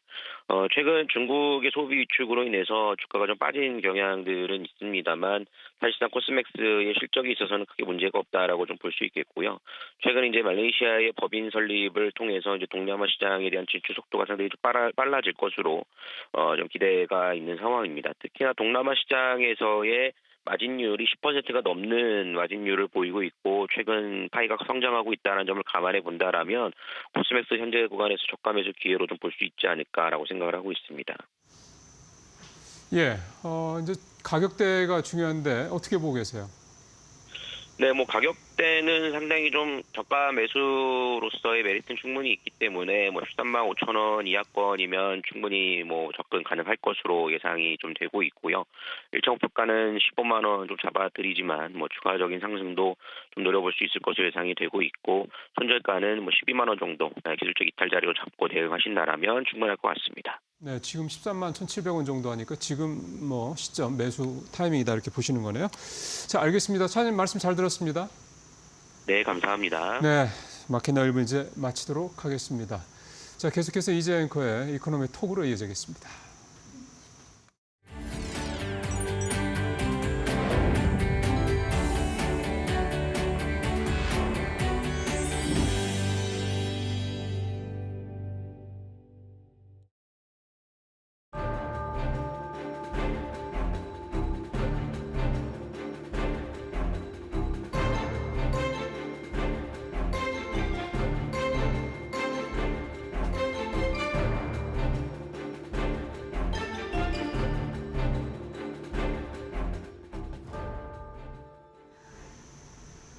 최근 중국의 소비 위축으로 인해서 주가가 좀 빠진 경향들은 있습니다만 사실상 코스맥스의 실적에 있어서는 크게 문제가 없다라고 좀 볼 수 있겠고요. 최근 이제 말레이시아의 법인 설립을 통해서 이제 동남아 시장에 대한 진출 속도가 상당히 좀 빨라질 것으로 좀 기대가 있는 상황입니다. 특히나 동남아 시장에서의 마진율이 10%가 넘는 마진율을 보이고 있고 최근 파이가 성장하고 있다는 점을 감안해 본다라면 코스맥스 현재 구간에서 저가 매수 기회로 좀 볼 수 있지 않을까라고 생각을 하고 있습니다. 예, 이제 가격대가 중요한데 어떻게 보고 계세요? 네, 뭐 가격대는 상당히 좀 저가 매수로서의 메리트는 충분히 있기 때문에 뭐 13만 5천 원 이하권이면 충분히 뭐 접근 가능할 것으로 예상이 좀 되고 있고요. 일정 목표가는 15만 원 좀 잡아드리지만 뭐 추가적인 상승도 좀 노려볼 수 있을 것으로 예상이 되고 있고 손절가는 뭐 12만 원 정도 기술적 이탈 자리로 잡고 대응하신다라면 충분할 것 같습니다. 네, 지금 13만 1,700원 정도 하니까 지금 뭐 시점 매수 타이밍이다 이렇게 보시는 거네요. 자, 알겠습니다. 차장님 말씀 잘 들었습니다. 네, 감사합니다. 네, 마켓나우 1부 이제 마치도록 하겠습니다. 자, 계속해서 이재 앵커의 이코노미 톡으로 이어지겠습니다.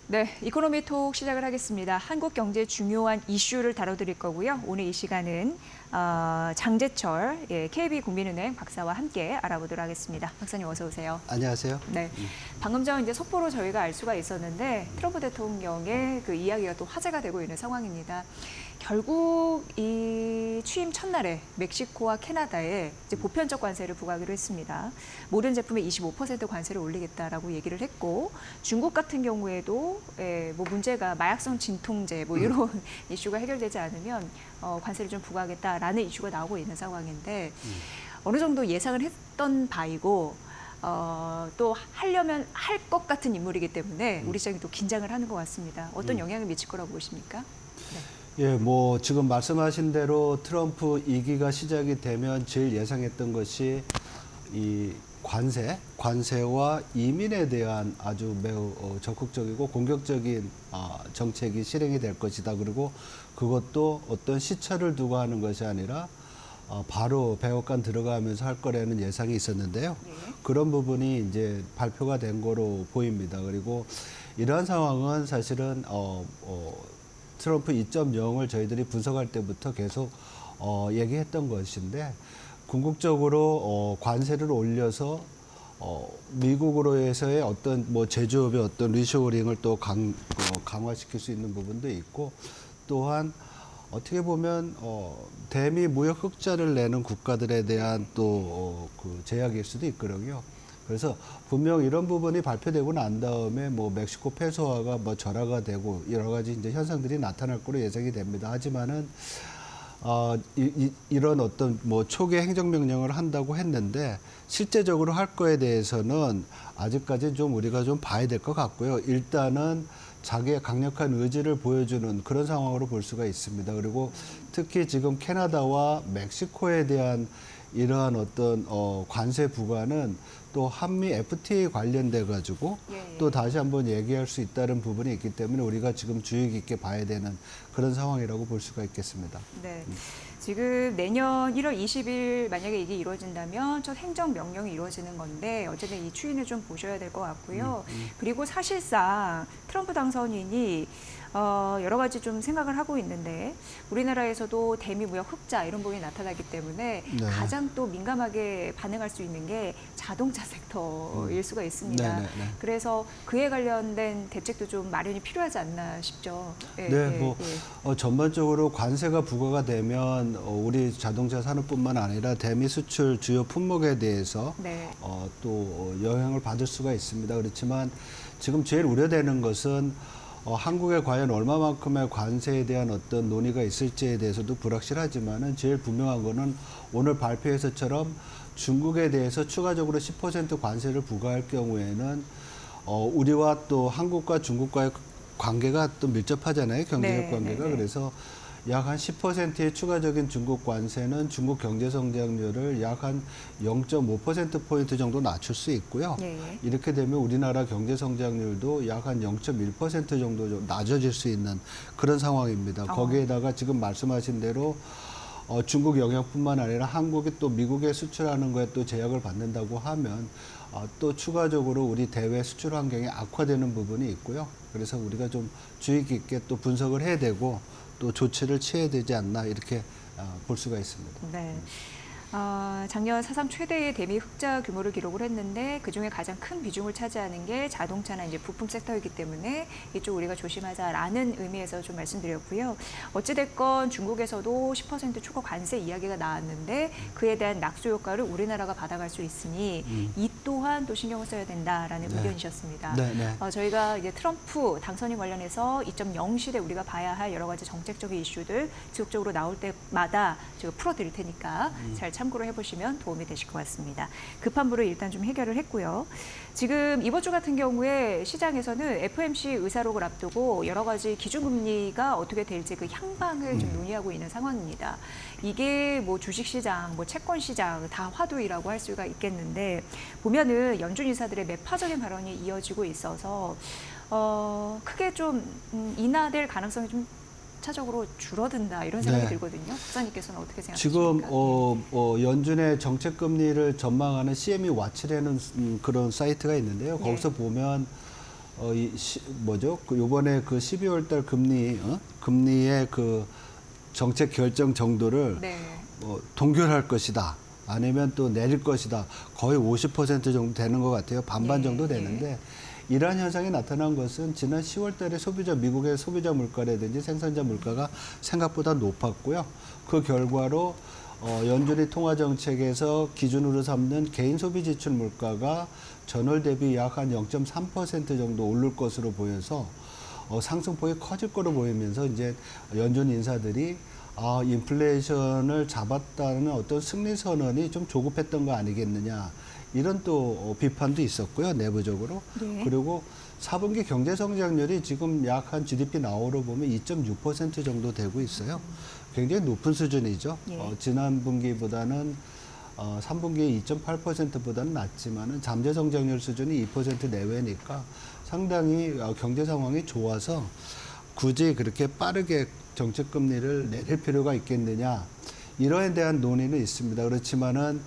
네, 이코노미톡 시작을 하겠습니다. 한국 경제 중요한 이슈를 다뤄드릴 거고요. 오늘 이 시간은 장재철 KB국민은행 박사와 함께 알아보도록 하겠습니다. 박사님 어서 오세요. 안녕하세요. 네, 방금 전 이제 속보로 저희가 알 수가 있었는데 트럼프 대통령의 그 이야기가 또 화제가 되고 있는 상황입니다. 결국 이 취임 첫날에 멕시코와 캐나다에 이제 보편적 관세를 부과하기로 했습니다. 모든 제품에 25% 관세를 올리겠다라고 얘기를 했고 중국 같은 경우에도 뭐 문제가 마약성 진통제 뭐 이런 이슈가 해결되지 않으면 관세를 좀 부과하겠다라는 이슈가 나오고 있는 상황인데 어느 정도 예상을 했던 바이고 또 하려면 할 것 같은 인물이기 때문에 우리 시장이 또 긴장을 하는 것 같습니다. 어떤 영향을 미칠 거라고 보십니까? 네. 예, 뭐 지금 말씀하신 대로 트럼프 2기가 시작이 되면 제일 예상했던 것이 이 관세와 이민에 대한 아주 매우 적극적이고 공격적인 정책이 실행이 될 것이다. 그리고 그것도 어떤 시차를 두고 하는 것이 아니라 바로 백악관 들어가면서 할 거라는 예상이 있었는데요. 네. 그런 부분이 이제 발표가 된 거로 보입니다. 그리고 이러한 상황은 사실은 트럼프 2.0을 저희들이 분석할 때부터 계속 얘기했던 것인데 궁극적으로 관세를 올려서 미국으로에서의 어떤 뭐 제조업의 어떤 리쇼어링을 또 강화시킬 수 있는 부분도 있고 또한 어떻게 보면 대미 무역 흑자를 내는 국가들에 대한 또 그 제약일 수도 있거든요. 그래서 분명 이런 부분이 발표되고 난 다음에 뭐 멕시코 페소화가 뭐 절하가 되고 여러 가지 이제 현상들이 나타날 거로 예상이 됩니다. 하지만은 이런 어떤 뭐 초기 행정명령을 한다고 했는데 실제적으로 할 거에 대해서는 아직까지 좀 우리가 좀 봐야 될 것 같고요. 일단은 자기의 강력한 의지를 보여주는 그런 상황으로 볼 수가 있습니다. 그리고 특히 지금 캐나다와 멕시코에 대한 이러한 어떤 관세 부과는 또 한미 FTA 관련돼 가지고 또 다시 한번 얘기할 수 있다는 부분이 있기 때문에 우리가 지금 주의 깊게 봐야 되는 그런 상황이라고 볼 수가 있겠습니다. 네. 지금 내년 1월 20일 만약에 이게 이루어진다면 첫 행정명령이 이루어지는 건데 어쨌든 이 추이를 좀 보셔야 될 것 같고요. 그리고 사실상 트럼프 당선인이 여러 가지 좀 생각을 하고 있는데 우리나라에서도 대미 무역 흑자 이런 부분이 나타나기 때문에 네. 가장 또 민감하게 반응할 수 있는 게 자동차 섹터일 수가 있습니다. 네. 그래서 그에 관련된 대책도 좀 마련이 필요하지 않나 싶죠. 전반적으로 관세가 부과가 되면 우리 자동차 산업뿐만 아니라 대미 수출 주요 품목에 대해서 네. 또 영향을 받을 수가 있습니다. 그렇지만 지금 제일 우려되는 것은 한국에 과연 얼마만큼의 관세에 대한 어떤 논의가 있을지에 대해서도 불확실하지만은 제일 분명한 거는 오늘 발표에서처럼 중국에 대해서 추가적으로 10% 관세를 부과할 경우에는 우리와 또 한국과 중국과의 관계가 또 밀접하잖아요. 경제적 관계가. 그래서 약 한 10%의 추가적인 중국 관세는 중국 경제 성장률을 약 한 0.5%포인트 정도 낮출 수 있고요. 이렇게 되면 우리나라 경제 성장률도 약 한 0.1% 정도 좀 낮아질 수 있는 그런 상황입니다. 거기에다가 지금 말씀하신 대로 중국 영역뿐만 아니라 한국이 또 미국에 수출하는 거에 또 제약을 받는다고 하면 또 추가적으로 우리 대외 수출 환경이 악화되는 부분이 있고요. 그래서 우리가 좀 주의 깊게 또 분석을 해야 되고 또 조치를 취해야 되지 않나 이렇게 볼 수가 있습니다. 네. 작년 사상 최대의 대미 흑자 규모를 기록을 했는데 그중에 가장 큰 비중을 차지하는 게 자동차나 이제 부품 섹터이기 때문에 이쪽 우리가 조심하자라는 의미에서 좀 말씀드렸고요. 어찌됐건 중국에서도 10% 추가 관세 이야기가 나왔는데 그에 대한 낙수 효과를 우리나라가 받아갈 수 있으니 이 또한 또 신경을 써야 된다라는 의견이셨습니다. 저희가 이제 트럼프 당선인 관련해서 2.0 시대 우리가 봐야 할 여러 가지 정책적인 이슈들 지속적으로 나올 때마다 제가 풀어드릴 테니까 잘 참고를 해보시면 도움이 되실 것 같습니다. 급한 불을 일단 좀 해결을 했고요. 지금 이번 주 같은 경우에 시장에서는 FOMC 의사록을 앞두고 여러 가지 기준금리가 어떻게 될지 그 향방을 좀 논의하고 있는 상황입니다. 이게 뭐 주식시장, 뭐 채권시장 다 화두이라고 할 수가 있겠는데 보면은 연준 인사들의 매파적인 발언이 이어지고 있어서 크게 좀 인하될 가능성이 좀 차적으로 줄어든다 이런 생각이 들거든요. 박사님께서는 어떻게 생각하십니까? 지금 연준의 정책 금리를 전망하는 CME 와치라는 그런 사이트가 있는데요. 거기서 보면 요번에 그 12월달 금리의 그 정책 결정 정도를 동결할 것이다. 아니면 또 내릴 것이다. 거의 50% 정도 되는 것 같아요. 반반 정도 되는데. 이러한 현상이 나타난 것은 지난 10월 달에 미국의 소비자 물가라든지 생산자 물가가 생각보다 높았고요. 그 결과로 연준이 통화정책에서 기준으로 삼는 개인 소비 지출 물가가 전월 대비 약 한 0.3% 정도 오를 것으로 보여서 상승폭이 커질 거로 보이면서 이제 연준 인사들이 인플레이션을 잡았다는 어떤 승리 선언이 좀 조급했던 거 아니겠느냐. 이런 또 비판도 있었고요, 내부적으로. 그리고 4분기 경제 성장률이 지금 약 한 GDP 나오로 보면 2.6% 정도 되고 있어요. 굉장히 높은 수준이죠. 지난 분기보다는 3분기에 2.8%보다는 낮지만은 잠재 성장률 수준이 2% 내외니까 상당히 경제 상황이 좋아서 굳이 그렇게 빠르게 정책 금리를 내릴 필요가 있겠느냐. 이러에 대한 논의는 있습니다. 그렇지만은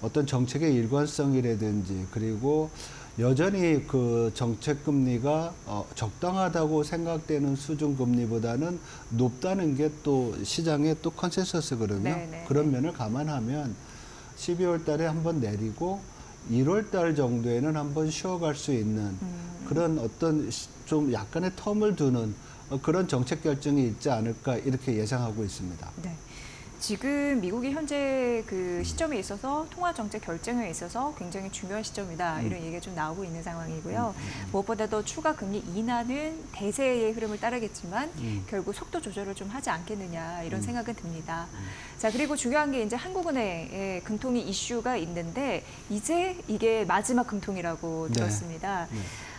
어떤 정책의 일관성이라든지 그리고 여전히 그 정책 금리가 적당하다고 생각되는 수준 금리보다는 높다는 게 또 시장의 또 컨센서스거든요. 네네. 그런 면을 감안하면 12월 달에 한번 내리고 1월 달 정도에는 한번 쉬어갈 수 있는 그런 어떤 좀 약간의 텀을 두는 그런 정책 결정이 있지 않을까 이렇게 예상하고 있습니다. 네. 지금 미국이 현재 그 시점에 있어서 통화 정책 결정에 있어서 굉장히 중요한 시점이다 이런 얘기가 좀 나오고 있는 상황이고요. 무엇보다도 추가 금리 인하는 대세의 흐름을 따르겠지만 결국 속도 조절을 좀 하지 않겠느냐 이런 생각은 듭니다. 자, 그리고 중요한 게 이제 한국은행의 금통위 이슈가 있는데 이제 이게 마지막 금통이라고 들었습니다.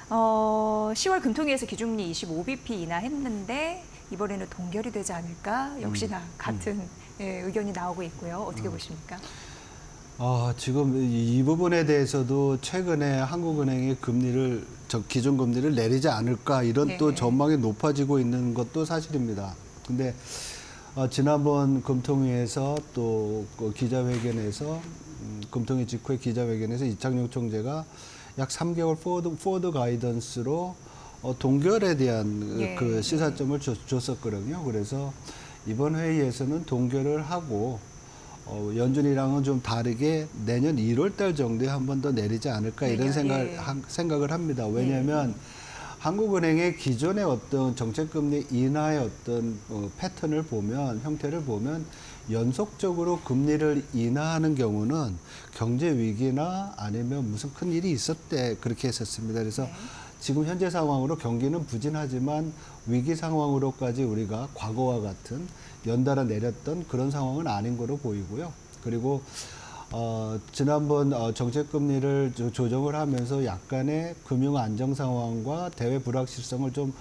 10월 금통위에서 기준금리 25bp 인하했는데 이번에는 동결이 되지 않을까? 역시나 같은 의견이 나오고 있고요. 어떻게 보십니까? 지금 이 부분에 대해서도 최근에 한국은행이 기준금리를 내리지 않을까 이런 또 전망이 높아지고 있는 것도 사실입니다. 근데 지난번 금통위에서 또 기자회견에서 금통위 직후에 기자회견에서 이창용 총재가 약 3개월 포워드 가이던스로 동결에 대한 그 시사점을 줬었거든요. 그래서 이번 회의에서는 동결을 하고 연준이랑은 좀 다르게 내년 1월 달 정도에 한 번 더 내리지 않을까 이런 생각을 합니다. 왜냐하면 한국은행의 기존의 어떤 정책금리 인하의 어떤 패턴을 보면 형태를 보면 연속적으로 금리를 인하하는 경우는 경제 위기나 아니면 무슨 큰 일이 있었대 그렇게 했었습니다. 그래서 지금 현재 상황으로 경기는 부진하지만 위기 상황으로까지 우리가 과거와 같은 연달아 내렸던 그런 상황은 아닌 거로 보이고요. 그리고 지난번 정책금리를 조정을 하면서 약간의 금융 안정 상황과 대외 불확실성을 좀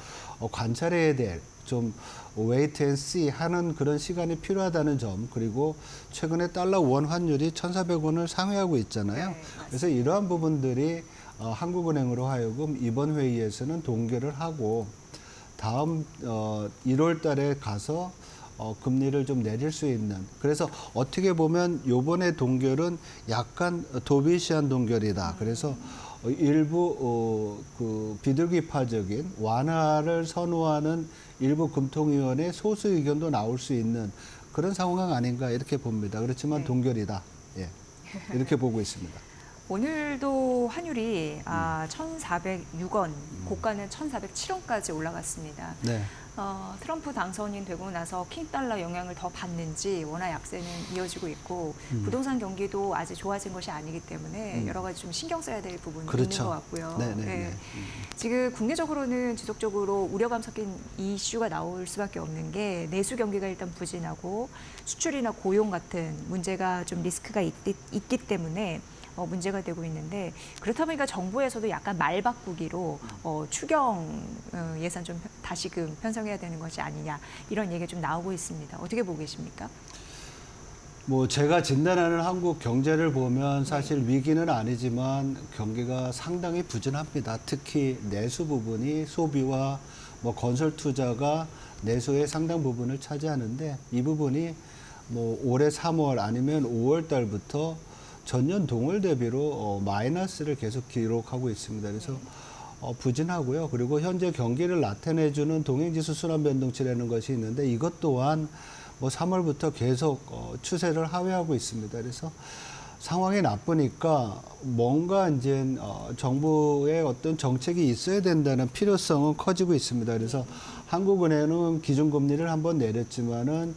관찰해야 될 좀 웨이트 앤 씨 하는 그런 시간이 필요하다는 점 그리고 최근에 달러 원 환율이 1,400원을 상회하고 있잖아요. 그래서 이러한 부분들이 한국은행으로 하여금 이번 회의에서는 동결을 하고 다음 1월 달에 가서 금리를 좀 내릴 수 있는 그래서 어떻게 보면 요번에 동결은 약간 도비시한 동결이다. 그래서 일부 그 비둘기파적인 완화를 선호하는 일부 금통위원회 소수 의견도 나올 수 있는 그런 상황 아닌가 이렇게 봅니다. 그렇지만 동결이다. 이렇게 보고 있습니다. 오늘도 환율이 1,406원, 고가는 1,407원까지 올라갔습니다. 네. 트럼프 당선인 되고 나서 킹달러 영향을 더 받는지 워낙 약세는 이어지고 있고 부동산 경기도 아직 좋아진 것이 아니기 때문에 여러 가지 좀 신경 써야 될 부분이 있는 것 같고요. 지금 국내적으로는 지속적으로 우려감 섞인 이슈가 나올 수밖에 없는 게 내수 경기가 일단 부진하고 수출이나 고용 같은 문제가 좀 리스크가 있기 때문에 문제가 되고 있는데 그렇다 보니까 정부에서도 약간 말 바꾸기로 추경 예산 좀 다시금 편성해야 되는 것이 아니냐 이런 얘기가 좀 나오고 있습니다. 어떻게 보고 계십니까? 뭐 제가 진단하는 한국 경제를 보면 사실 위기는 아니지만 경기가 상당히 부진합니다. 특히 내수 부분이 소비와 뭐 건설 투자가 내수의 상당 부분을 차지하는데 이 부분이 뭐 올해 3월 아니면 5월 달부터 전년 동월 대비로 마이너스를 계속 기록하고 있습니다. 그래서 부진하고요. 그리고 현재 경기를 나타내주는 동행지수 순환 변동치라는 것이 있는데 이것 또한 뭐 3월부터 계속 추세를 하회하고 있습니다. 그래서 상황이 나쁘니까 뭔가 이제 정부의 어떤 정책이 있어야 된다는 필요성은 커지고 있습니다. 그래서 한국은행은 기준금리를 한번 내렸지만은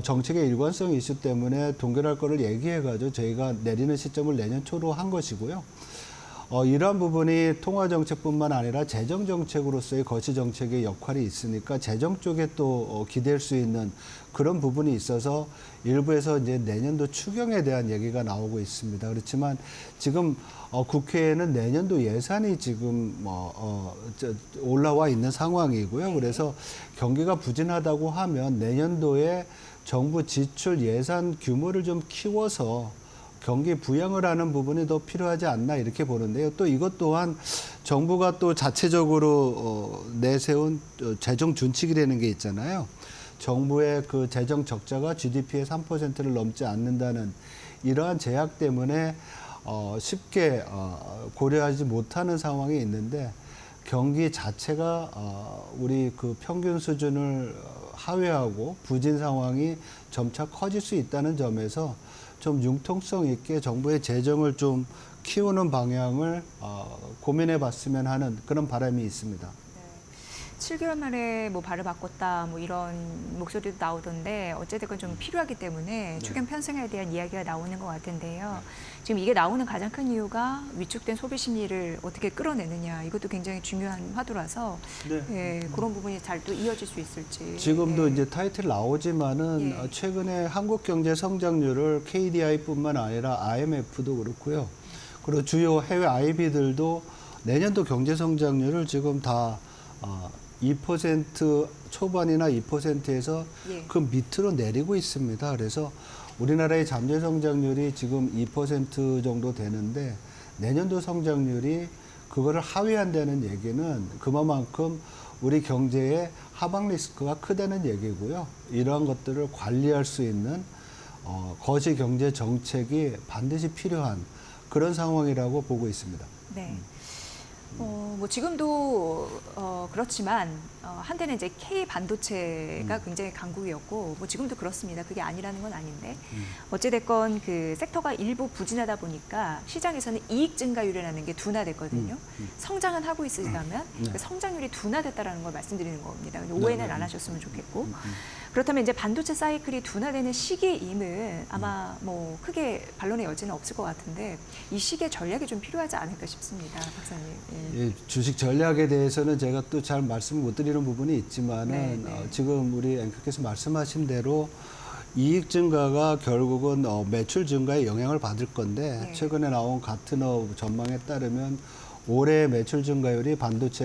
정책의 일관성 이슈 때문에 동결할 거를 얘기해가지고 저희가 내리는 시점을 내년 초로 한 것이고요. 이러한 부분이 통화정책뿐만 아니라 재정정책으로서의 거시정책의 역할이 있으니까 재정 쪽에 또 기댈 수 있는 그런 부분이 있어서 일부에서 이제 내년도 추경에 대한 얘기가 나오고 있습니다. 그렇지만 지금 국회에는 내년도 예산이 지금 올라와 있는 상황이고요. 그래서 경기가 부진하다고 하면 내년도에 정부 지출 예산 규모를 좀 키워서 경기 부양을 하는 부분이 더 필요하지 않나 이렇게 보는데요. 또 이것 또한 정부가 또 자체적으로 내세운 재정 준칙이라는 게 있잖아요. 정부의 그 재정 적자가 GDP의 3%를 넘지 않는다는 이러한 제약 때문에 쉽게 고려하지 못하는 상황이 있는데 경기 자체가 우리 그 평균 수준을 하회하고 부진 상황이 점차 커질 수 있다는 점에서 좀 융통성 있게 정부의 재정을 좀 키우는 방향을 고민해 봤으면 하는 그런 바람이 있습니다. 7개월 만에 뭐 발을 바꿨다 뭐 이런 목소리도 나오던데 어쨌든 좀 필요하기 때문에 추경 편성에 대한 이야기가 나오는 것 같은데요. 지금 이게 나오는 가장 큰 이유가 위축된 소비 심리를 어떻게 끌어내느냐 이것도 굉장히 중요한 화두라서 그런 부분이 잘 또 이어질 수 있을지. 지금도 이제 타이틀 나오지만은 예. 최근에 한국 경제 성장률을 KDI뿐만 아니라 IMF도 그렇고요. 그리고 주요 해외 IB들도 내년도 경제 성장률을 지금 다 2% 초반이나 2%에서 예. 그 밑으로 내리고 있습니다. 그래서 우리나라의 잠재 성장률이 지금 2% 정도 되는데 내년도 성장률이 그거를 하회한다는 얘기는 그만큼 우리 경제의 하방 리스크가 크다는 얘기고요. 이러한 것들을 관리할 수 있는 거시 경제 정책이 반드시 필요한 그런 상황이라고 보고 있습니다. 네. 뭐 지금도 그렇지만 한때는 이제 K 반도체가 굉장히 강국이었고 뭐 지금도 그렇습니다. 그게 아니라는 건 아닌데 어찌됐건 그 섹터가 일부 부진하다 보니까 시장에서는 이익 증가율이라는 게 둔화됐거든요. 성장은 하고 있으시다면 그 성장률이 둔화됐다라는 걸 말씀드리는 겁니다. 근데 오해는 안 하셨으면 좋겠고 그렇다면 이제 반도체 사이클이 둔화되는 시기임은 아마 뭐 크게 반론의 여지는 없을 것 같은데 이 시기에 전략이 좀 필요하지 않을까 싶습니다, 박사님. 예, 주식 전략에 대해서는 제가 또 잘 말씀 못 드리는 부분이 있지만은 지금 우리 앵커께서 말씀하신 대로 이익 증가가 결국은 매출 증가에 영향을 받을 건데 최근에 나온 가트너 전망에 따르면 올해 매출 증가율이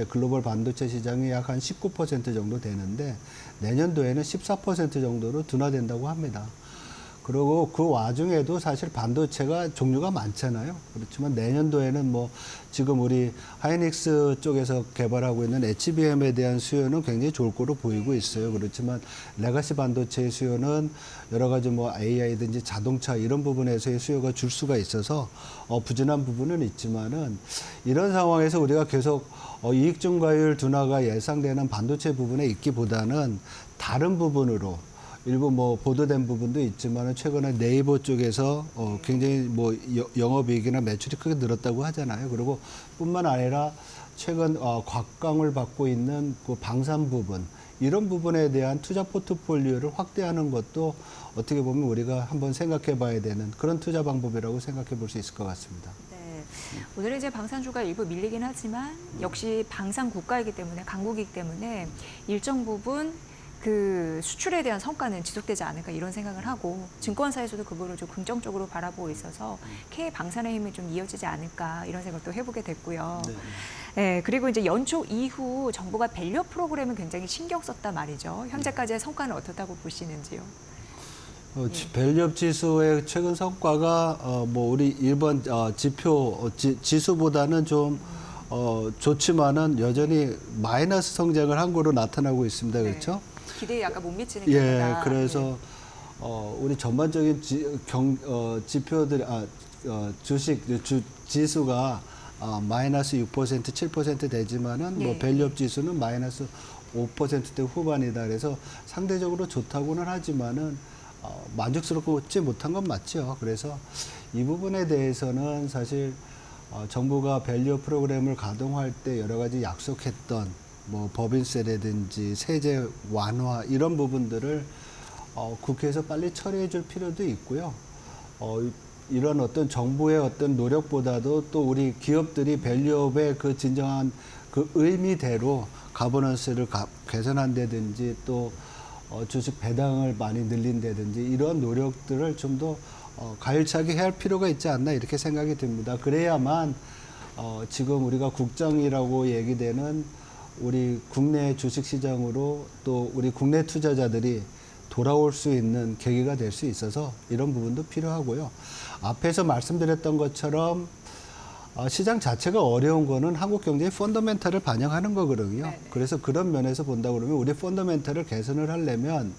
글로벌 반도체 시장이 약 한 19% 정도 되는데 내년도에는 14% 정도로 둔화된다고 합니다. 그리고 그 와중에도 사실 반도체가 종류가 많잖아요. 그렇지만 내년도에는 뭐 지금 우리 하이닉스 쪽에서 개발하고 있는 HBM에 대한 수요는 굉장히 좋을 거로 보이고 있어요. 그렇지만 레가시 반도체의 수요는 여러 가지 뭐 AI든지 자동차 이런 부분에서의 수요가 줄 수가 있어서 부진한 부분은 있지만은 이런 상황에서 우리가 계속 이익 증가율 둔화가 예상되는 반도체 부분에 있기보다는 다른 부분으로 일부 뭐 보도된 부분도 있지만 최근에 네이버 쪽에서 굉장히 뭐 영업이익이나 매출이 크게 늘었다고 하잖아요. 그리고 뿐만 아니라 최근 곽광을 받고 있는 그 방산 부분 이런 부분에 대한 투자 포트폴리오를 확대하는 것도 어떻게 보면 우리가 한번 생각해 봐야 되는 그런 투자 방법이라고 생각해 볼 수 있을 것 같습니다. 네. 오늘은 이제 방산주가 일부 밀리긴 하지만 역시 방산 국가이기 때문에 강국이기 때문에 일정 부분 그 수출에 대한 성과는 지속되지 않을까 이런 생각을 하고 증권사에서도 그거를 좀 긍정적으로 바라보고 있어서 K 방산의 힘이 좀 이어지지 않을까 이런 생각도 해보게 됐고요. 네, 그리고 이제 연초 이후 정부가 밸류 프로그램을 굉장히 신경 썼단 말이죠. 현재까지의 성과는 어떻다고 보시는지요? 밸류업 지수의 최근 성과가 뭐 우리 일본 지수보다는 좀 좋지만은 여전히 마이너스 성장을 한 거로 나타나고 있습니다. 그렇죠? 기대에 약간 못 미치는 경우다. 그래서 우리 전반적인 지표들 주식 지수가 마이너스 6%, 7% 되지만은 뭐 밸류업 지수는 마이너스 5%대 후반이다. 그래서 상대적으로 좋다고는 하지만은 만족스럽지 못한 건 맞죠. 그래서 이 부분에 대해서는 사실 정부가 밸류업 프로그램을 가동할 때 여러 가지 약속했던 뭐 법인세라든지 세제 완화 이런 부분들을 국회에서 빨리 처리해 줄 필요도 있고요. 이런 어떤 정부의 어떤 노력보다도 또 우리 기업들이 밸류업의 그 진정한 그 의미대로 가버넌스를 개선한다든지 또 주식 배당을 많이 늘린다든지 이런 노력들을 좀 더 가열차게 해야 할 필요가 있지 않나 이렇게 생각이 듭니다. 그래야만 지금 우리가 국장이라고 얘기되는 우리 국내 주식시장으로 또 우리 국내 투자자들이 돌아올 수 있는 계기가 될 수 있어서 이런 부분도 필요하고요. 앞에서 말씀드렸던 것처럼 시장 자체가 어려운 거는 한국 경제의 펀더멘탈을 반영하는 거거든요. 그래서 그런 면에서 본다 그러면 우리 펀더멘탈을 개선을 하려면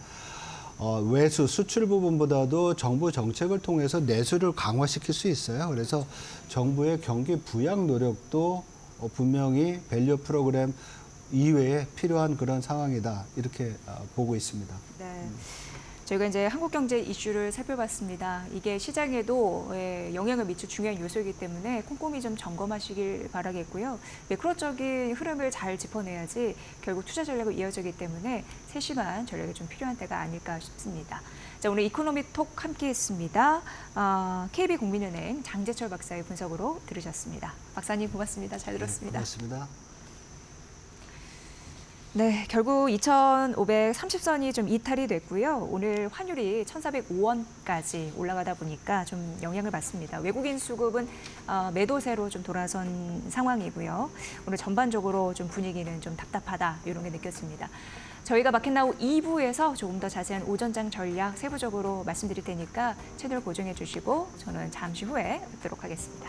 외수, 수출 부분보다도 정부 정책을 통해서 내수를 강화시킬 수 있어요. 그래서 정부의 경기 부양 노력도 분명히 밸류 프로그램 이외에 필요한 그런 상황이다. 이렇게 보고 있습니다. 네. 저희가 이제 한국 경제 이슈를 살펴봤습니다. 이게 시장에도 영향을 미칠 중요한 요소이기 때문에 꼼꼼히 좀 점검하시길 바라겠고요. 매크로적인 흐름을 잘 짚어내야지 결국 투자 전략을 이어지기 때문에 세심한 전략이 좀 필요한 때가 아닐까 싶습니다. 자, 오늘 이코노미톡 함께했습니다. KB국민은행 장재철 박사의 분석으로 들으셨습니다. 박사님 고맙습니다. 잘 들었습니다. 고맙습니다. 네, 결국 2,530선이 좀 이탈이 됐고요. 오늘 환율이 1,405원까지 올라가다 보니까 좀 영향을 받습니다. 외국인 수급은 매도세로 좀 돌아선 상황이고요. 오늘 전반적으로 좀 분위기는 좀 답답하다 이런 게 느껴집니다. 저희가 마켓나우 2부에서 조금 더 자세한 오전장 전략 세부적으로 말씀드릴 테니까 채널 고정해 주시고 저는 잠시 후에 뵙도록 하겠습니다.